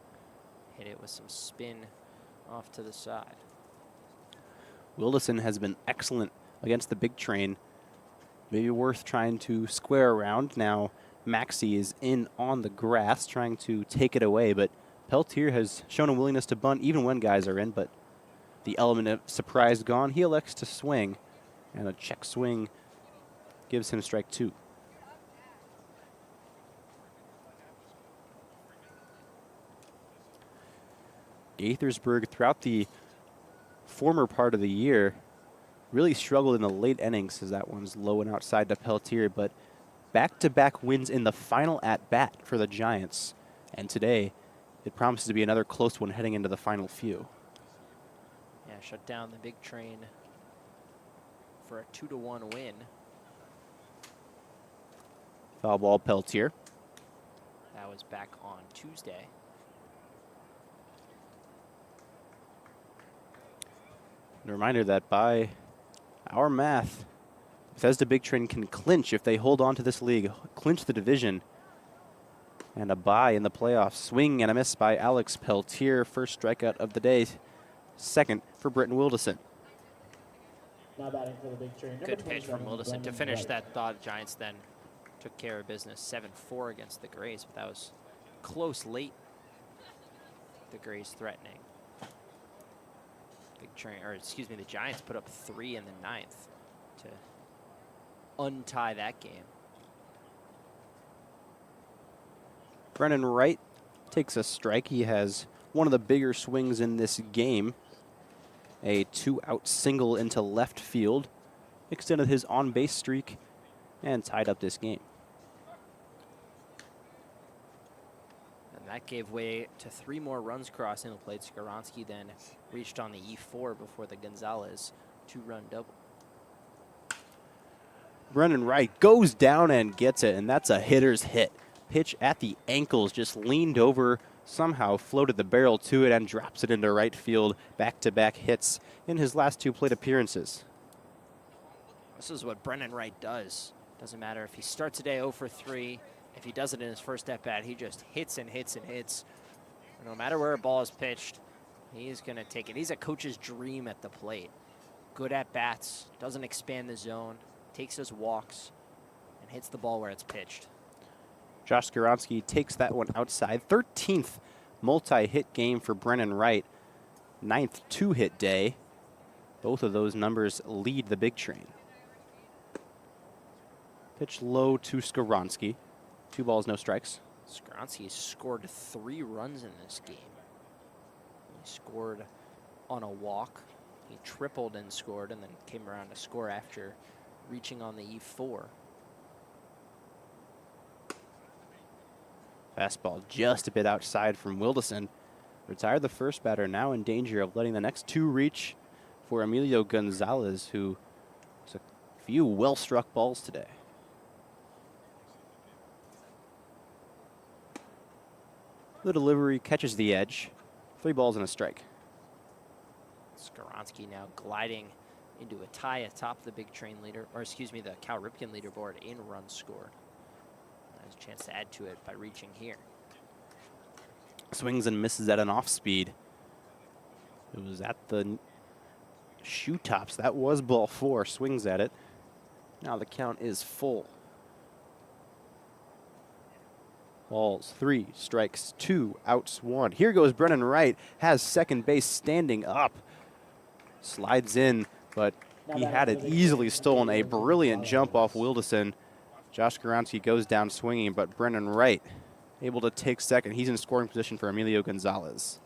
S2: Hit it with some spin off to the side.
S1: Wilderson has been excellent against the big train. Maybe worth trying to square around. Now Maxey is in on the grass trying to take it away, but Peltier has shown a willingness to bunt even when guys are in, but the element of surprise gone. He elects to swing, and a check swing gives him strike 2. Gaithersburg, throughout the former part of the year, really struggled in the late innings as that one's low and outside to Peltier, but back-to-back wins in the final at-bat for the Giants. And today, it promises to be another close one heading into the final few.
S2: Yeah, shut down the big train for a 2-1 win.
S1: Foul ball, Peltier.
S2: That was back on Tuesday.
S1: And a reminder that by our math, Bethesda Big Train can clinch if they hold on to this league, clinch the division, and a bye in the playoffs. Swing and a miss by Alex Peltier. First strikeout of the day. Second for Britton Wilderson.
S3: Now batting for the big train.
S2: Good pitch from Wilderson to finish that thought. Giants then took care of business 7-4 against the Grays, but that was close late. The Grays threatening. Big train, or excuse me, the Giants put up 3 in the 9th to untie that game.
S1: Brennan Wright takes a strike. He has one of the bigger swings in this game. A 2-out single into left field. Extended his on-base streak and tied up this game.
S2: And that gave way to 3 more runs crossing the plate. Skaronski then reached on the E4 before the Gonzalez 2-run double.
S1: Brennan Wright goes down and gets it, and that's a hitter's hit. Pitch at the ankles, just leaned over, somehow floated the barrel to it and drops it into right field. Back-to-back hits in his last 2 plate appearances.
S2: This is what Brennan Wright does. Doesn't matter if he starts a day 0 for 3. If he does it in his first at-bat, he just hits and hits and hits. And no matter where a ball is pitched, he's going to take it. He's a coach's dream at the plate. Good at-bats, doesn't expand the zone, takes his walks, and hits the ball where it's pitched.
S1: Josh Skaronski takes that one outside. 13th multi-hit game for Brennan Wright. 9th 2-hit day. Both of those numbers lead the big train. Pitch low to Skaronski. 2 balls, no strikes.
S2: Skaronski scored 3 runs in this game. He scored on a walk. He tripled and scored, and then came around to score after reaching on the E4.
S1: Fastball just a bit outside from Wilderson. Retired the first batter, now in danger of letting the next 2 reach for Emilio Gonzalez, who has a few well-struck balls today. The delivery catches the edge. 3 balls and a strike.
S2: Skaronski now gliding into a tie atop the big train leader, or excuse me, the Cal Ripken leaderboard in runs scored. Has a chance to add to it by reaching here.
S1: Swings and misses at an off-speed. It was at the shoe tops. That was ball 4. Swings at it. Now the count is full. Balls 3, strikes 2, outs 1. Here goes Brennan Wright. Has second base standing up. Slides in, but he had it easily stolen. A brilliant jump off Wilderson. Josh Skaronski goes down swinging, but Brennan Wright able to take second. He's in scoring position for Emilio Gonzalez.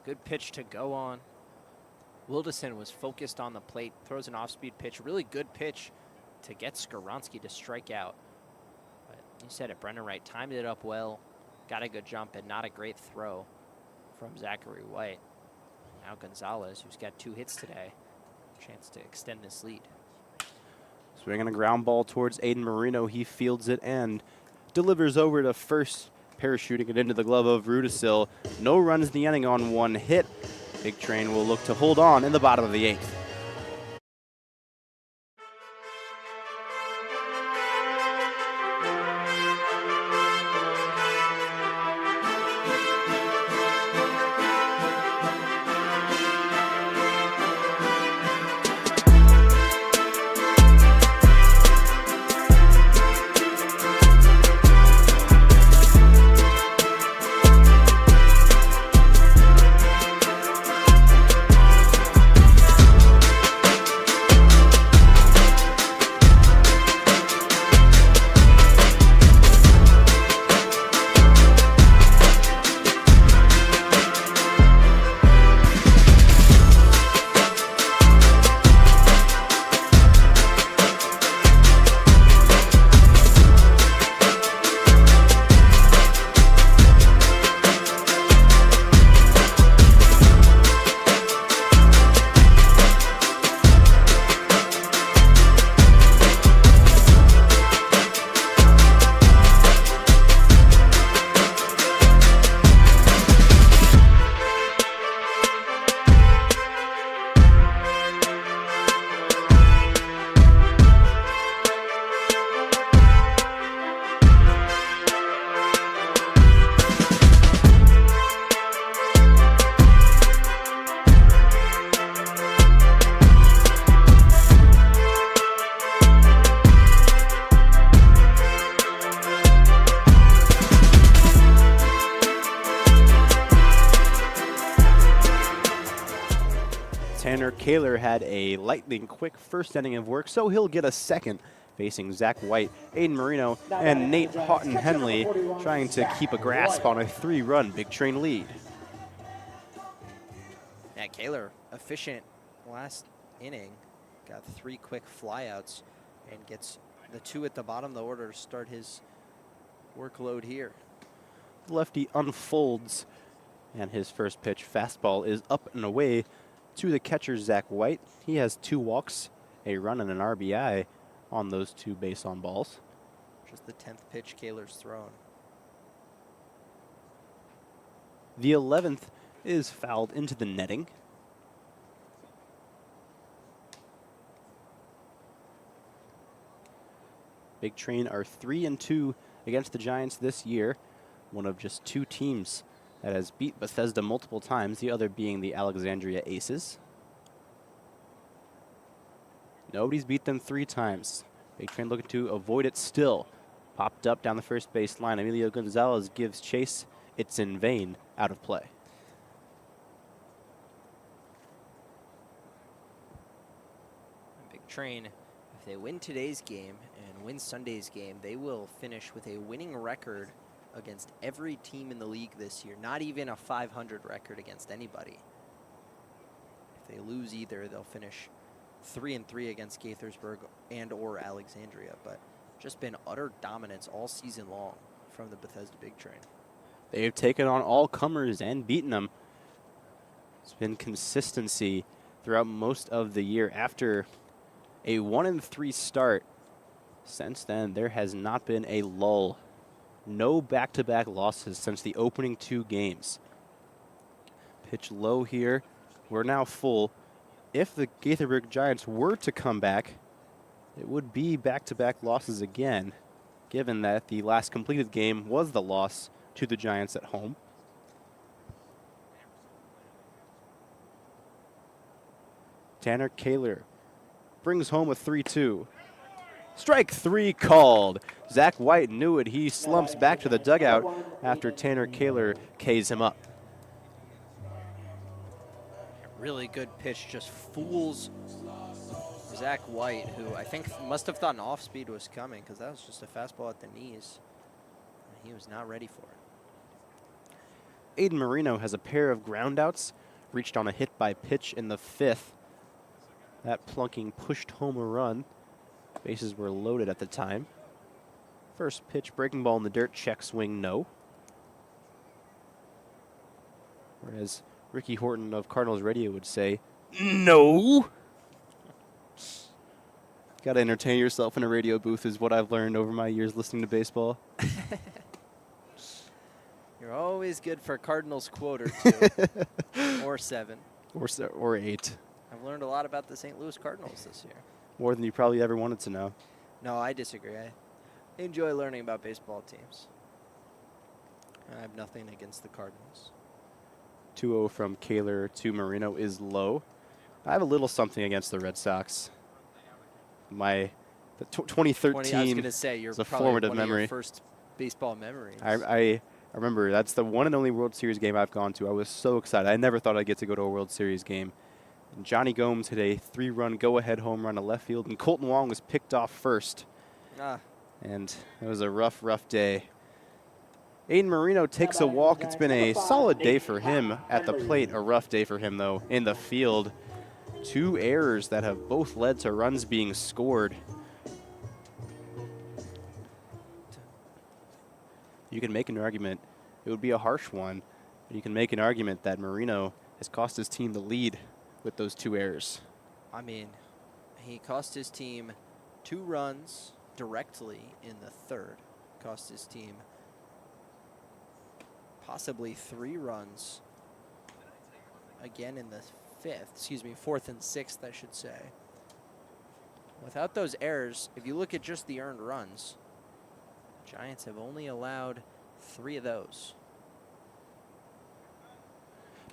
S2: Good pitch to go on. Wilderson was focused on the plate, throws an off-speed pitch. Really good pitch to get Skaronski to strike out. You said it, Brendan Wright timed it up well, got a good jump, and not a great throw from Zachary White. Now Gonzalez, who's got 2 hits today, chance to extend this lead.
S1: Swinging a ground ball towards Aiden Marino. He fields it and delivers over to first, parachuting it into the glove of Rudisil. No runs in the inning on 1 hit. Big Train will look to hold on in the bottom of the 8th. Tanner Kaler had a lightning quick first inning of work, so he'll get a second, facing Zach White, Aiden Marino, and Nate Houghton Henley trying to keep a grasp on a 3-run Big Train lead.
S2: Yeah, Kaler, efficient last inning, got 3 quick flyouts and gets the 2 at the bottom of the order to start his workload here.
S1: The lefty unfolds, and his first pitch fastball is up and away to the catcher, Zach White. He has 2 walks, a run, and an RBI on those 2 base on balls.
S2: Just the 10th pitch Kaler's thrown.
S1: The 11th is fouled into the netting. Big Train are 3-2 against the Giants this year, one of just 2 teams that has beat Bethesda multiple times, the other being the Alexandria Aces. Nobody's beat them 3 times. Big Train looking to avoid it still. Popped up down the first base line. Emilio Gonzalez gives chase. It's in vain, out of play.
S2: Big Train, if they win today's game and win Sunday's game, they will finish with a winning record against every team in the league this year, not even a 500 record against anybody. If they lose either, they'll finish 3-3 against Gaithersburg and or Alexandria, but just been utter dominance all season long from the Bethesda Big Train.
S1: They've taken on all comers and beaten them. It's been consistency throughout most of the year. After a 1-3 start, since then there has not been a lull. No back-to-back losses since the opening 2 games. Pitch low here. We're now full. If the Gaithersburg Giants were to come back, it would be back-to-back losses again, given that the last completed game was the loss to the Giants at home. Tanner Kaler brings home a 3-2. Strike 3 called. Zach White knew it. He slumps back to the dugout after Tanner Kaler K's him up.
S2: Really good pitch, just fools Zach White, who I think must have thought an off speed was coming, because that was just a fastball at the knees. He was not ready for it.
S1: Aiden Marino has a pair of groundouts, reached on a hit by pitch in the 5th. That plunking pushed home a run. Bases were loaded at the time. First pitch, breaking ball in the dirt, check swing, no. Whereas Ricky Horton of Cardinals Radio would say, no. Got to entertain yourself in a radio booth is what I've learned over my years listening to baseball.
S2: You're always good for a Cardinals quote or two, or 7.
S1: Or 8.
S2: I've learned a lot about the St. Louis Cardinals this year.
S1: More than you probably ever wanted to know.
S2: No, I disagree. I enjoy learning about baseball teams. I have nothing against the Cardinals.
S1: 2-0 from Kaler to Marino is low. I have a little something against the Red Sox. The 2013
S2: I was going to say, you're
S1: is a
S2: probably
S1: formative
S2: one
S1: memory.
S2: of your first baseball memories.
S1: I remember that's the one and only World Series game I've gone to. I was so excited. I never thought I'd get to go to a World Series game. And Johnny Gomes hit a 3-run go-ahead home run to left field, and Colton Wong was picked off first. And it was a rough, rough day. Aiden Marino takes a walk. It's been a solid day for him at the plate. A rough day for him, though, in the field. 2 errors that have both led to runs being scored. You can make an argument, it would be a harsh one, but you can make an argument that Marino has cost his team the lead with those 2 errors.
S2: I mean, he cost his team 2 runs directly in the 3rd. Cost his team possibly 3 runs again in the 4th and 6th, I should say. Without those errors, if you look at just the earned runs, Giants have only allowed 3 of those.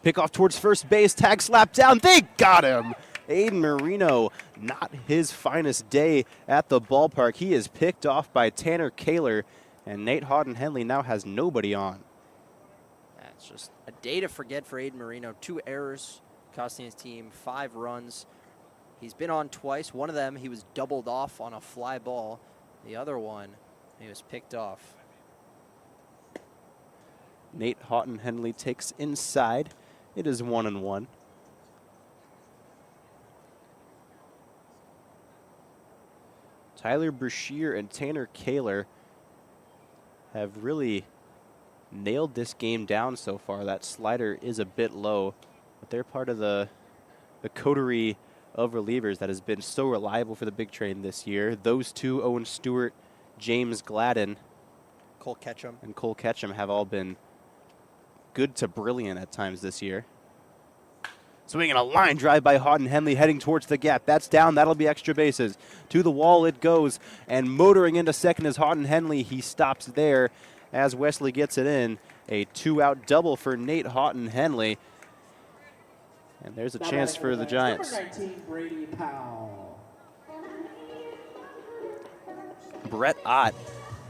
S1: Pick off towards first base, tag slap down, they got him! Aiden Marino, not his finest day at the ballpark. He is picked off by Tanner Kaler, and Nate Houghton-Henley now has nobody on.
S2: That's just a day to forget for Aiden Marino. 2 errors, costing his team 5 runs. He's been on twice. One of them, he was doubled off on a fly ball. The other one, he was picked off.
S1: Nate Houghton-Henley takes inside. It is 1-1. Tyler Brashear and Tanner Kaler have really nailed this game down so far. That slider is a bit low, but they're part of the coterie of relievers that has been so reliable for the Big Train this year. Those 2, Owen Stewart, James Gladden,
S2: Cole Ketchum,
S1: and Cole Ketchum have all been good to brilliant at times this year. Swinging a line drive by Houghton-Henley heading towards the gap. That's down. That'll be extra bases. To the wall it goes. And motoring into second is Houghton-Henley. He stops there as Wesley gets it in. A 2-out double for Nate Houghton-Henley. And there's a chance for the Giants.
S3: Number 19, Brady Powell.
S1: Brett Ott,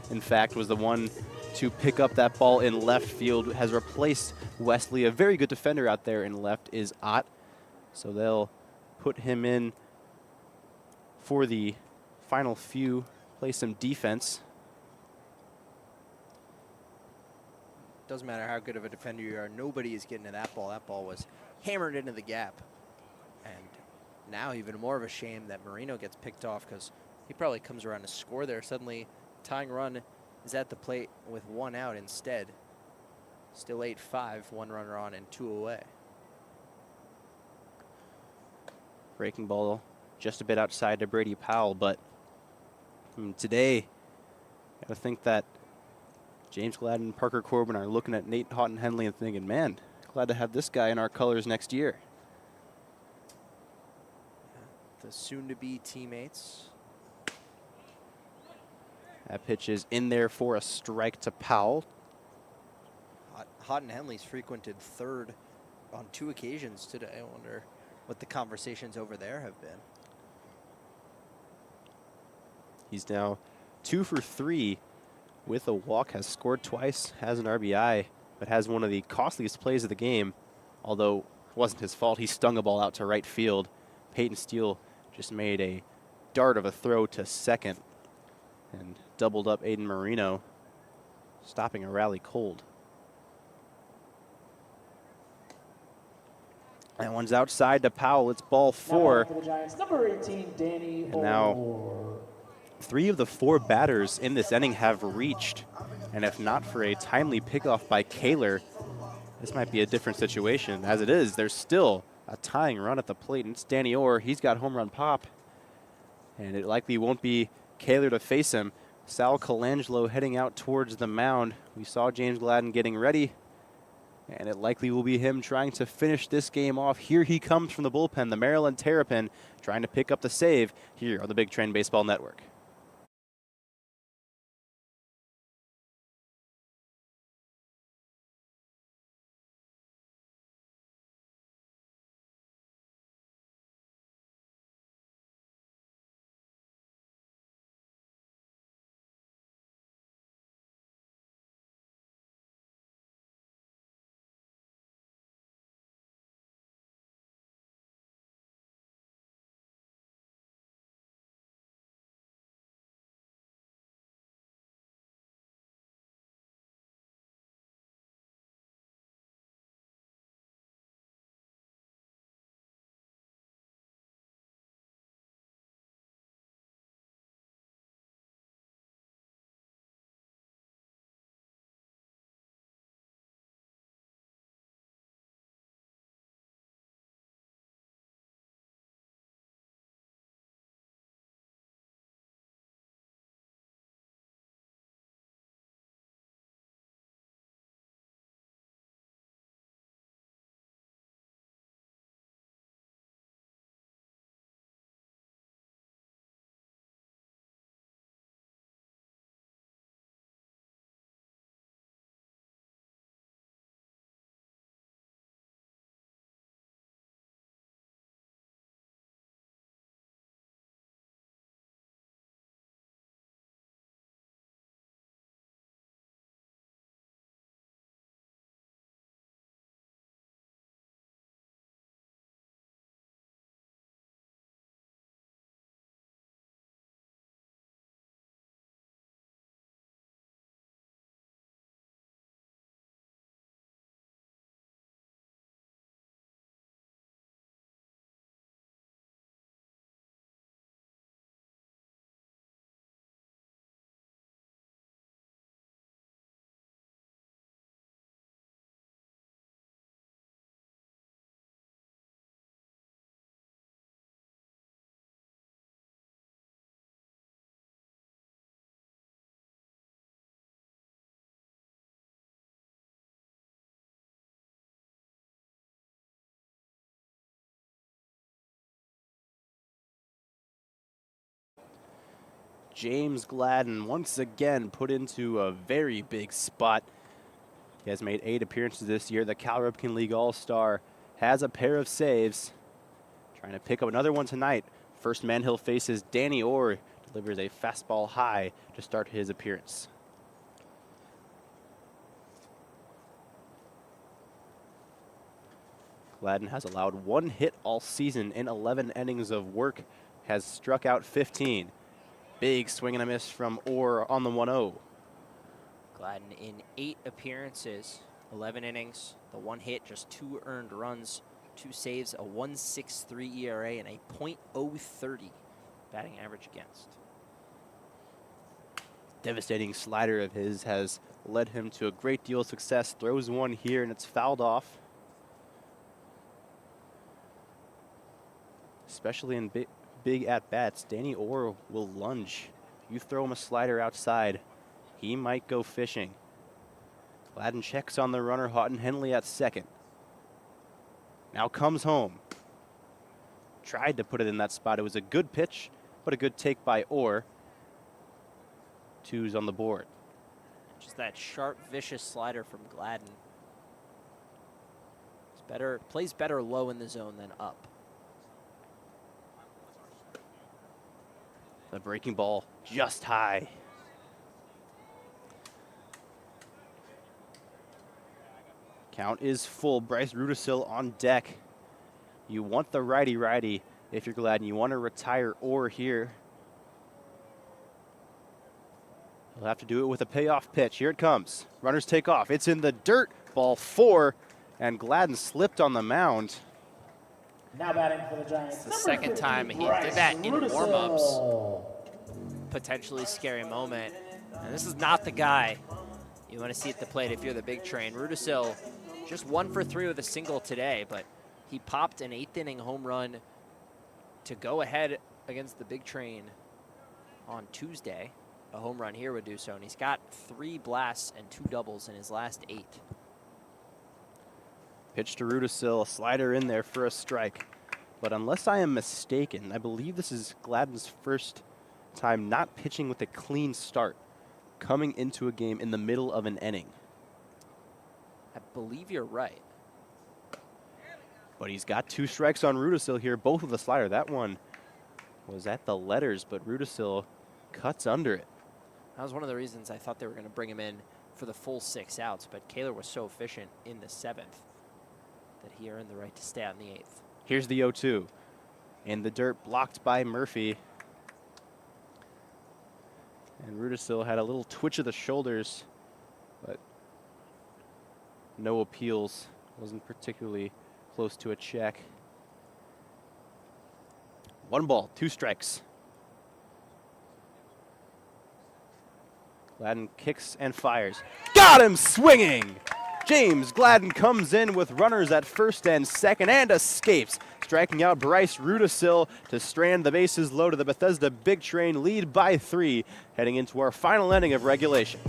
S1: in fact, was the one to pick up that ball in left field, has replaced Wesley. A very good defender out there in left is Ott. So they'll put him in for the final few, play some defense.
S2: Doesn't matter how good of a defender you are, nobody is getting to that ball. That ball was hammered into the gap. And now even more of a shame that Marino gets picked off, because he probably comes around to score there. Suddenly, tying run is at the plate with 1 out instead. Still 8-5, 1 runner on and 2 away.
S1: Breaking ball just a bit outside to Brady Powell, but today, I think that James Gladden and Parker Corbin are looking at Nate Houghton-Henley and thinking, man, glad to have this guy in our colors next year.
S2: The soon-to-be teammates.
S1: That pitch is in there for a strike to Powell.
S2: Houghton-Henley's frequented 3rd on 2 occasions today. I wonder what the conversations over there have been.
S1: He's now 2 for 3 with a walk, has scored twice, has an RBI, but has one of the costliest plays of the game. Although it wasn't his fault, he stung a ball out to right field. Peyton Steele just made a dart of a throw to second and doubled up Aiden Marino, stopping a rally cold. That one's outside to Powell. It's ball 4.
S3: For the Giants, number 18, Danny
S1: And now
S3: Orr.
S1: 3 of the 4 batters in this inning have reached. And if not for a timely pickoff by Kaler, this might be a different situation. As it is, there's still a tying run at the plate, and it's Danny Orr. He's got home run pop. And it likely won't be Kaler to face him. Sal Colangelo heading out towards the mound. We saw James Gladden getting ready, and it likely will be him trying to finish this game off. Here he comes from the bullpen, the Maryland Terrapin, trying to pick up the save here on the Big Train Baseball Network. James Gladden once again put into a very big spot. He has made 8 appearances this year. The Cal Ripken League All-Star has a pair of saves. Trying to pick up another one tonight. First man he'll face is Danny Orr. Delivers a fastball high to start his appearance. Gladden has allowed 1 hit all season in 11 innings of work. Has struck out 15. Big swing and a miss from Orr on the 1-0.
S2: Gladden in 8 appearances, 11 innings, the 1 hit, just 2 earned runs, 2 saves, a 1.63 ERA, and a .030 batting average against.
S1: Devastating slider of his has led him to a great deal of success. Throws one here and it's fouled off. Especially in big at-bats, Danny Orr will lunge. You throw him a slider outside, he might go fishing. Gladden checks on the runner, Houghton Henley at second. Now comes home. Tried to put it in that spot. It was a good pitch, but a good take by Orr. 2's on the board.
S2: Just that sharp, vicious slider from Gladden. It's better, plays better low in the zone than up.
S1: The breaking ball just high. Count is full. Bryce Rudisil on deck. You want the righty-righty if you're Gladden. You want to retire Orr here. He'll have to do it with a payoff pitch. Here it comes. Runners take off. It's in the dirt. Ball 4, and Gladden slipped on the mound.
S3: Now batting for the Giants.
S2: It's the second time he did that in warm-ups. potentially scary moment. And this is not the guy you want to see at the plate if you're the big train. Rudisil just 1 for 3 with a single today, but he popped an 8th inning home run to go ahead against the big train on Tuesday. A home run here would do so, and he's got 3 blasts and 2 doubles in his last 8.
S1: Pitch to Rudisil, a slider in there for a strike. But unless I am mistaken, I believe this is Gladden's first time not pitching with a clean start, coming into a game in the middle of an inning.
S2: I believe you're right.
S1: But he's got 2 strikes on Rudisil here, both with a slider. That one was at the letters, but Rudisil cuts under it.
S2: That was one of the reasons I thought they were going to bring him in for the full 6 outs, but Kaler was so efficient in the 7th that he earned the right to stay out in the 8th.
S1: Here's the 0-2. And the dirt blocked by Murphy. And Rudisil had a little twitch of the shoulders, but no appeals. Wasn't particularly close to a check. 1 ball, 2 strikes. Gladden kicks and fires. Got him swinging! James Gladden comes in with runners at first and second and escapes, striking out Bryce Rudisil to strand the bases low to the Bethesda Big Train lead by 3, heading into our final inning of regulation.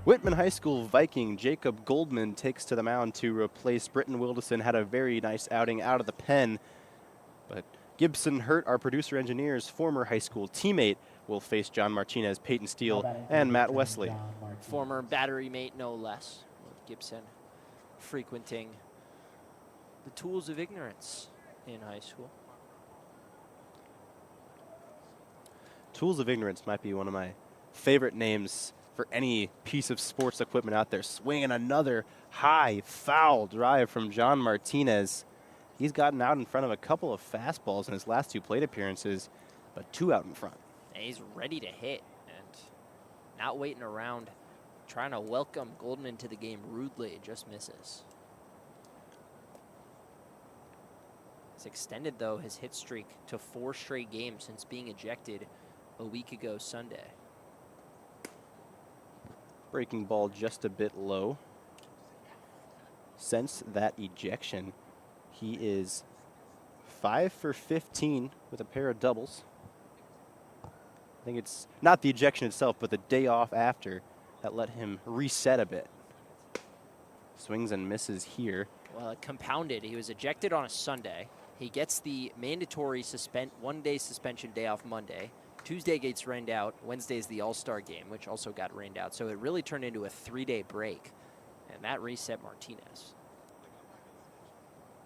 S1: Whitman High School Viking Jacob Goldman takes to the mound to replace Britton Wilderson. Had a very nice outing out of the pen, but Gibson Hurt, our producer engineer's former high school teammate, will face John Martinez, Peyton Steele, and Matt Wesley.
S2: Former battery mate, no less, with Gibson frequenting the tools of ignorance in high school.
S1: Tools of Ignorance might be one of my favorite names for any piece of sports equipment out there. Swinging another high foul drive from John Martinez. He's gotten out in front of a couple of fastballs in his last 2 plate appearances, but 2 out in front.
S2: And he's ready to hit and not waiting around, trying to welcome Goldman to the game rudely. Just misses. He's extended, though, his hit streak to 4 straight games since being ejected a week ago Sunday.
S1: Breaking ball just a bit low. Since that ejection, he is 5 for 15 with a pair of doubles. think it's not the ejection itself, but the day off after that let him reset a bit. Swings and misses here.
S2: Well, it compounded. He was ejected on a Sunday. He gets the mandatory one-day suspension day off Monday. Tuesday gets rained out. Wednesday's the All-Star game, which also got rained out. So it really turned into a 3-day break, and that reset Martinez.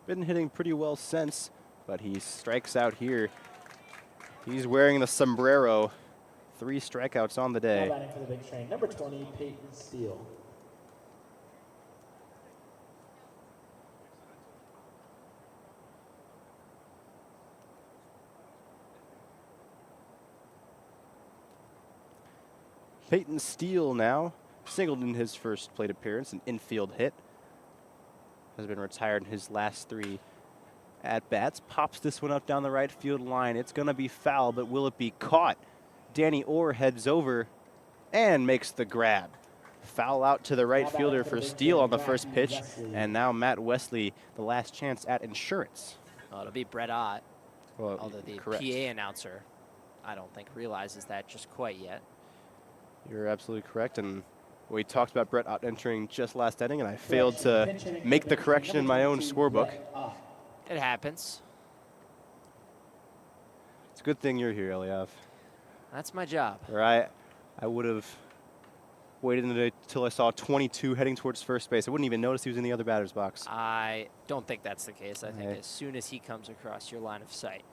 S1: Been hitting pretty well since, but he strikes out here. He's wearing the sombrero. 3 strikeouts on the day.
S3: Now batting for the big train, number 20, Peyton Steele.
S1: Peyton Steele now singled in his first plate appearance, an infield hit. Has been retired in his last 3 at-bats. Pops this one up down the right field line. It's going to be foul, but will it be caught? Danny Orr heads over and makes the grab. Foul out to the right fielder for Steele on the first pitch, and now Matt Wesley, the last chance at insurance.
S2: Well, it'll be Brett Ott,
S1: Well,
S2: although the
S1: correct.
S2: PA announcer, I don't think, realizes that just quite yet.
S1: You're absolutely correct, and we talked about Brett Ott entering just last inning, and I failed to make the correction in my own scorebook.
S2: It happens.
S1: It's a good thing you're here, Eliav.
S2: That's my job.
S1: Or I would have waited until I saw 22 heading towards first base. I wouldn't even notice he was in the other batter's box.
S2: I don't think that's the case. I think
S1: Right.
S2: as soon as he comes across your line of sight.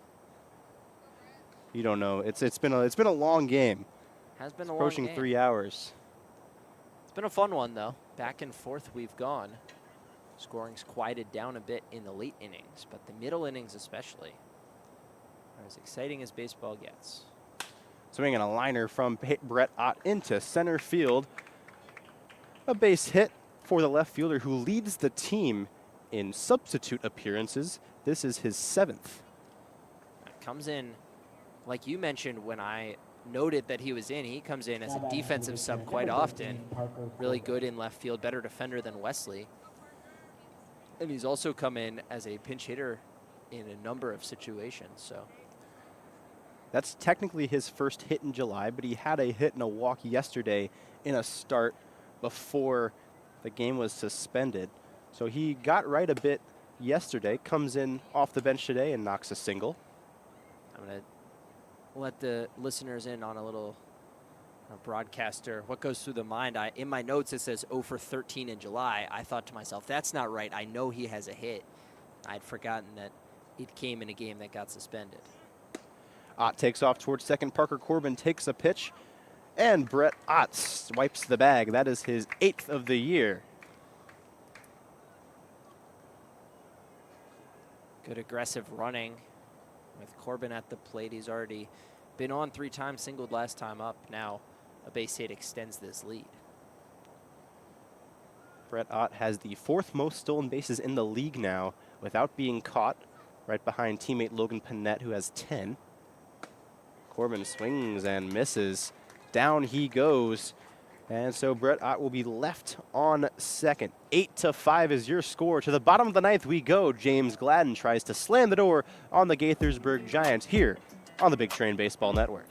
S1: You don't know. It's been a long game.
S2: Has been a long
S1: Approaching
S2: game.
S1: 3 hours.
S2: It's been a fun one, though. Back and forth we've gone. Scoring's quieted down a bit in the late innings, but the middle innings especially are as exciting as baseball gets.
S1: Swinging a liner from Brett Ott into center field. A base hit for the left fielder who leads the team in substitute appearances. This is his 7th.
S2: Comes in, like you mentioned when I noted that he was in, he comes in as a defensive sub quite often. Really good in left field, better defender than Wesley. And he's also come in as a pinch hitter in a number of situations. So
S1: That's technically his first hit in July, but he had a hit and a walk yesterday in a start before the game was suspended. So he got right a bit yesterday, comes in off the bench today and knocks a single.
S2: I'm going to let the listeners in on a little broadcaster. What goes through the mind? In my notes, it says 0 for 13 in July. I thought to myself, that's not right. I know he has a hit. I'd forgotten that it came in a game that got suspended.
S1: Ott takes off towards second. Parker Corbin takes a pitch, and Brett Ott swipes the bag. That is his 8th of the year.
S2: Good aggressive running with Corbin at the plate. He's already been on 3 times, singled last time up. Now a base hit extends this lead.
S1: Brett Ott has the 4th most stolen bases in the league now without being caught, right behind teammate Logan Panette, who has 10. Corbin swings and misses. Down he goes. And so Brett Ott will be left on second. 8-5 is your score. To the bottom of the 9th we go. James Gladden tries to slam the door on the Gaithersburg Giants here on the Big Train Baseball Network.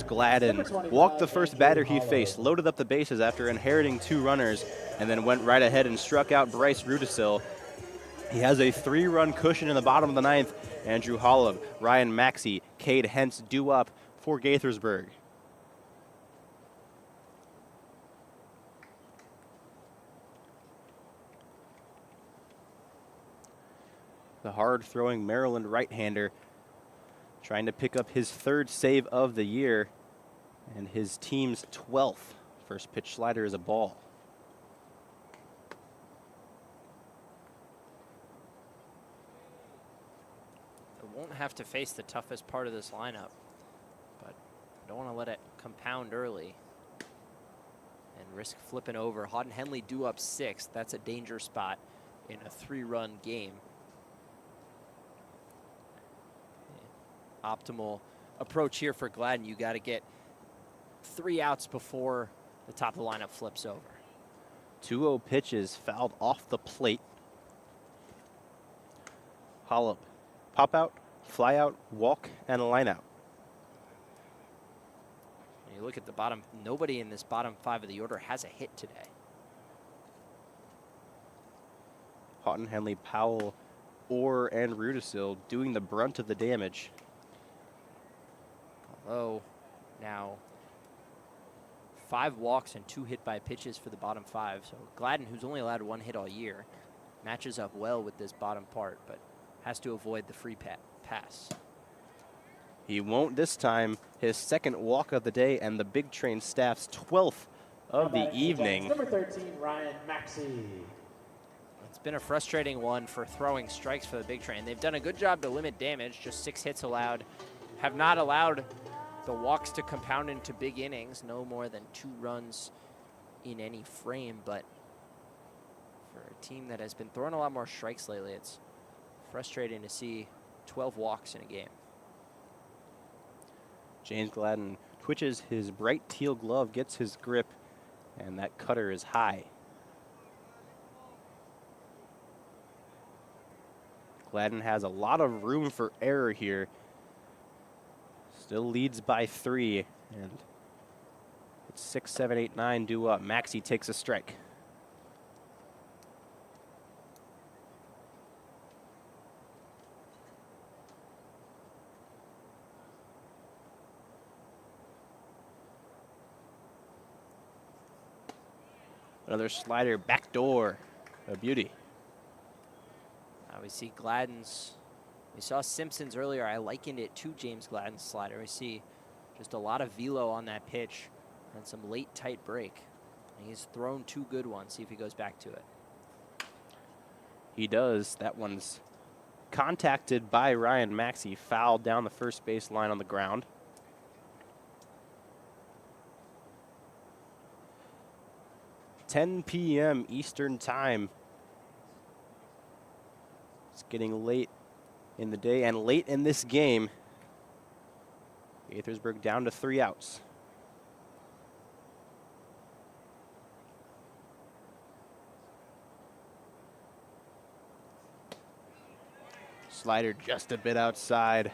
S1: Gladden walked the first batter he faced, loaded up the bases after inheriting 2 runners, and then went right ahead and struck out Bryce Rudisil. He has a 3-run cushion in the bottom of the 9th. Andrew Holub, Ryan Maxey, Cade Hentz due up for Gaithersburg. The hard-throwing Maryland right-hander trying to pick up his 3rd save of the year and his team's 12th. First pitch slider is a ball.
S2: Won't have to face the toughest part of this lineup, but I don't want to let it compound early and risk flipping over. Houghton Henley due up 6th. That's a danger spot in a 3-run game. Optimal approach here for Gladden. You got to get 3 outs before the top of the lineup flips over.
S1: 2-0 pitches fouled off the plate. Holub, pop out, fly out, walk, and line out.
S2: When you look at the bottom, nobody in this bottom 5 of the order has a hit today.
S1: Houghton, Henley, Powell, Orr, and Rudisil doing the brunt of the damage.
S2: Although now 5 walks and 2 hit by pitches for the bottom 5. So Gladden, who's only allowed 1 hit all year, matches up well with this bottom part, but has to avoid the free pass.
S1: He won't this time. His 2nd walk of the day and the Big Train staff's 12th of the evening.
S3: Number 13, Ryan Maxey.
S2: It's been a frustrating one for throwing strikes for the Big Train. They've done a good job to limit damage, just 6 hits allowed. Have not allowed the walks to compound into big innings, no more than 2 runs in any frame, but for a team that has been throwing a lot more strikes lately, it's frustrating to see 12 walks in a game.
S1: James Gladden twitches his bright teal glove, gets his grip, and that cutter is high. Gladden has a lot of room for error here. Still leads by 3, and it's 6, 7, 8, 9 due up. Maxey takes a strike. Another slider, backdoor, a beauty.
S2: Now we see Gladden's. We saw Simpson's earlier. I likened it to James Gladden's slider. We see just a lot of velo on that pitch and some late tight break. And he's thrown 2 good ones. See if he goes back to it.
S1: He does. That one's contacted by Ryan Maxey, fouled down the first base line on the ground. $10 p.m. Eastern Time. It's getting late in the day and late in this game. Gaithersburg down to 3 outs. Slider just a bit outside.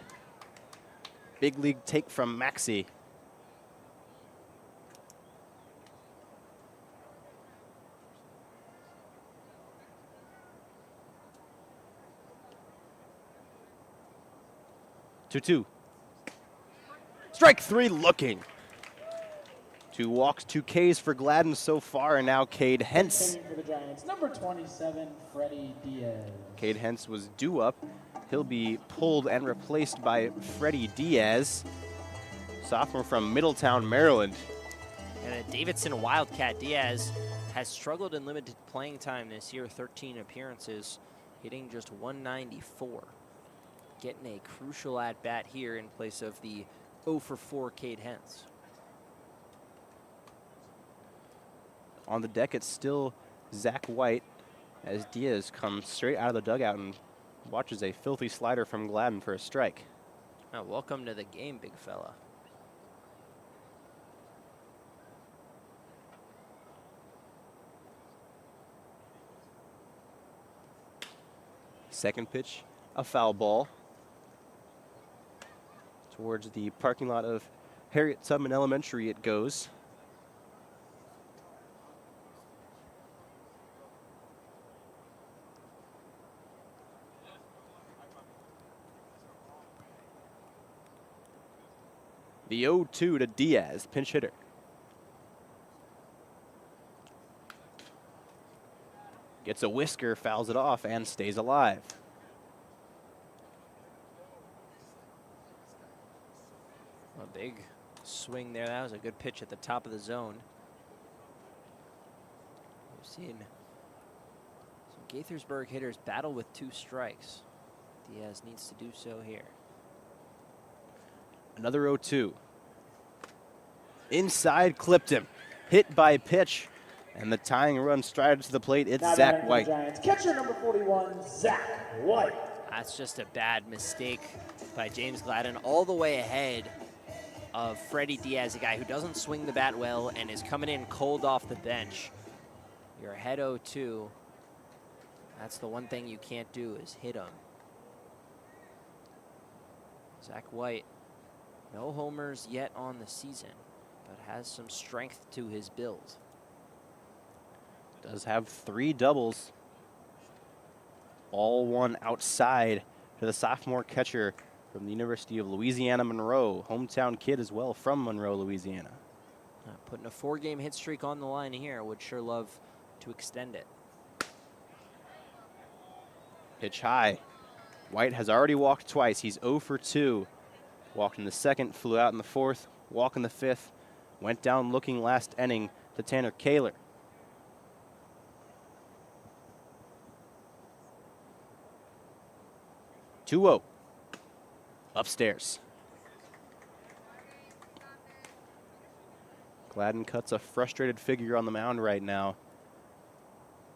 S1: Big league take from Maxey. Two. Strike 3 looking. 2 walks, 2 Ks for Gladden so far, and now Cade Hentz.
S3: For the Giants, number 27, Freddie Diaz.
S1: Cade Hentz was due up. He'll be pulled and replaced by Freddie Diaz, sophomore from Middletown, Maryland.
S2: And a Davidson Wildcat. Diaz has struggled in limited playing time this year, 13 appearances, hitting just 194. Getting a crucial at-bat here in place of the 0-for-4 Cade Hentz.
S1: On the deck, it's still Zach White as Diaz comes straight out of the dugout and watches a filthy slider from Gladden for a strike.
S2: Oh, welcome to the game, big fella.
S1: Second pitch, a foul ball towards the parking lot of Harriet Tubman Elementary it goes. The 0-2 to Diaz, pinch hitter. Gets a whisker, fouls it off, and stays alive.
S2: A big swing there. That was a good pitch at the top of the zone. We've seen some Gaithersburg hitters battle with 2 strikes. Diaz needs to do so here.
S1: Another 0-2. Inside, clipped him. Hit by pitch, and the tying run strides to the plate. It's
S3: Now
S1: Zach
S3: batting for the
S1: White.
S3: Giants, catcher number 41, Zach White.
S2: That's just a bad mistake by James Gladden, all the way ahead of Freddie Diaz, a guy who doesn't swing the bat well and is coming in cold off the bench. You're ahead 0-2. That's the one thing you can't do is hit him. Zach White, no homers yet on the season, but has some strength to his build.
S1: Does have 3 doubles. All one outside to the sophomore catcher from the University of Louisiana Monroe. Hometown kid as well from Monroe, Louisiana.
S2: Putting a 4-game hit streak on the line here. Would sure love to extend it.
S1: Pitch high. White has already walked twice. He's 0 for 2. Walked in the second, flew out in the fourth, walk in the fifth. Went down looking last inning to Tanner Kaler. Two-0. Upstairs. Gladden cuts a frustrated figure on the mound right now.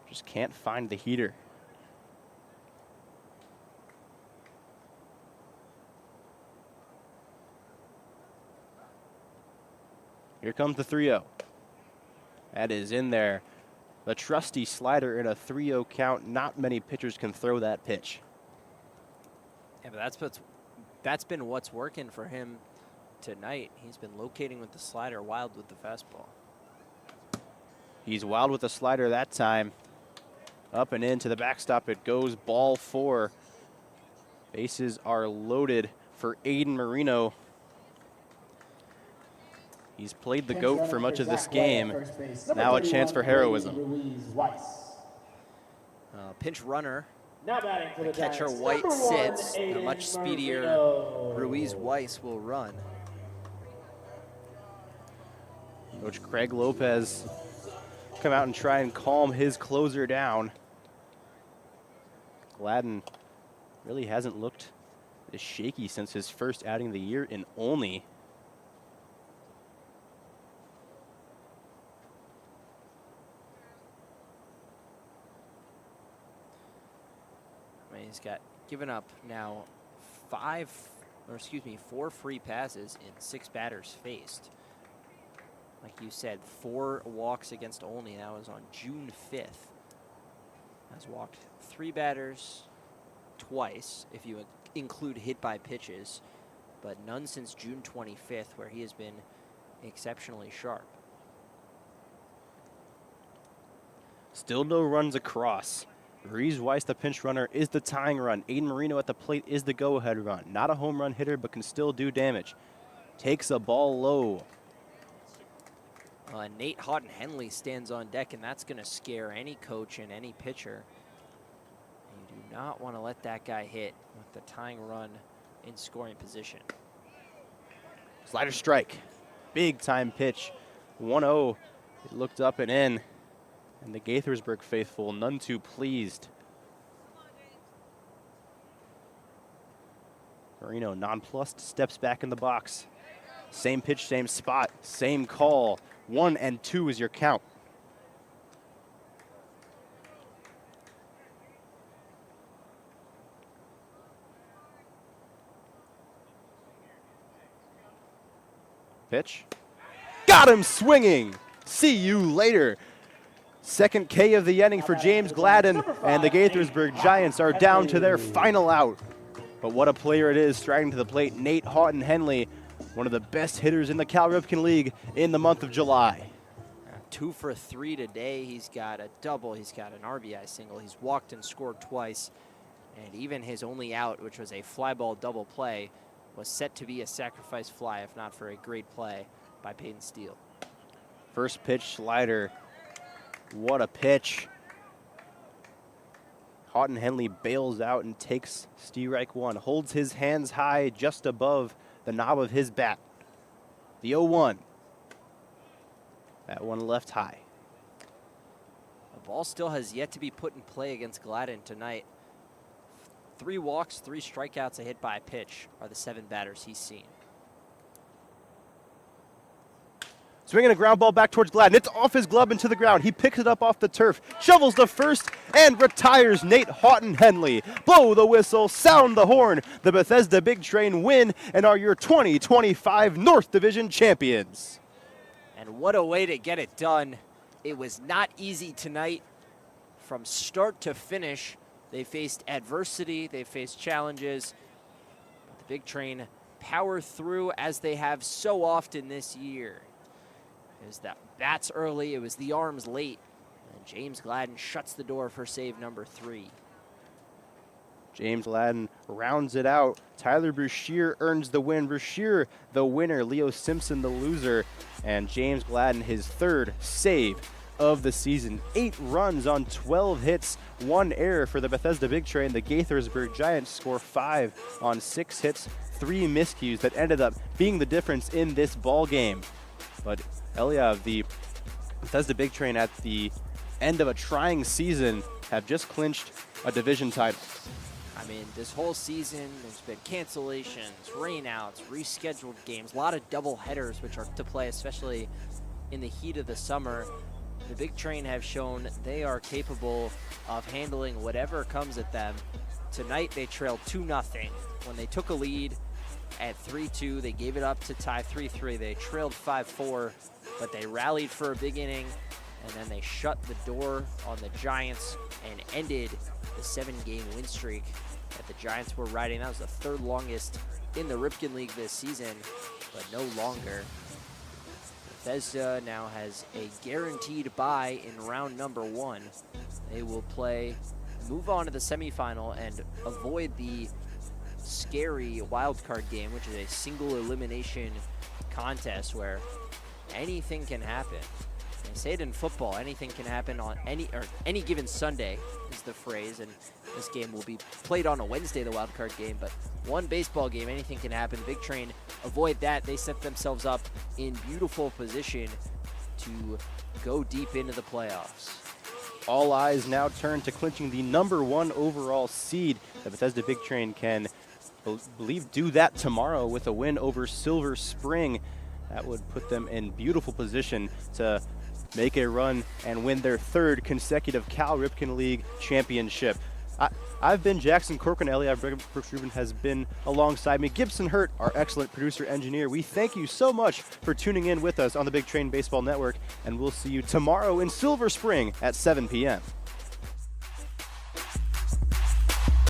S1: Just can't find the heater. Here comes the 3-0. That is in there. The trusty slider in a 3-0 count. Not many pitchers can throw that pitch.
S2: Yeah, but that's been what's working for him tonight. He's been locating with the slider, wild with the fastball.
S1: He's wild with the slider that time. Up and into the backstop it goes. Ball 4. Bases are loaded for Aiden Marino. He's played the GOAT for much of this game. Now a chance for heroism.
S2: Pinch runner.
S3: Now batting for the
S2: Catcher
S3: Giants,
S2: White
S3: number 1,
S2: sits. A
S3: Aiden
S2: much speedier
S3: Marino.
S2: Ruiz Weiss will run.
S1: Coach Craig Lopez come out and try and calm his closer down. Gladden really hasn't looked this shaky since his first outing of the year in Olney.
S2: He's got given up now 4 free passes in 6 batters faced. Like you said, 4 walks against Olney. That was on June 5th. Has walked 3 batters twice, if you include hit by pitches, but none since June 25th, where he has been exceptionally sharp.
S1: Still no runs across. Ruiz Weiss, the pinch runner, is the tying run. Aiden Marino at the plate is the go-ahead run. Not a home run hitter, but can still do damage. Takes a ball low.
S2: Nate Houghton-Henley stands on deck, and that's going to scare any coach and any pitcher. You do not want to let that guy hit with the tying run in scoring position.
S1: Slider strike. Big time pitch. 1-0. It looked up and in. And the Gaithersburg faithful, none too pleased. Marino, nonplussed, steps back in the box. Same pitch, same spot, same call. 1-2 is your count. Pitch. Got him swinging. See you later. Second K of the inning for James Gladden, and the Gaithersburg Giants are down to their final out. But what a player it is striding to the plate. Nate Houghton-Henley one of the best hitters in the Cal Ripken League in the month of July.
S2: 2 for 3 today. He's got a double. He's got an RBI single. He's walked and scored twice. And even his only out, which was a fly ball double play, was set to be a sacrifice fly, if not for a great play by Peyton Steele.
S1: First pitch slider. What a pitch. Houghton Henley bails out and takes strike one. Holds his hands high just above the knob of his bat. The 0-1. That one left high.
S2: The ball still has yet to be put in play against Gladden tonight. 3 walks, 3 strikeouts, a hit by a pitch are the 7 batters he's seen.
S1: Swinging a ground ball back towards Gladden. It's off his glove into the ground. He picks it up off the turf, shovels the first, and retires Nate Houghton Henley. Blow the whistle, sound the horn. The Bethesda Big Train win and are your 2025 North Division champions.
S2: And what a way to get it done. It was not easy tonight. From start to finish, they faced adversity, they faced challenges. But the Big Train power through as they have so often this year. It was the bats early, it was the arms late, and James Gladden shuts the door for save number 3.
S1: James Gladden rounds it out. Tyler Brashear earns the win. Brashear the winner, Leo Simpson the loser, and James Gladden his 3rd save of the season. 8 runs on 12 hits, 1 error for the Bethesda Big Train. The Gaithersburg Giants score 5 on 6 hits, 3 miscues that ended up being the difference in this ball game. But Eliav, the Bethesda Big Train at the end of a trying season have just clinched a division title.
S2: I mean, this whole season, there's been cancellations, rainouts, rescheduled games, a lot of double headers which are to play, especially in the heat of the summer. The Big Train have shown they are capable of handling whatever comes at them. Tonight, they trailed 2-0. When they took a lead at 3-2, they gave it up to tie 3-3. They trailed 5-4, but they rallied for a big inning, and then they shut the door on the Giants and ended the 7-game win streak that the Giants were riding. That was the 3rd longest in the Ripken League this season, but no longer. Bethesda now has a guaranteed bye in round number 1. They will move on to the semifinal and avoid the scary wild card game, which is a single elimination contest where anything can happen. They say it in football, anything can happen on any given Sunday is the phrase, and this game will be played on a Wednesday, the wild card game, but one baseball game, anything can happen. Big Train avoid that. They set themselves up in beautiful position to go deep into the playoffs.
S1: All eyes now turn to clinching the number 1 overall seed. The Bethesda Big Train can do that tomorrow with a win over Silver Spring. That would put them in beautiful position to make a run and win their 3rd consecutive Cal Ripken League championship. I've been Jackson Corcoran. Eliab Brooks Rubin has been alongside me. Gibson Hurt, our excellent producer engineer. We thank you so much for tuning in with us on the Big Train Baseball Network, and we'll see you tomorrow in Silver Spring at 7 p.m.